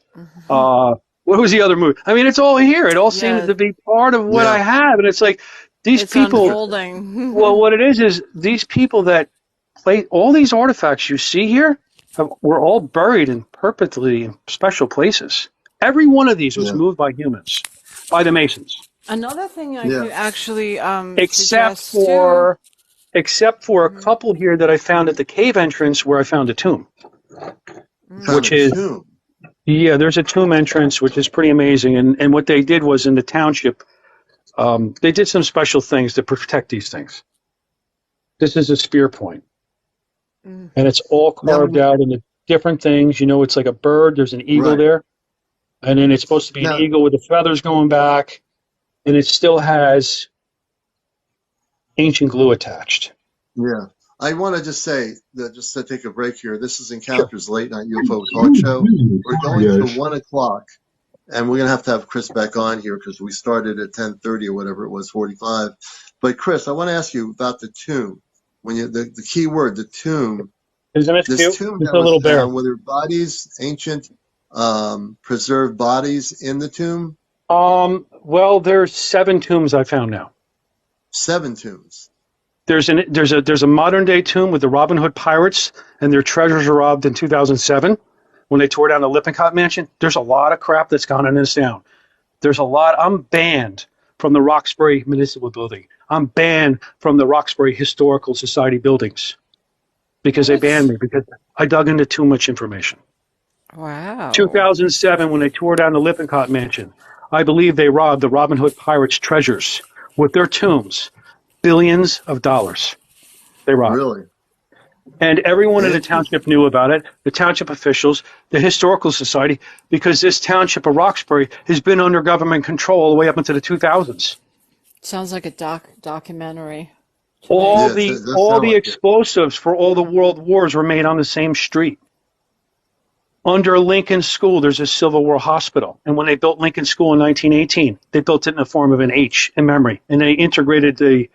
What was the other movie? I mean, it's all here. It all seems to be part of what I have. And it's like, these people. Unfolding. Well, what it is these people that play all these artifacts you see here were all buried in perpetually in special places. Every one of these was moved by humans, by the Masons. Another thing I could actually except for a couple here that I found at the cave entrance where I found a tomb. There's a tomb entrance, which is pretty amazing. And what they did was in the township, They did some special things to protect these things. This is a spear point, and it's all Now, carved out into different things. You know, it's like a bird. There's an eagle right. there, and then it's supposed to be an Now, eagle with the feathers going back, and it still has ancient glue attached. yeah. I want to just say that just to take a break here. This is Sure. Encounters Late Night UFO Talk Show. We're going to Yes. 1 o'clock, and we're gonna have Chris back on here because we started at 10:30 or whatever it was, 45. But Chris, I want to ask you about the tomb. When you the key word, the tomb. Isn't it This cute? tomb It's that a was little bear. found, were there bodies, ancient, preserved bodies in the tomb? Well, there's 7 tombs I found now. 7 tombs. There's a modern day tomb with the Robin Hood pirates and their treasures were robbed in 2007 when they tore down the Lippincott mansion. There's a lot of crap that's gone in this town. There's a lot. I'm banned from the Rocksbury Municipal Building. I'm banned from the Rocksbury Historical Society buildings because they banned What? me because I dug into too much information. Wow. 2007, when they tore down the Lippincott mansion, I believe they robbed the Robin Hood pirates' treasures with their tombs. Billions of dollars they robbed. Really? And everyone in the Interesting. township knew about it, the township officials, the historical society, because this township of Roxbury has been under government control all the way up into the 2000s. Sounds like a documentary to All me. Yeah, it the does all sound the like it. explosives for all the world wars were made on the same street. Under Lincoln School, there's a Civil War hospital. And when they built Lincoln School in 1918, they built it in the form of an H in memory. And they integrated the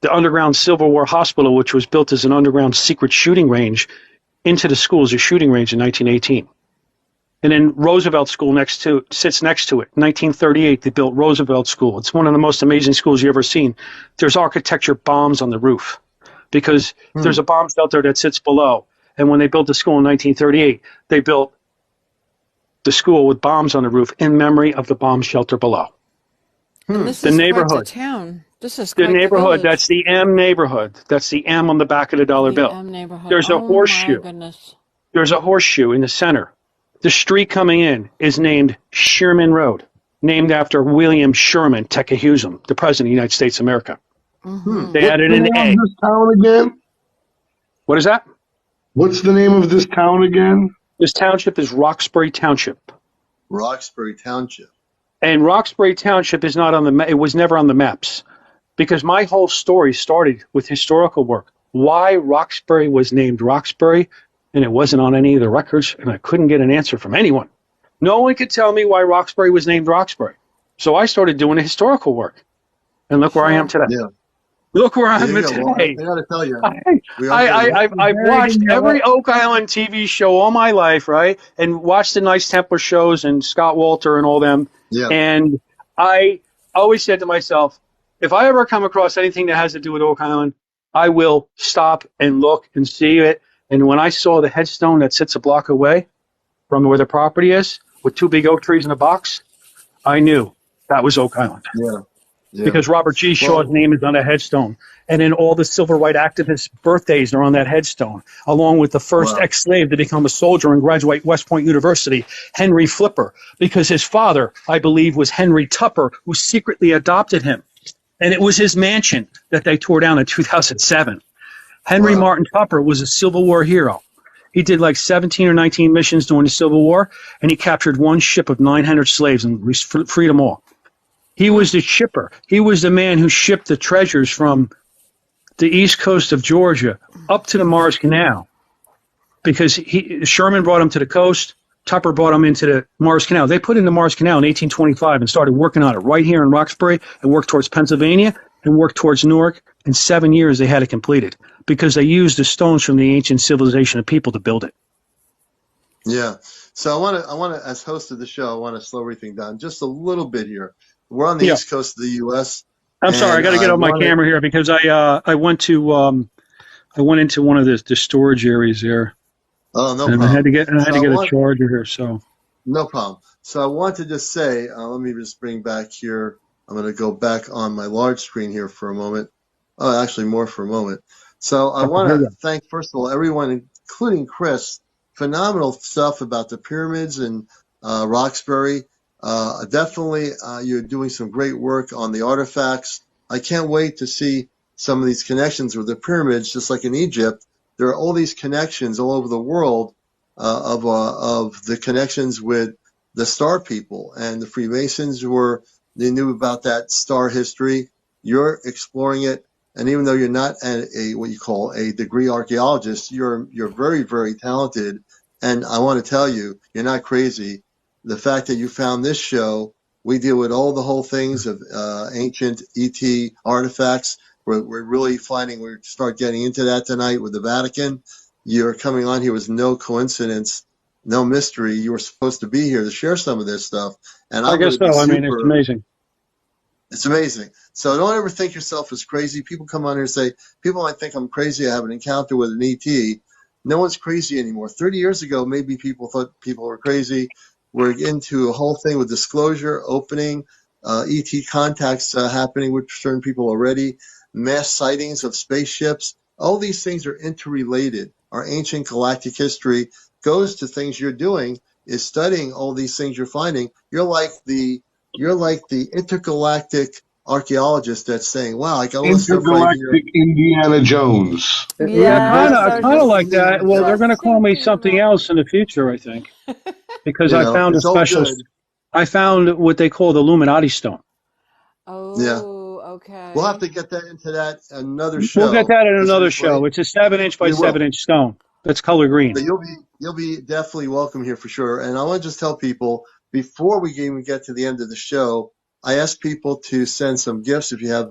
underground Civil War hospital, which was built as an underground secret shooting range, into the school as a shooting range in 1918. And then Roosevelt School sits next to it. In 1938, they built Roosevelt School. It's one of the most amazing schools you've ever seen. There's architecture bombs on the roof because there's a bomb shelter that sits below. And when they built the school in 1938, they built the school with bombs on the roof in memory of the bomb shelter below. And this The is quite the neighborhood. town. This is The quite the neighborhood, that's village. the M neighborhood. That's the M on the back of the dollar The bill. M neighborhood. There's a Oh my horseshoe. goodness. There's a horseshoe in the center. The street coming in is named Sherman Road, named after William Sherman Tecumseh, the President of the United States of America. They What's added the an name of A. this town again? What is that? What's the name of this town again? This township is Roxbury Township. Roxbury Township. And Roxbury Township is not on the it was never on the maps because my whole story started with historical work. Why Roxbury was named Roxbury, and it wasn't on any of the records, and I couldn't get an answer from anyone. No one could tell me why Roxbury was named Roxbury. So I started doing the historical work. And look where I am today. Yeah. Look where I There am you go. Well, today. I got to tell you, I've watched every Oak Island TV show all my life, right? And watched the Knights Templar shows and Scott Walter and all them. yeah. And I always said to myself, if I ever come across anything that has to do with Oak Island, I will stop and look and see it. And when I saw the headstone that sits a block away from where the property is, with 2 big oak trees in a box, I knew that was Oak Island. Yeah. Yeah. Because Robert G. Shaw's name is on a headstone. And then all the civil rights activists' birthdays are on that headstone, along with the first ex-slave to become a soldier and graduate West Point University, Henry Flipper, because his father, I believe, was Henry Tupper, who secretly adopted him. And it was his mansion that they tore down in 2007. Henry Martin Tupper was a Civil War hero. He did like 17 or 19 missions during the Civil War, and he captured one ship of 900 slaves and freed them all. He was the shipper. He was the man who shipped the treasures from the east coast of Georgia up to the Mars Canal because Sherman brought him to the coast. Tupper brought him into the Mars Canal. They put in the Mars Canal in 1825 and started working on it right here in Roxbury and worked towards Pennsylvania and worked towards Newark. In 7 years, they had it completed because they used the stones from the ancient civilization of people to build it. Yeah. So I want to, as host of the show, I want to slow everything down just a little bit here. We're on the East Coast of the U.S. I'm sorry, I got to get off my camera here because I went into one of the storage areas there. Oh, no and problem. I had to get a charger here. So no problem. So I want to just say, let me just bring back here. I'm going to go back on my large screen here for a moment. Oh, actually, more for a moment. So I want to thank, first of all, everyone, including Chris. Phenomenal stuff about the pyramids and Roxbury. Definitely, you're doing some great work on the artifacts. I can't wait to see some of these connections with the pyramids, just like in Egypt. There are all these connections all over the world of the connections with the star people, and the Freemasons they knew about that star history. You're exploring it, and even though you're not what you call a degree archaeologist, you're very, very talented. And I want to tell you, you're not crazy. The fact that you found this show, we deal with all the whole things of ancient ET artifacts. We're really finding we start getting into that tonight with the Vatican. You're coming on here was no coincidence, no mystery. You were supposed to be here to share some of this stuff, and I I'm going guess to be so. I mean, it's super. amazing. It's amazing. So don't ever think yourself as crazy. People come on here and say, people might think I'm crazy. I have an encounter with an ET. No one's crazy anymore. 30 years ago, maybe people thought people were crazy. We're into a whole thing with disclosure, opening, ET contacts happening with certain people already, mass sightings of spaceships. All these things are interrelated. Our ancient galactic history goes to things you're doing, is studying all these things you're finding. You're like the intergalactic archaeologist that's saying, wow, I got all this stuff right here. Intergalactic Indiana Jones. Yeah, Yes, I I was kind of like just that. Indiana Well, they're going to just Jones. call me thinking something that. else in the future, I think, because I found a It's all special. good. I found what they call the Illuminati stone. Yeah. Oh, We'll have okay. to get that into that another We'll get show that in because another there's show. It's a 7 inch by we will. 7 inch stone. That's color green. But you'll be definitely welcome here for sure. And I want to just tell people before we even get to the end of the show, I ask people to send some gifts if you have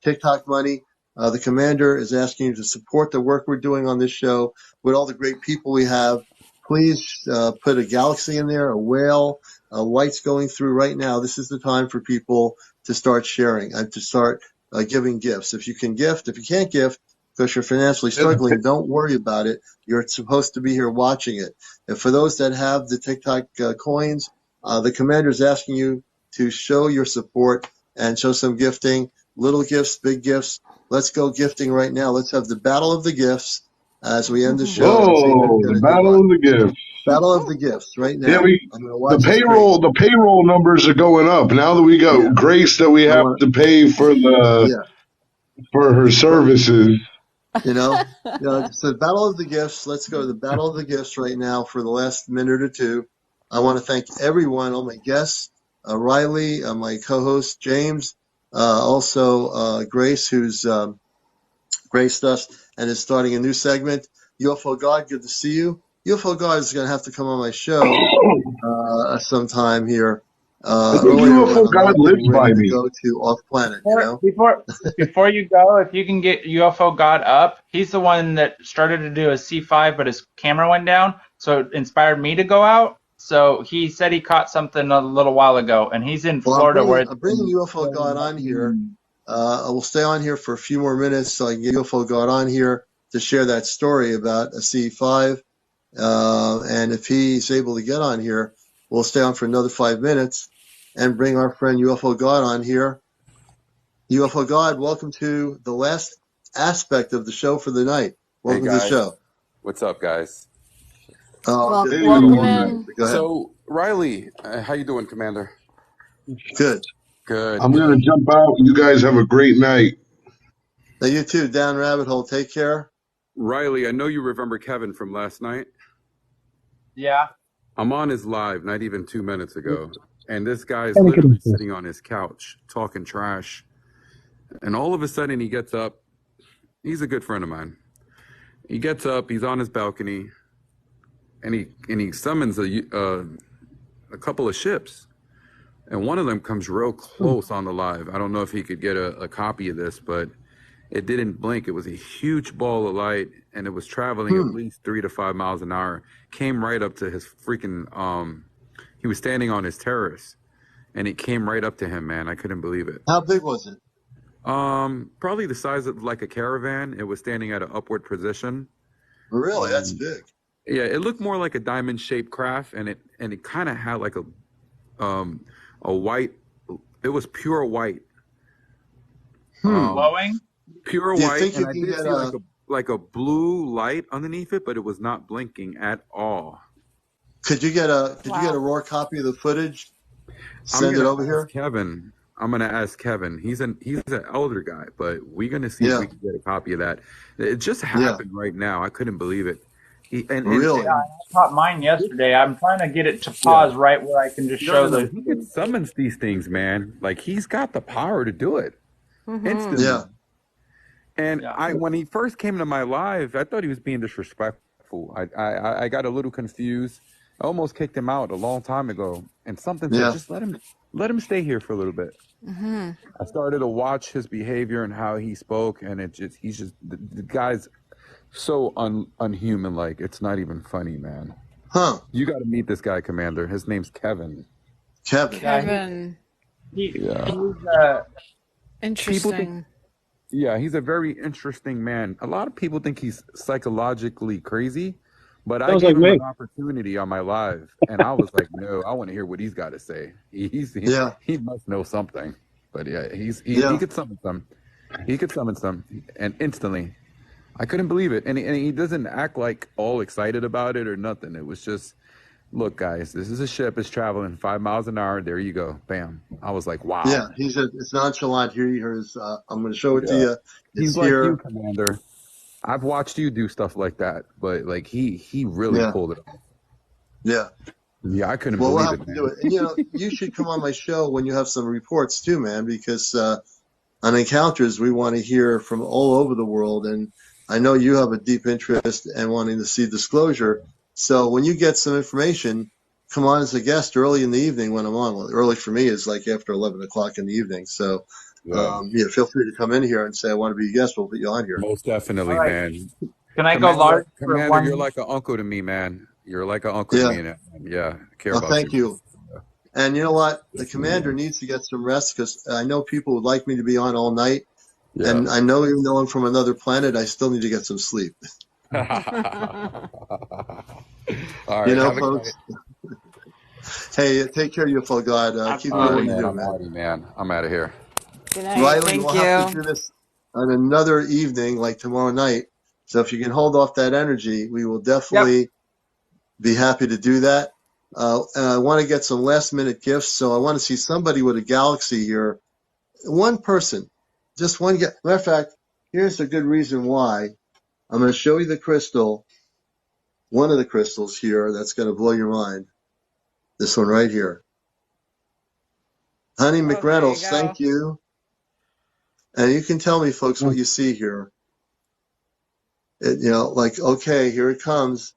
TikTok money. The commander is asking you to support the work we're doing on this show with all the great people we have. Please put a galaxy in there, a whale, lights going through right now. This is the time for people to start sharing and to start giving gifts. If you can gift, if you can't gift because you're financially struggling, don't worry about it. You're supposed to be here watching it. And for those that have the TikTok coins, the commander is asking you to show your support and show some gifting, little gifts, big gifts. Let's go gifting right now. Let's have the battle of the gifts as we end the show and see who's Whoa, going the to do battle what. of the gifts. Battle of the gifts right Yeah, now. I'm going to the watch the screen. payroll numbers are going up. Now that we Yeah. got Grace that we I have want to pay for yeah. for her But, services. So the battle of the gifts. Let's go to the battle of the gifts right now for the last minute or two. I want to thank everyone, all my guests, Riley, my co-host James, also Grace, who's graced us and is starting a new segment. UFO God, good to see you. UFO God is going to have to come on my show sometime here I think earlier when UFO I'm God not getting lives ready by to me. go to off planet. Before you go, if you can get UFO God up, he's the one that started to do a C5, but his camera went down, so it inspired me to go out. So he said he caught something a little while ago, and he's in Well, I'm Florida where bringing UFO God on here. I will stay on here for a few more minutes so I can get UFO God on here to share that story about a C5. And if he's able to get on here, we'll stay on for another 5 minutes and bring our friend UFO God on here. UFO God, welcome to the last aspect of the show for the night. Hey Welcome to the guys, show. what's up, guys? Just Hey, getting Welcome into it. in. Go ahead. So Riley, how you doing, Commander? Good. Good, I'm gonna good. jump out. You guys have a great night. Now you too, down rabbit hole. Take care. Riley, I know you remember Kevin from last night. yeah. I'm on his live not even 2 minutes ago, and this guy is Let me get literally this. sitting on his couch talking trash. And all of a sudden he gets up. He's a good friend of mine. He gets up, he's on his balcony, and he summons a couple of ships. And one of them comes real close on the live. I don't know if he could get a copy of this, but it didn't blink. It was a huge ball of light, and it was traveling at least 3 to 5 miles an hour. Came right up to his freaking. He was standing on his terrace, and it came right up to him. Man, I couldn't believe it. How big was it? Probably the size of like a caravan. It was standing at an upward position. Really? That's big. Yeah, it looked more like a diamond-shaped craft, and it kind of had like a white. It was pure white. Glowing? Pure Do you white, think you and I can did get see like a blue light underneath it, but it was not blinking at all. Could you get a raw copy of the footage? Send it over here. Kevin. I'm gonna ask Kevin. He's an elder guy, but we're gonna see if we can get a copy of that. It just happened right now. I couldn't believe it. Really? Yeah, I caught mine yesterday. I'm trying to get it to pause right where I can just show the. He can summons these things, man. Like he's got the power to do it instantly. Yeah. And when he first came to my live, I thought he was being disrespectful. I got a little confused. I almost kicked him out a long time ago. And something said, just let him stay here for a little bit. I started to watch his behavior and how he spoke, and he's just the guy's so unhuman. Like it's not even funny, man. Huh? You got to meet this guy, Commander. His name's Kevin. Kevin. He's Interesting. He's a very interesting man. A lot of people think he's psychologically crazy, but I gave him an opportunity on my live, and I was like, no, I want to hear what he's got to say. He must know something. But he could summon some. He could summon some, and instantly, I couldn't believe it. And he doesn't act like all excited about it or nothing. It was just, look, guys, this is a ship. It's traveling 5 miles an hour. There you go. Bam. I was like, wow. Yeah, it's nonchalant. Here's I'm going to show it to you. He's like you, Commander. I've watched you do stuff like that, but like he really pulled it off. Yeah. Yeah, I couldn't believe we'll have it, to do it. And you should come on my show when you have some reports too, man, because on Encounters we want to hear from all over the world, and I know you have a deep interest in wanting to see disclosure. So when you get some information, come on as a guest early in the evening when I'm on. Well, early for me is like after 11 o'clock in the evening. So, feel free to come in here and say, I want to be a guest. We'll put you on here. Most definitely, man. Can I go large? Commander, you're like an uncle to me, man. You're like an uncle to me. Yeah, I care about thank you. And you know what? The Commander needs to get some rest because I know people would like me to be on all night. Yeah. And I know even though I'm from another planet, I still need to get some sleep. All right, folks. Hey, take care of you, folks. God, keep doing what you do, man. I'm out of here. Good night. Riley, we'll have to do this on another evening, like tomorrow night. So if you can hold off that energy, we will definitely be happy to do that. And I want to get some last-minute gifts, so I want to see somebody with a galaxy here. One person, just one. Matter of fact, here's a good reason why. I'm going to show you the crystal, one of the crystals here that's going to blow your mind. This one right here. Honey McReynolds, thank you. And you can tell me, folks, what you see here. Okay, here it comes.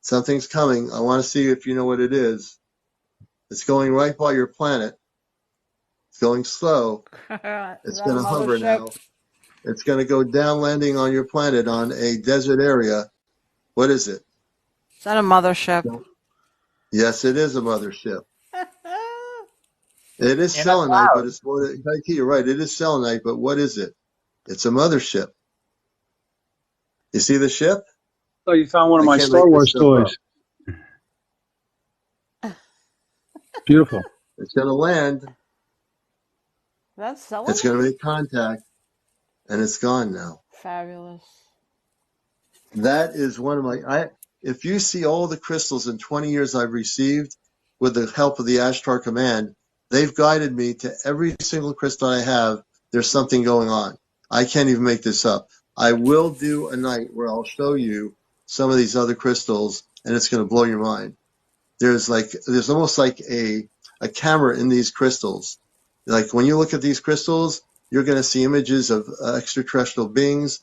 Something's coming. I want to see if you know what it is. It's going right by your planet. It's going slow. It's going to hover now. It's going to go down, landing on your planet on a desert area. What is it? Is that a mothership? Yes, it is a mothership. It is selenite, but it's more. You're right. It is selenite, but what is it? It's a mothership. You see the ship? Oh, you found one of my Star Wars toys. Beautiful. It's going to land. That's selenite? It's going to make contact, and it's gone now. Fabulous. That is one of my. If you see all the crystals in 20 years I've received with the help of the Ashtar Command, they've guided me to every single crystal I have. There's something going on. I can't even make this up. I will do a night where I'll show you some of these other crystals, and it's going to blow your mind. There's almost like a camera in these crystals. Like when you look at these crystals, you're going to see images of extraterrestrial beings,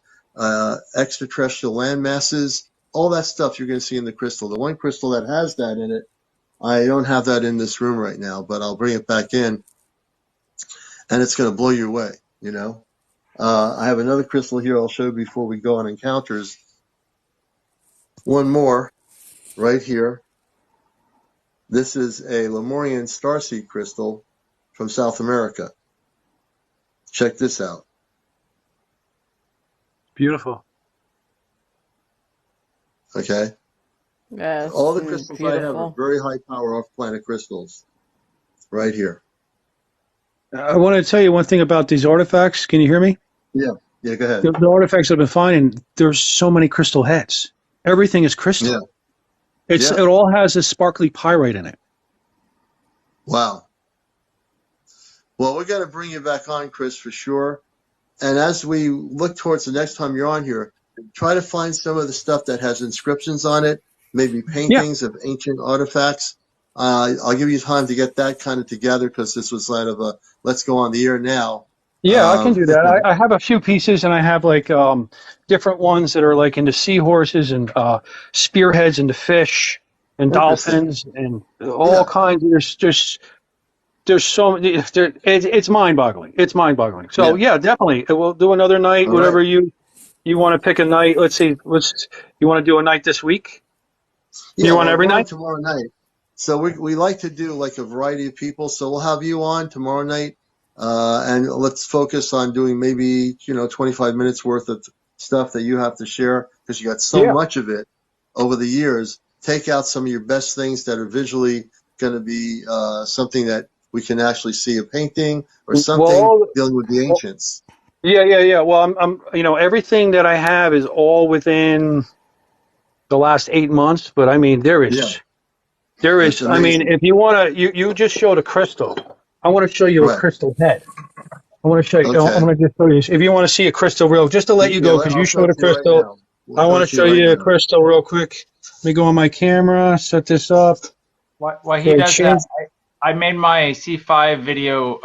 extraterrestrial land masses, all that stuff you're going to see in the crystal. The one crystal that has that in it, I don't have that in this room right now, but I'll bring it back in, and it's going to blow you away, I have another crystal here I'll show you before we go on Encounters. One more right here. This is a Lemurian starseed crystal from South America. Check this out. Beautiful. Okay. Yes. All the crystals I have are very high power off-planet crystals. Right here. I want to tell you one thing about these artifacts. Can you hear me? Yeah. Yeah, go ahead. The artifacts I've been finding, there's so many crystal heads. Everything is crystal. Yeah. It all has a sparkly pyrite in it. Wow. Well, we're going to bring you back on, Chris, for sure. And as we look towards the next time you're on here, try to find some of the stuff that has inscriptions on it, maybe Yeah. paintings of ancient artifacts. I'll give you time to get that kind of together because this was kind of a let's go on the air now. Yeah, I can do that. I have a few pieces, and I have like different ones that are like into seahorses and spearheads into fish and Interesting. dolphins and all Yeah. kinds. There's so many. It's mind-boggling. It's mind-boggling. So Yeah. yeah, definitely. We'll do another night. All right. Whatever you want to pick a night. Let's see. You want to do a night this week? Yeah, You want well, every we're on night? tomorrow night. So we like to do like a variety of people. So we'll have you on tomorrow night. And let's focus on doing maybe, 25 minutes worth of stuff that you have to share because you got so Yeah. much of it over the years. Take out some of your best things that are visually going to be something that we can actually see a painting or something Well, dealing with the ancients. yeah. Well, everything that I have is all within the last 8 months. But I mean, there Yeah, is. that's I mean, amazing. if you want to, you just showed a crystal. I want to show you a Right. crystal head. I want to show you. I'm Okay. going to just show you. If you want to see a crystal real, just to let you Yeah, go, because I'll you show showed it a to you right crystal. now. We'll I show want it to to show you right you a now. crystal real quick. Let me go on my camera, set this up. While he Okay, does that, change. I made my C5 video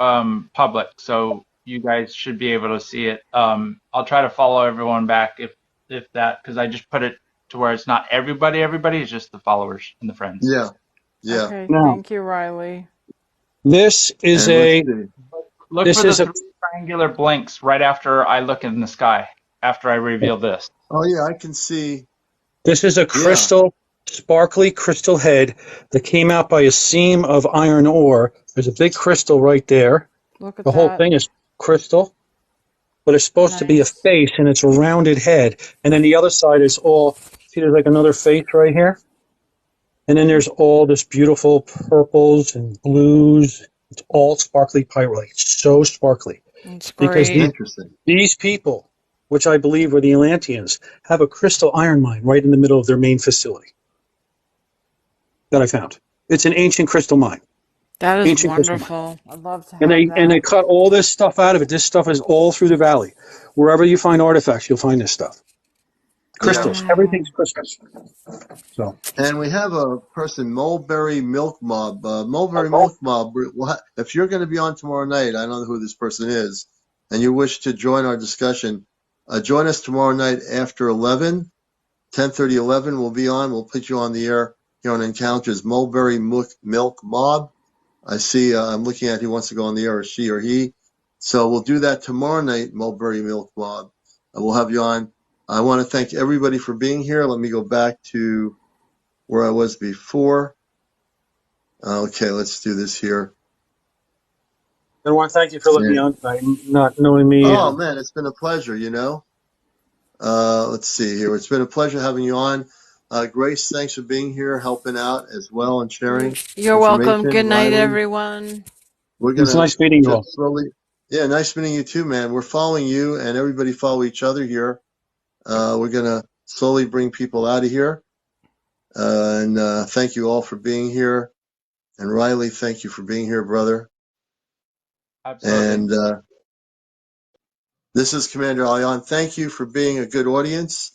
public, so you guys should be able to see it. I'll try to follow everyone back if that, because I just put it to where it's not everybody, it's just the followers and the friends. Yeah. Yeah. Okay, Now, thank you, Riley. this is And let's a see. Look this for the is a three triangular blinks right after I look in the sky, after I reveal this. Oh, yeah, I can see. this is a Yeah. crystal, sparkly crystal head that came out by a seam of iron ore. There's a big crystal right there. Look at The whole that. thing is crystal, but it's supposed to be a Nice. face, and it's a rounded head. And then the other side is all, see, there's like another face right here. And then there's all this beautiful purples and blues. It's all sparkly pyrite. It's so sparkly. It's Because great. Interesting. these people, which I believe were the Atlanteans, have a crystal iron mine right in the middle of their main facility that I found. It's an ancient crystal mine. That is Ancient crystal mine. wonderful. I'd love to And have they that. cut all this stuff out of it. This stuff is all through the valley. Wherever you find artifacts, you'll find this stuff. Yeah. Crystals. Everything's crystals. So And we have a person, Mulberry Milk Mob. Mulberry Milk Mob, if you're going to be on tomorrow night, I don't know who this person is, and you wish to join our discussion, join us tomorrow night after 11, 10:30, 11. We'll be on. We'll put you on the air here on Encounters. Mulberry Milk Mob. I see, I'm looking at who wants to go on the air, or she or he. So we'll do that tomorrow night, Mulberry Milk Mob. We'll have you on. I want to thank everybody for being here. Let me go back to where I was before. Okay, let's do this here. I want to thank you for letting me And, on tonight, not knowing me. oh And man, it's been a pleasure, Let's see here. It's been a pleasure having you on. Grace, thanks for being here, helping out as well and sharing You're welcome. information. Good night, Riley, everyone. we're it's gonna nice meeting you all. just slowly. Yeah, nice meeting you too, man. We're following you, and everybody follow each other here. We're gonna slowly bring people out of here, and thank you all for being here. And Riley, thank you for being here, brother. Absolutely. And this is CmdrAleon. Thank you for being a good audience.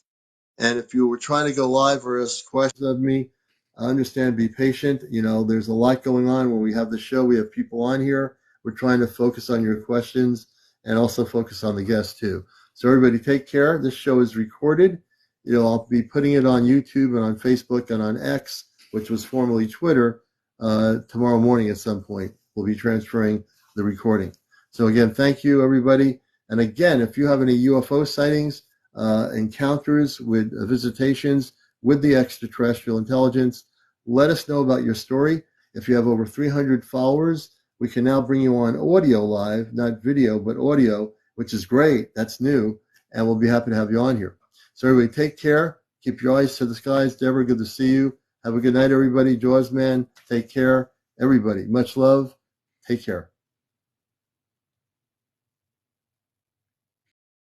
And if you were trying to go live or ask questions of me, I understand, be patient. There's a lot going on when we have the show. We have people on here. We're trying to focus on your questions and also focus on the guests too. So everybody take care. This show is recorded. I'll be putting it on YouTube and on Facebook and on X, which was formerly Twitter, tomorrow morning at some point. We'll be transferring the recording. So again, thank you, everybody. And again, if you have any UFO sightings, encounters with visitations with the extraterrestrial intelligence, let us know about your story. If you have over 300 followers, we can now bring you on audio live, not video, but audio, which is great. That's new. And we'll be happy to have you on here. So everybody take care. Keep your eyes to the skies. Deborah, good to see you. Have a good night, everybody. Jaws, man, take care. Everybody, much love. Take care.